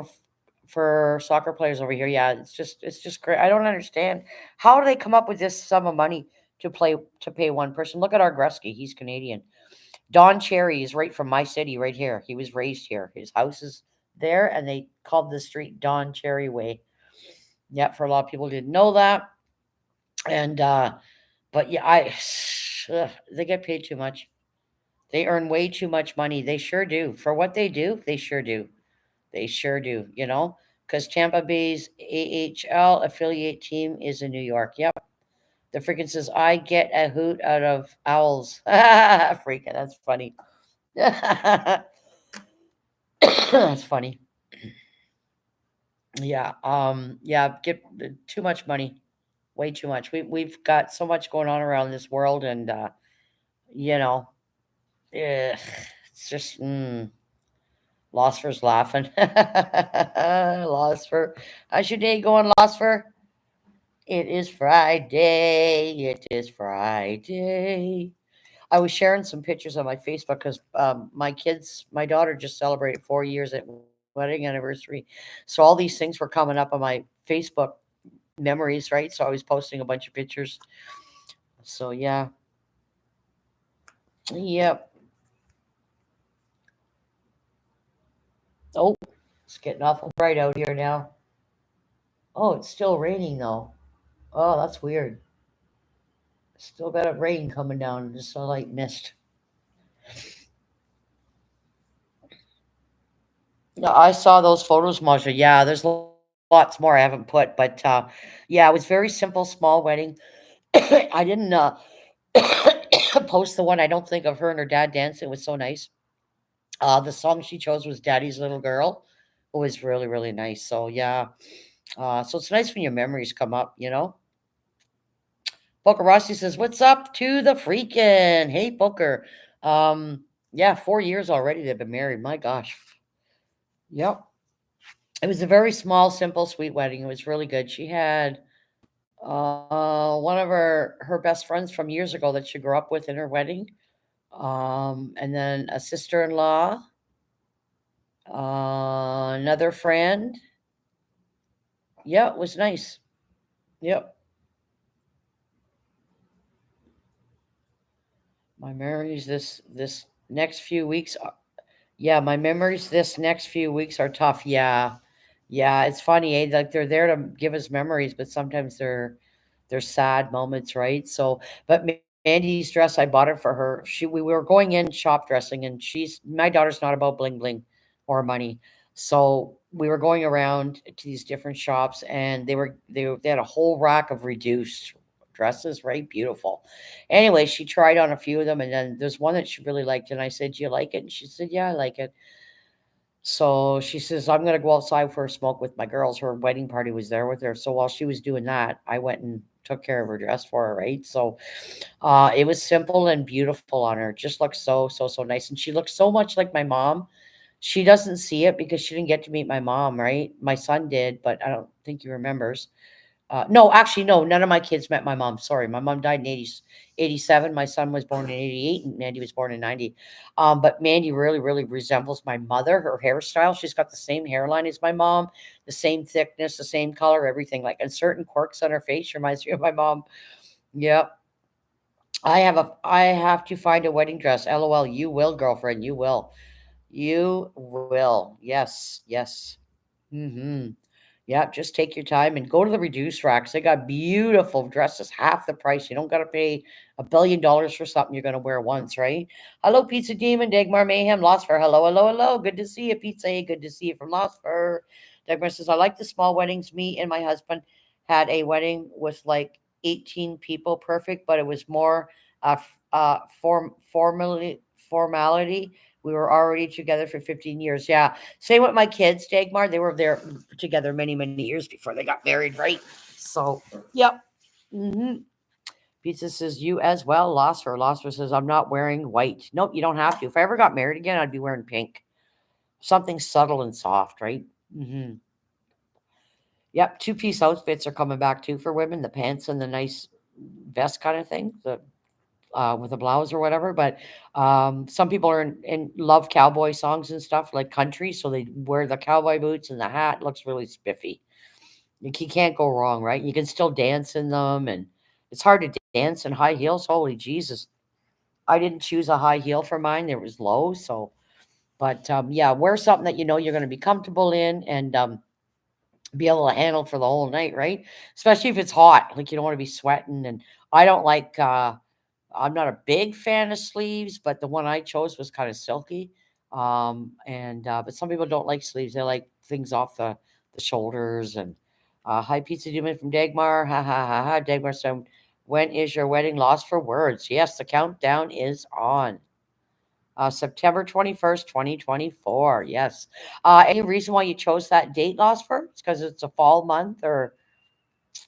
A: for soccer players over here. Yeah, it's just great. I don't understand how do they come up with this sum of money to pay one person. Look at our Gretzky. He's Canadian. Don Cherry is right from my city, right here. He was raised here. His house is there, and they called the street Don Cherry Way. Yeah, for a lot of people didn't know that. And but yeah, they get paid too much. They earn way too much money. They sure do. For what they do, they sure do. They sure do, because Tampa Bay's AHL affiliate team is in New York. Yep. The freaking says, I get a hoot out of owls. Freaking, that's funny. That's funny. Yeah. Yeah, get too much money. Way too much. We've got so much going on around this world and you know, it's just lost for's laughing. Lost for how's your day going, lost for? It is Friday. It is Friday. I was sharing some pictures on my Facebook because my daughter just celebrated 4 years at wedding anniversary. So all these things were coming up on my Facebook memories, right? So I was posting a bunch of pictures. So yeah, yep. Oh, it's getting awful bright out here now. Oh, it's still raining though. Oh, that's weird. Still got a rain coming down, just a light mist. Yeah, I saw those photos, Masha. Yeah, there's lots more I haven't put, but yeah, it was very simple, small wedding. I didn't post the one. I don't think of her and her dad dancing. It was so nice. The song she chose was "Daddy's Little Girl." It was really, really nice. So yeah, so it's nice when your memories come up. Poker Rossi says, "What's up to the freakin'? Hey, Poker. Yeah, 4 years already they've been married. My gosh. Yep. It was a very small, simple, sweet wedding. It was really good. She had one of her best friends from years ago that she grew up with in her wedding, and then a sister-in-law, another friend. Yeah, it was nice. Yep. My memories this next few weeks. Yeah, my memories this next few weeks are tough. Yeah. Yeah, it's funny, like they're there to give us memories, but sometimes they're sad moments, right? So, but Mandy's dress, I bought it for her. We were going in shop dressing, and she's my daughter's not about bling bling or money. So we were going around to these different shops, and they had a whole rack of reduced dresses, right? Beautiful. Anyway, she tried on a few of them, and then there's one that she really liked, and I said, "Do you like it?" And she said, "Yeah, I like it." So she says, I'm going to go outside for a smoke with my girls. Her wedding party was there with her. So while she was doing that, I went and took care of her dress for her, right? So it was simple and beautiful on her. Just looked so, so, so nice. And she looked so much like my mom. She doesn't see it because she didn't get to meet my mom, right? My son did, but I don't think he remembers. No, actually, no, none of my kids met my mom. Sorry. My mom died in 87. My son was born in 88, and Mandy was born in 90. But Mandy really, really resembles my mother. Her hairstyle, she's got the same hairline as my mom, the same thickness, the same color, everything. Like, and certain quirks on her face she reminds me of my mom. Yep. I have to find a wedding dress. LOL. You will, girlfriend. You will. You will. Yes. Yes. Mm-hmm. Yeah, just take your time and go to the reduce racks. They got beautiful dresses, half the price. You don't got to pay $1 billion for something you're going to wear once, right? Hello, Pizza Demon, Dagmar Mayhem, Losfer. Hello, hello, hello. Good to see you, Pizza. Good to see you from Losfer. Dagmar says, I like the small weddings. Me and my husband had a wedding with like 18 people, perfect, but it was more formality. We were already together for 15 years. Yeah. Same with my kids, Dagmar. They were there together many, many years before they got married, right? So, yep. hmm Pizza says, you as well. Losfer says, I'm not wearing white. Nope, you don't have to. If I ever got married again, I'd be wearing pink. Something subtle and soft, right? hmm Yep, two-piece outfits are coming back too for women. The pants and the nice vest kind of thing. With a blouse or whatever. But some people are in love cowboy songs and stuff like country, so they wear the cowboy boots and the hat. Looks really spiffy. You can't go wrong, right? You can still dance in them, and it's hard to dance in high heels. Holy Jesus! I didn't choose a high heel for mine; it was low. So, but yeah, wear something that you know you're going to be comfortable in and be able to handle for the whole night, right? Especially if it's hot, like you don't want to be sweating. And I don't like I'm not a big fan of sleeves, but the one I chose was kind of silky. And but some people don't like sleeves; they like things off the shoulders. And hi, Pizza Demon from Dagmar. Ha ha ha ha. Dagmar said, "When is your wedding?" Lost for words. Yes, the countdown is on. September 21st, 2024. Yes. Any reason why you chose that date, Lost for? It's because it's a fall month, or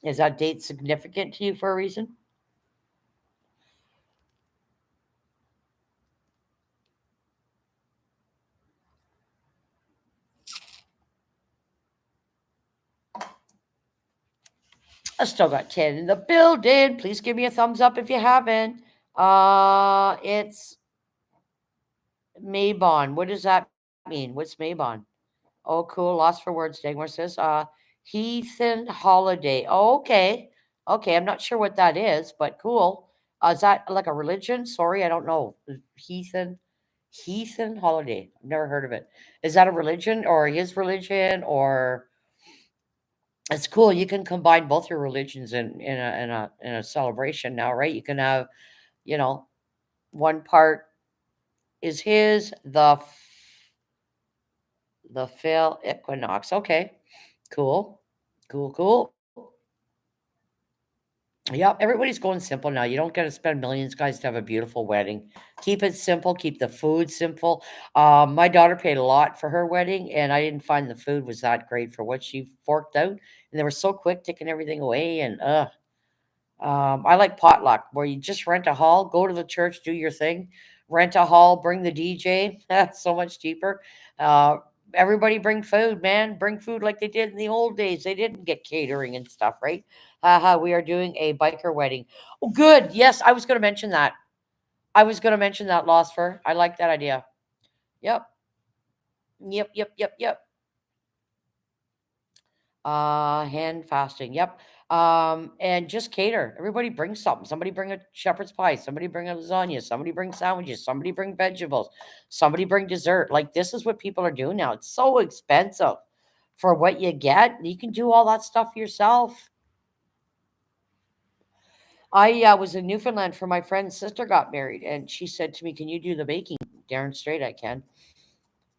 A: is that date significant to you for a reason? I still got 10 in the building. Please give me a thumbs up if you haven't. It's Maybon. What does that mean? What's Maybon? Oh, cool. Lost for words. Dagmar says, Heathen Holiday. Oh, okay. Okay. I'm not sure what that is, but cool. Is that like a religion? Sorry, I don't know. Heathen, Heathen Holiday. I've never heard of it. Is that a religion or his religion or it's cool. You can combine both your religions in a celebration now, right? You can have, you know, one part is his, the Phil equinox. Okay, cool, cool. Yep, everybody's going simple now. You don't got to spend millions, guys, to have a beautiful wedding. Keep it simple. Keep the food simple. My daughter paid a lot for her wedding, and I didn't find the food was that great for what she forked out. And they were so quick taking everything away, and I like potluck where you just rent a hall, go to the church, do your thing, rent a hall, bring the DJ. That's so much cheaper. Uh, Everybody bring food, man. Bring food like they did in the old days. They didn't get catering and stuff, right? We are doing a biker wedding. Oh, good. Yes, I was going to mention that. I was going to mention that, Lost Fur. I like that idea. Yep. Yep. Hand fasting. Yep. And just cater. Everybody bring something. Somebody bring a shepherd's pie. Somebody bring a lasagna. Somebody bring sandwiches. Somebody bring vegetables. Somebody bring dessert. Like this is what people are doing now. It's so expensive for what you get. You can do all that stuff yourself. I was in Newfoundland for my friend's sister got married, and she said to me, "Can you do the baking?" Darn straight I can.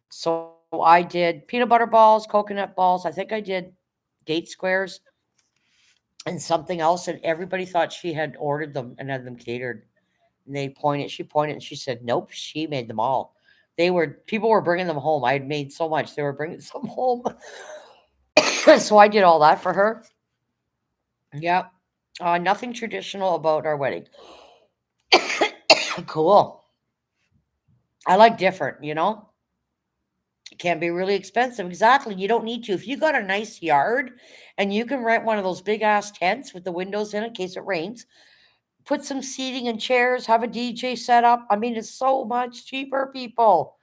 A: So I did peanut butter balls, coconut balls. I think I did date squares and something else, and everybody thought she had ordered them and had them catered. And she pointed, and she said, "Nope, she made them all." People were bringing them home. I had made so much, they were bringing some home. So I did all that for her. Yep. Nothing traditional about our wedding. Cool. I like different, It can be really expensive. Exactly. You don't need to. If you got a nice yard and you can rent one of those big ass tents with the windows in case it rains, put some seating and chairs, have a DJ set up. I mean, it's so much cheaper, people.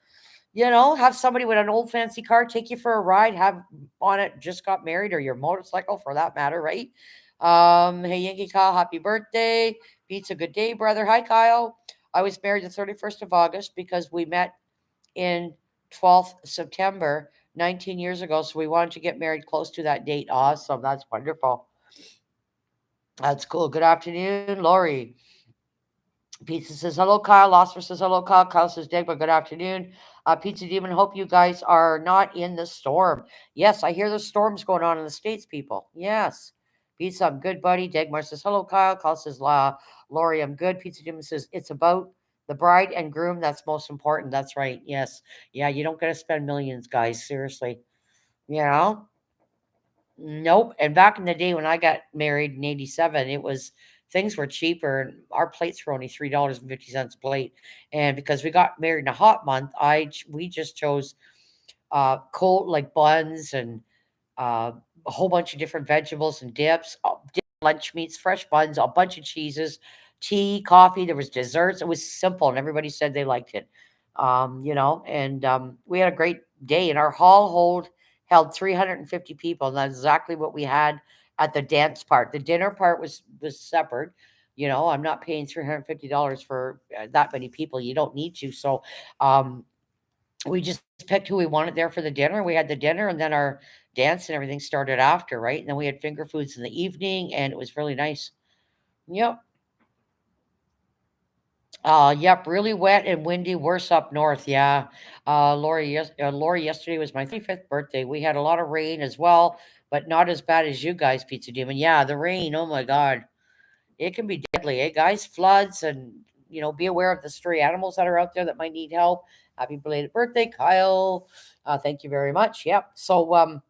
A: Have somebody with an old fancy car take you for a ride, have on it, just got married, or your motorcycle for that matter, right? Hey, Yankee Kyle, happy birthday. Pizza, good day, brother. Hi, Kyle. I was married the 31st of August because we met in 12th September. 19 years ago. So we wanted to get married close to that date. Awesome. That's wonderful. That's cool. Good afternoon, Lori. Pizza says hello, Kyle. Losper says hello, Kyle. Kyle says Degma, good afternoon. Pizza Demon, hope you guys are not in the storm. Yes, I hear the storms going on in the States, people. Yes. Pizza, I'm good, buddy. Degmar says hello, Kyle. Kyle says Lori, I'm good. Pizza Demon says it's about the bride and groom. That's most important. That's right. Yes. Yeah, you don't get to spend millions, guys. Seriously. You know? Nope. And back in the day when I got married in '87, it was things were cheaper and our plates were only $3.50 a plate. And because we got married in a hot month, we just chose cold like buns and uh, a whole bunch of different vegetables and dips, lunch meats, fresh buns, a bunch of cheeses, tea, coffee. There was desserts. It was simple, and everybody said they liked it. And we had a great day. And our held 350 people, and that's exactly what we had at the dance part. The dinner part was separate. I'm not paying $350 for that many people. You don't need to. So, we just picked who we wanted there for the dinner. We had the dinner and then our dance and everything started after, right? And then we had finger foods in the evening and it was really nice. Yep. Yep, really wet and windy, worse up north. Yeah. Lori, yesterday was my 35th birthday. We had a lot of rain as well, but not as bad as you guys, Pizza Demon. Yeah, the rain, oh my God. It can be deadly, eh, guys? Floods and, be aware of the stray animals that are out there that might need help. Happy belated birthday, Kyle. Thank you very much. Yep. So,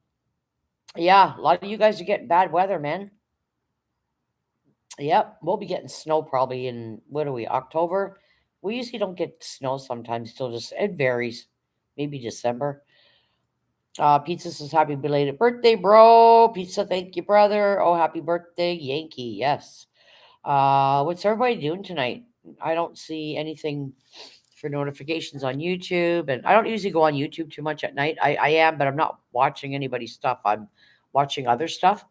A: yeah, a lot of you guys are getting bad weather, man. Yep. We'll be getting snow probably in, what are we, October? We usually don't get snow sometimes till just, it varies. Maybe December. Pizza says happy belated birthday, bro. Pizza, thank you, brother. Oh, happy birthday, Yankee. Yes. What's everybody doing tonight? I don't see anything for notifications on YouTube, and I don't usually go on YouTube too much at night. I am, but I'm not watching anybody's stuff. I'm watching other stuff.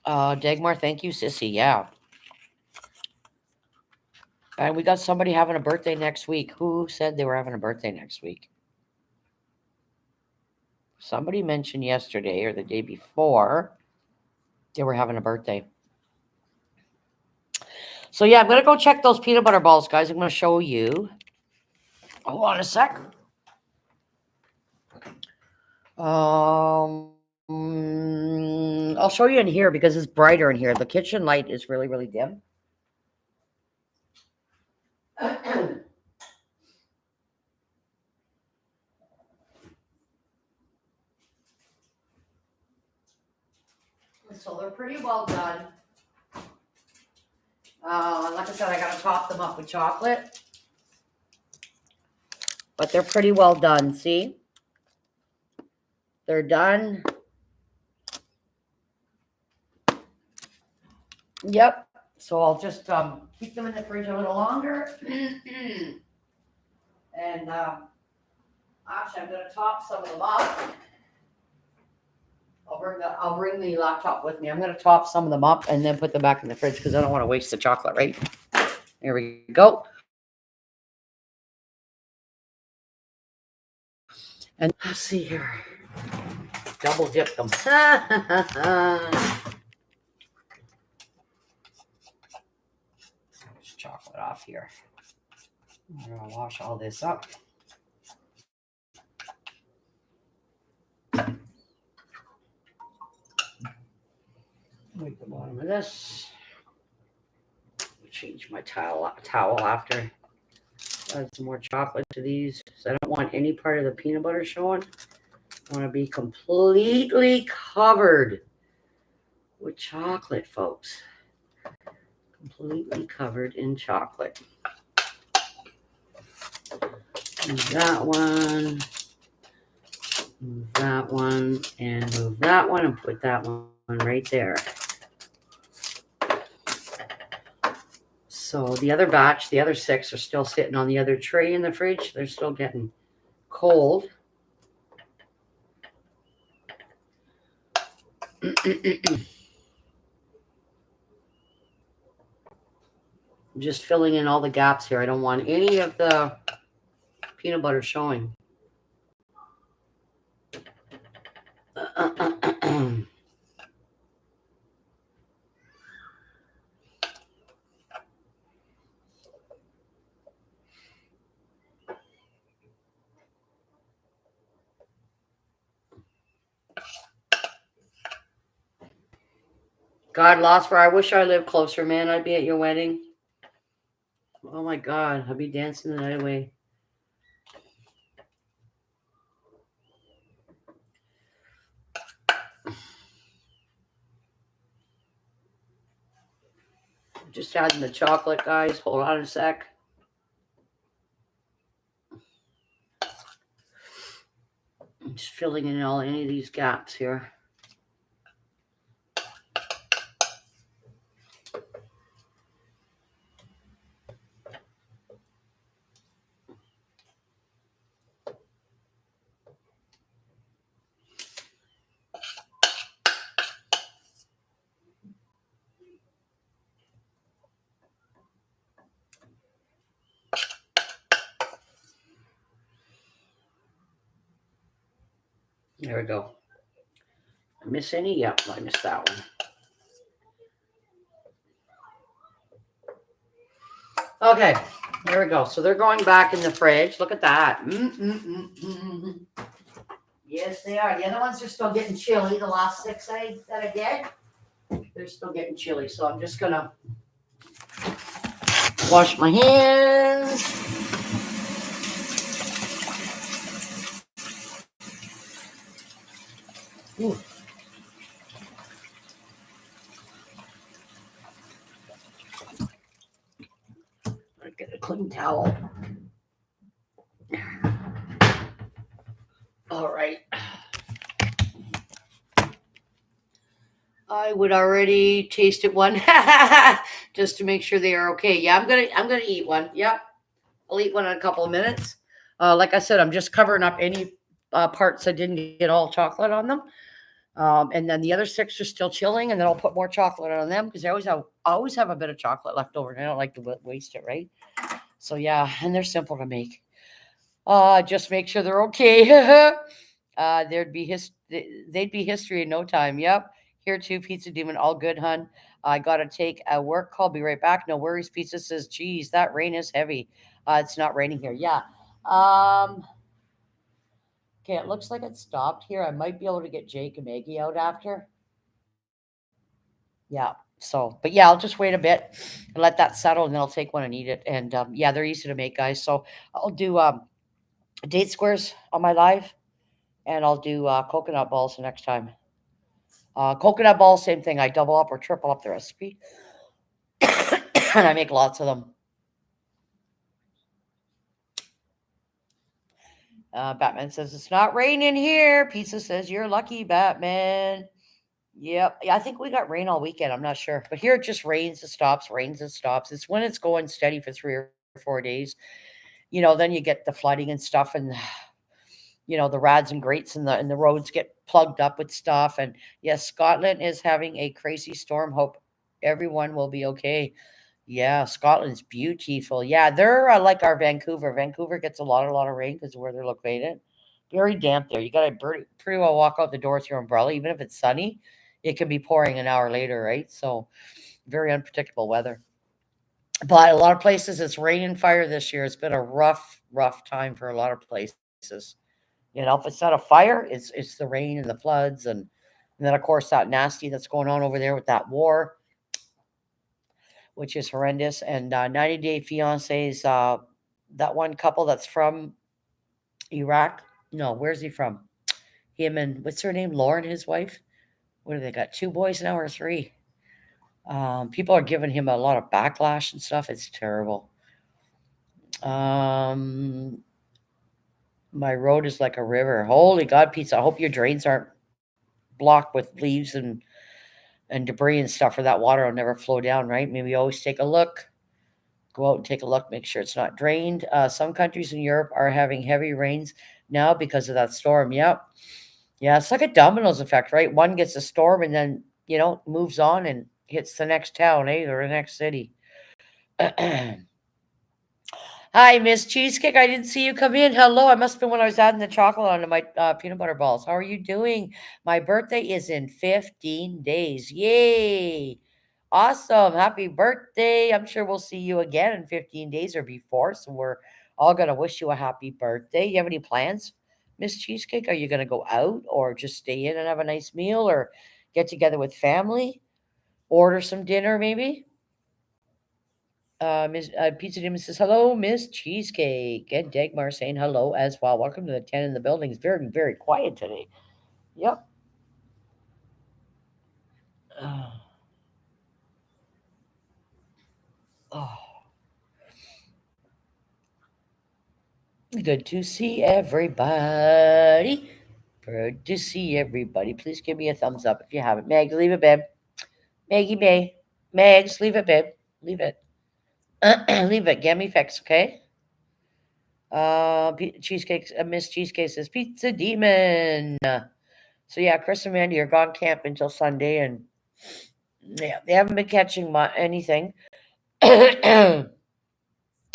A: Dagmar, thank you, Sissy. Yeah. And we got somebody having a birthday next week. Who said they were having a birthday next week? Somebody mentioned yesterday or the day before they were having a birthday. So yeah, I'm gonna go check those peanut butter balls, guys. I'm gonna show you. Hold on a sec. I'll show you in here because it's brighter in here. The kitchen light is really, really dim. So they're pretty well done. Like I said, I gotta top them up with chocolate. But they're pretty well done, see? They're done. Yep. So I'll just keep them in the fridge a little longer. And actually, I'm gonna top some of them up. I'll bring the laptop with me. I'm gonna top some of them up and then put them back in the fridge because I don't want to waste the chocolate, right? There we go. And let's see here. Double dip them. There's chocolate off here. I'm gonna wash all this up. Make the bottom of this. Change my towel after. Add some more chocolate to these. So I don't want any part of the peanut butter showing. I want to be completely covered with chocolate, folks. Completely covered in chocolate. Move that one. Move that one. And move that one. And put that one right there. So the other batch, the other 6 are still sitting on the other tray in the fridge. They're still getting cold. I'm just filling in all the gaps here. I don't want any of the peanut butter showing. God, lost for. I wish I lived closer, man. I'd be at your wedding. Oh my God, I'd be dancing the night away. Just adding the chocolate, guys. Hold on a sec. I'm just filling in any of these gaps here. There we go. Miss any? Yep, I missed that one. Okay, there we go. So they're going back in the fridge. Look at that. Yes, they are. The other ones are still getting chilly. The last 6 that I did, they're still getting chilly. So I'm just gonna wash my hands. Ooh. Get a clean towel. All right. I would already tasted one just to make sure they are okay. Yeah, I'm gonna eat one. Yep, I'll eat one in a couple of minutes. Like I said, I'm just covering up any parts I didn't get all chocolate on them. And then the other 6 are still chilling, and then I'll put more chocolate on them because I always have a bit of chocolate left over, and I don't like to waste it, right? So yeah, and they're simple to make. Just make sure they're okay. They'd be history in no time. Yep. Here too, Pizza Demon. All good, hun. I gotta take a work call. Be right back. No worries. Pizza says, "Geez, that rain is heavy." It's not raining here. Yeah. Okay. It looks like it stopped here. I might be able to get Jake and Maggie out after. Yeah. So, but yeah, I'll just wait a bit and let that settle, and then I'll take one and eat it. And yeah, they're easy to make, guys. So I'll do date squares on my live, and I'll do coconut balls the next time. Coconut balls, same thing. I double up or triple up the recipe, and I make lots of them. Batman says it's not raining here. Pizza says you're lucky, Batman. Yep. Yeah, I think we got rain all weekend. I'm not sure, but here it just rains and stops, rains and stops. It's when it's going steady for 3 or 4 days. Then you get the flooding and stuff, and the rads and grates and the roads get plugged up with stuff. And yes, Scotland is having a crazy storm. Hope everyone will be okay. Yeah, Scotland's beautiful. Yeah, they're like our Vancouver. Vancouver gets a lot of rain because of where they're located. Very damp there. You got to pretty well walk out the door with your umbrella, even if it's sunny. It can be pouring an hour later, right? So very unpredictable weather. But a lot of places, it's rain and fire this year. It's been a rough time for a lot of places. If it's not a fire, it's the rain and the floods, and then of course that nasty that's going on over there with that war, which is horrendous. And 90 Day Fiancés, that one couple that's from Iraq. No, where's he from? Him and what's her name? Lauren, his wife. What do they got? 2 boys now or 3? People are giving him a lot of backlash and stuff. It's terrible. My road is like a river. Holy God, pizza! I hope your drains aren't blocked with leaves and debris and stuff, or that water will never flow down, right? Maybe always take a look. Go out and take a look, make sure it's not drained. Some countries in Europe are having heavy rains now because of that storm. Yep. Yeah, it's like a dominoes effect, right? One gets a storm and then, moves on and hits the next town, or the next city. Hi, Miss Cheesecake. I didn't see you come in. Hello. I must have been when I was adding the chocolate onto my peanut butter balls. How are you doing? My birthday is in 15 days. Yay. Awesome. Happy birthday. I'm sure we'll see you again in 15 days or before. So we're all going to wish you a happy birthday. You have any plans, Miss Cheesecake? Are you going to go out or just stay in and have a nice meal or get together with family? Order some dinner, maybe? Miss Pizza Demon says hello, Miss Cheesecake, and Dagmar saying hello as well. Welcome to the 10 in the building. It's very very quiet today. Yep. Oh, oh, good to see everybody. Good to see everybody. Please give me a thumbs up if you haven't. Meg, leave it, babe. Maggie May. Megs, leave it, babe. Leave it. Leave it. Get me fixed, okay? Cheesecake. Miss Cheesecake says Pizza Demon. So yeah, Chris and Mandy are gone camp until Sunday, and yeah, they haven't been catching anything. And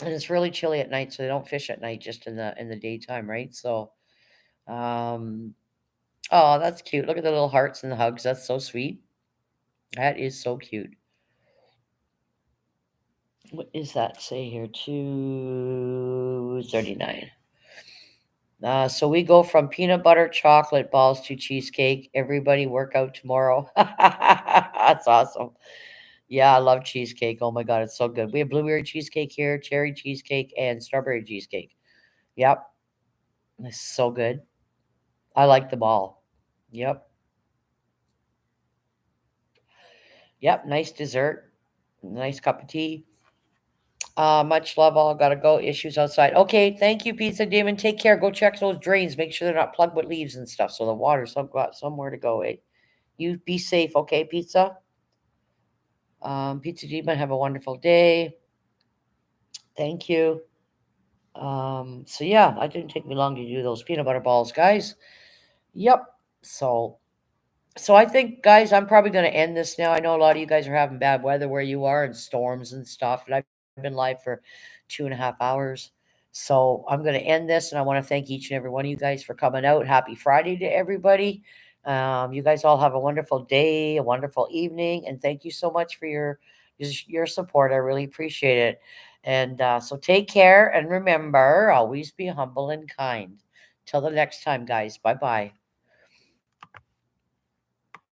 A: it's really chilly at night, so they don't fish at night, just in the daytime, right? So, um, oh, that's cute. Look at the little hearts and the hugs. That's so sweet. That is so cute. What is that say here? 239. So we go from peanut butter chocolate balls to cheesecake. Everybody work out tomorrow. That's awesome. Yeah, I love cheesecake. Oh my god, it's so good. We have blueberry cheesecake here, cherry cheesecake, and strawberry cheesecake. Yep, it's so good. I like them all. Yep, yep. Nice dessert, nice cup of tea. Much love. All gotta go. Issues outside. Okay, thank you, Pizza Demon. Take care. Go check those drains. Make sure they're not plugged with leaves and stuff, so the water's got somewhere to go. Eh? You be safe, okay, Pizza. Pizza Demon. Have a wonderful day. Thank you. So yeah, it didn't take me long to do those peanut butter balls, guys. Yep. So so I think, guys, I'm probably gonna end this now. I know a lot of you guys are having bad weather where you are and storms and stuff, and I've been live for 2.5 hours. So I'm gonna end this, and I want to thank each and every one of you guys for coming out. Happy Friday to everybody. You guys all have a wonderful day, a wonderful evening, and thank you so much for your support. I really appreciate it. And so take care, and remember, always be humble and kind. Till the next time, guys. Bye bye.